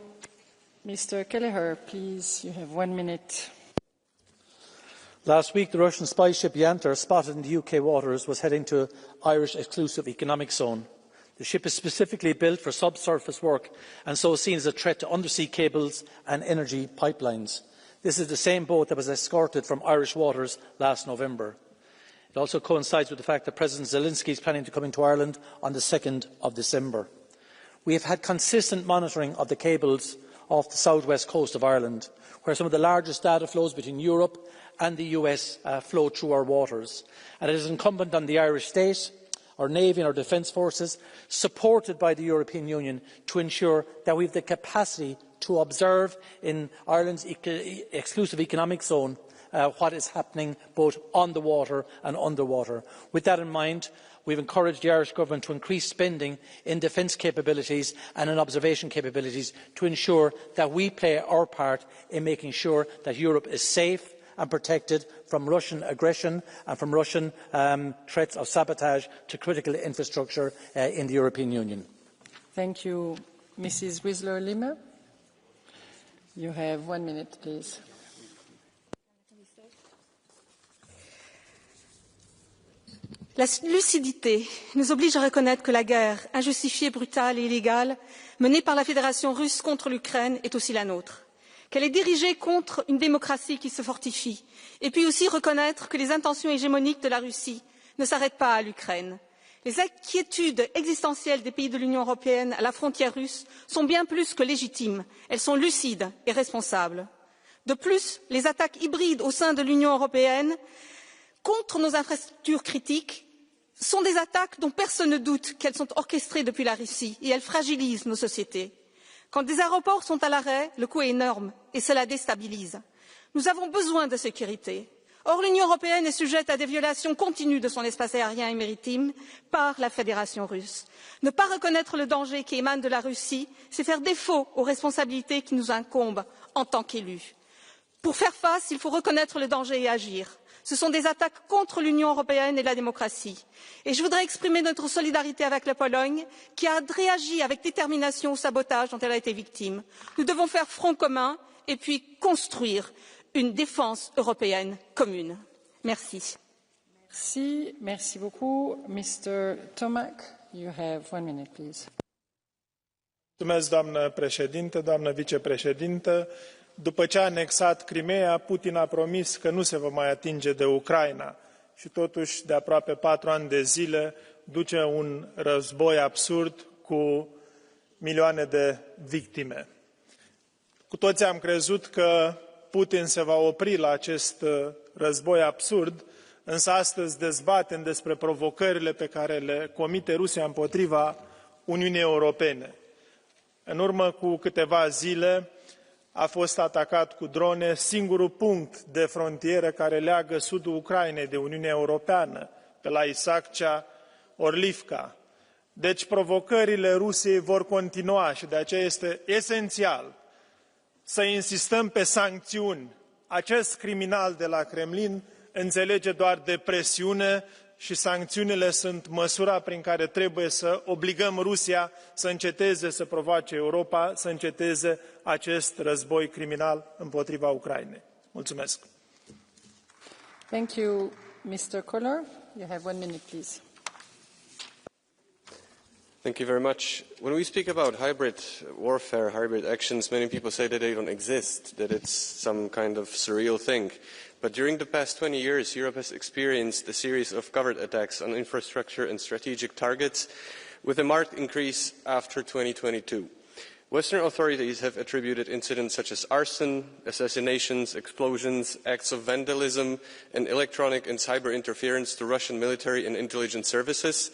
Mr. Kelleher, please, you have 1 minute. Last week, the Russian spy ship Yantar, spotted in the UK waters, was heading to Irish Exclusive Economic Zone. The ship is specifically built for subsurface work and so seen as a threat to undersea cables and energy pipelines. This is the same boat that was escorted from Irish waters last November. It also coincides with the fact that President Zelensky is planning to come into Ireland on the 2nd of December. We have had consistent monitoring of the cables off the southwest coast of Ireland, where some of the largest data flows between Europe and the US flow through our waters. And it is incumbent on the Irish state, our Navy and our defence forces, supported by the European Union, to ensure that we have the capacity to observe in Ireland's exclusive economic zone what is happening both on the water and underwater. With that in mind, we have encouraged the Irish Government to increase spending in defence capabilities and in observation capabilities to ensure that we play our part in making sure that Europe is safe and protected from Russian aggression and from Russian threats of sabotage to critical infrastructure in the European Union. Thank you. Mrs. Wiesler-Lima, you have 1 minute, please. La lucidité nous oblige à reconnaître que la guerre injustifiée, brutale et illégale menée par la Fédération russe contre l'Ukraine est aussi la nôtre, qu'elle est dirigée contre une démocratie qui se fortifie, et puis aussi reconnaître que les intentions hégémoniques de la Russie ne s'arrêtent pas à l'Ukraine. Les inquiétudes existentielles des pays de l'Union européenne à la frontière russe sont bien plus que légitimes, elles sont lucides et responsables. De plus, les attaques hybrides au sein de l'Union européenne contre nos infrastructures critiques sont des attaques dont personne ne doute qu'elles sont orchestrées depuis la Russie et elles fragilisent nos sociétés. Quand des aéroports sont à l'arrêt, le coût est énorme et cela déstabilise. Nous avons besoin de sécurité. Or, l'Union européenne est sujette à des violations continues de son espace aérien et maritime par la Fédération russe. Ne pas reconnaître le danger qui émane de la Russie, c'est faire défaut aux responsabilités qui nous incombent en tant qu'élus. Pour faire face, il faut reconnaître le danger et agir. Ce sont des attaques contre l'Union européenne et la démocratie. Et je voudrais exprimer notre solidarité avec la Pologne, qui a réagi avec détermination au sabotage dont elle a été victime. Nous devons faire front commun et puis construire une défense européenne commune. Merci. Merci beaucoup. Mr. Tomac, you have 1 minute, please. Mulțumesc, doamnă președintă, doamnă vicepreședintă. După ce a anexat Crimeea, Putin a promis că nu se va mai atinge de Ucraina și totuși de aproape 4 ani de zile duce un război absurd cu milioane de victime. Cu toții am crezut că Putin se va opri la acest război absurd, însă astăzi dezbatem despre provocările pe care le comite Rusia împotriva Uniunii Europene. În urmă cu câteva zile a fost atacat cu drone singurul punct de frontieră care leagă sudul Ucrainei de Uniunea Europeană, pe la Isaccea, Orlivka. Deci provocările Rusiei vor continua și de aceea este esențial să insistăm pe sancțiuni. Acest criminal de la Kremlin înțelege doar de presiune și sancțiunile sunt măsura prin care trebuie să obligăm Rusia să înceteze să provoace Europa, să înceteze acest război criminal împotriva Ucrainei. Mulțumesc. Thank you, Mr. Koller. You have 1 minute, please. Thank you very much. When we speak about hybrid warfare, hybrid actions, many people say that they don't exist, that it's some kind of surreal thing. But during the past 20 years, Europe has experienced a series of covert attacks on infrastructure and strategic targets, with a marked increase after 2022. Western authorities have attributed incidents such as arson, assassinations, explosions, acts of vandalism, and electronic and cyber interference to Russian military and intelligence services,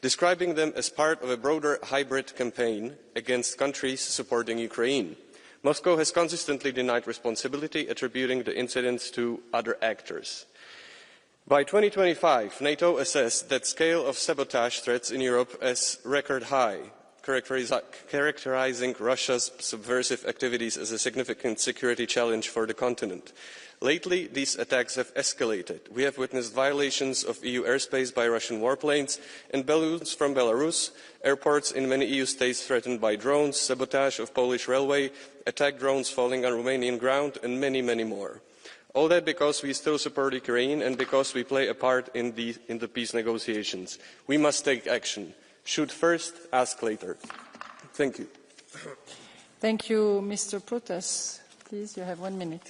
describing them as part of a broader hybrid campaign against countries supporting Ukraine. Moscow has consistently denied responsibility, attributing the incidents to other actors. By 2025, NATO assessed that scale of sabotage threats in Europe as record high, characterizing Russia's subversive activities as a significant security challenge for the continent. Lately, these attacks have escalated. We have witnessed violations of EU airspace by Russian warplanes and balloons from Belarus, airports in many EU states threatened by drones, sabotage of Polish railway, attack drones falling on Romanian ground, and many, many more. All that because we still support Ukraine and because we play a part in the peace negotiations. We must take action. Shoot first, ask later. Thank you. Thank you, Mr. Protas. Please, you have 1 minute.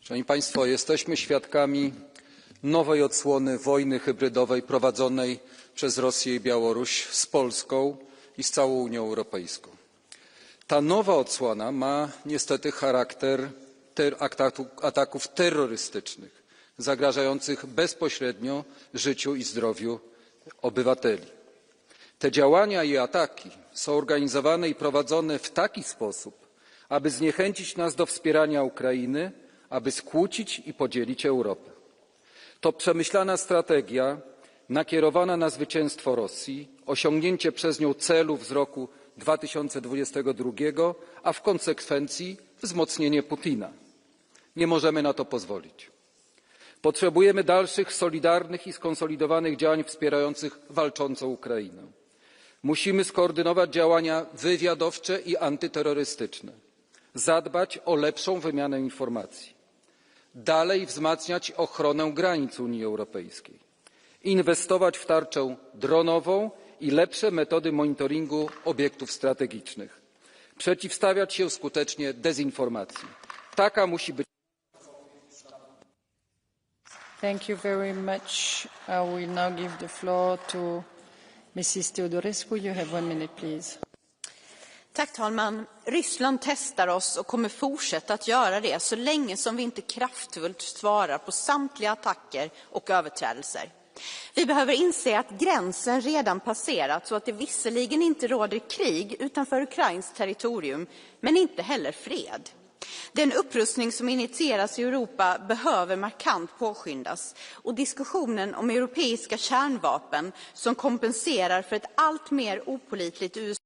Szanowni Państwo, jesteśmy świadkami nowej odsłony wojny hybrydowej prowadzonej przez Rosję i Białoruś z Polską i z całą Unią Europejską. Ta nowa odsłona ma niestety charakter ataków terrorystycznych, zagrażających bezpośrednio życiu i zdrowiu obywateli. Te działania i ataki są organizowane i prowadzone w taki sposób, aby zniechęcić nas do wspierania Ukrainy, aby skłócić i podzielić Europę. To przemyślana strategia nakierowana na zwycięstwo Rosji, osiągnięcie przez nią celów z roku 2022, a w konsekwencji wzmocnienie Putina. Nie możemy na to pozwolić. Potrzebujemy dalszych solidarnych i skonsolidowanych działań wspierających walczącą Ukrainę. Musimy skoordynować działania wywiadowcze i antyterrorystyczne, zadbać o lepszą wymianę informacji, dalej wzmacniać ochronę granic Unii Europejskiej, inwestować w tarczę dronową i lepsze metody monitoringu obiektów strategicznych, przeciwstawiać się skutecznie dezinformacji. Taka musi być. Thank you very much. I will now give the floor to Mrs. Teodorescu. You have 1 minute, please. Tack talman. Ryssland testar oss och kommer fortsätta att göra det så länge som vi inte kraftfullt svarar på samtliga attacker och överträdelser. Vi behöver inse att gränsen redan passerat så att det visserligen inte råder krig utanför Ukrains territorium, men inte heller fred. Den upprustning som initieras i Europa behöver markant påskyndas och diskussionen om europeiska kärnvapen som kompenserar för ett allt mer opålitligt USA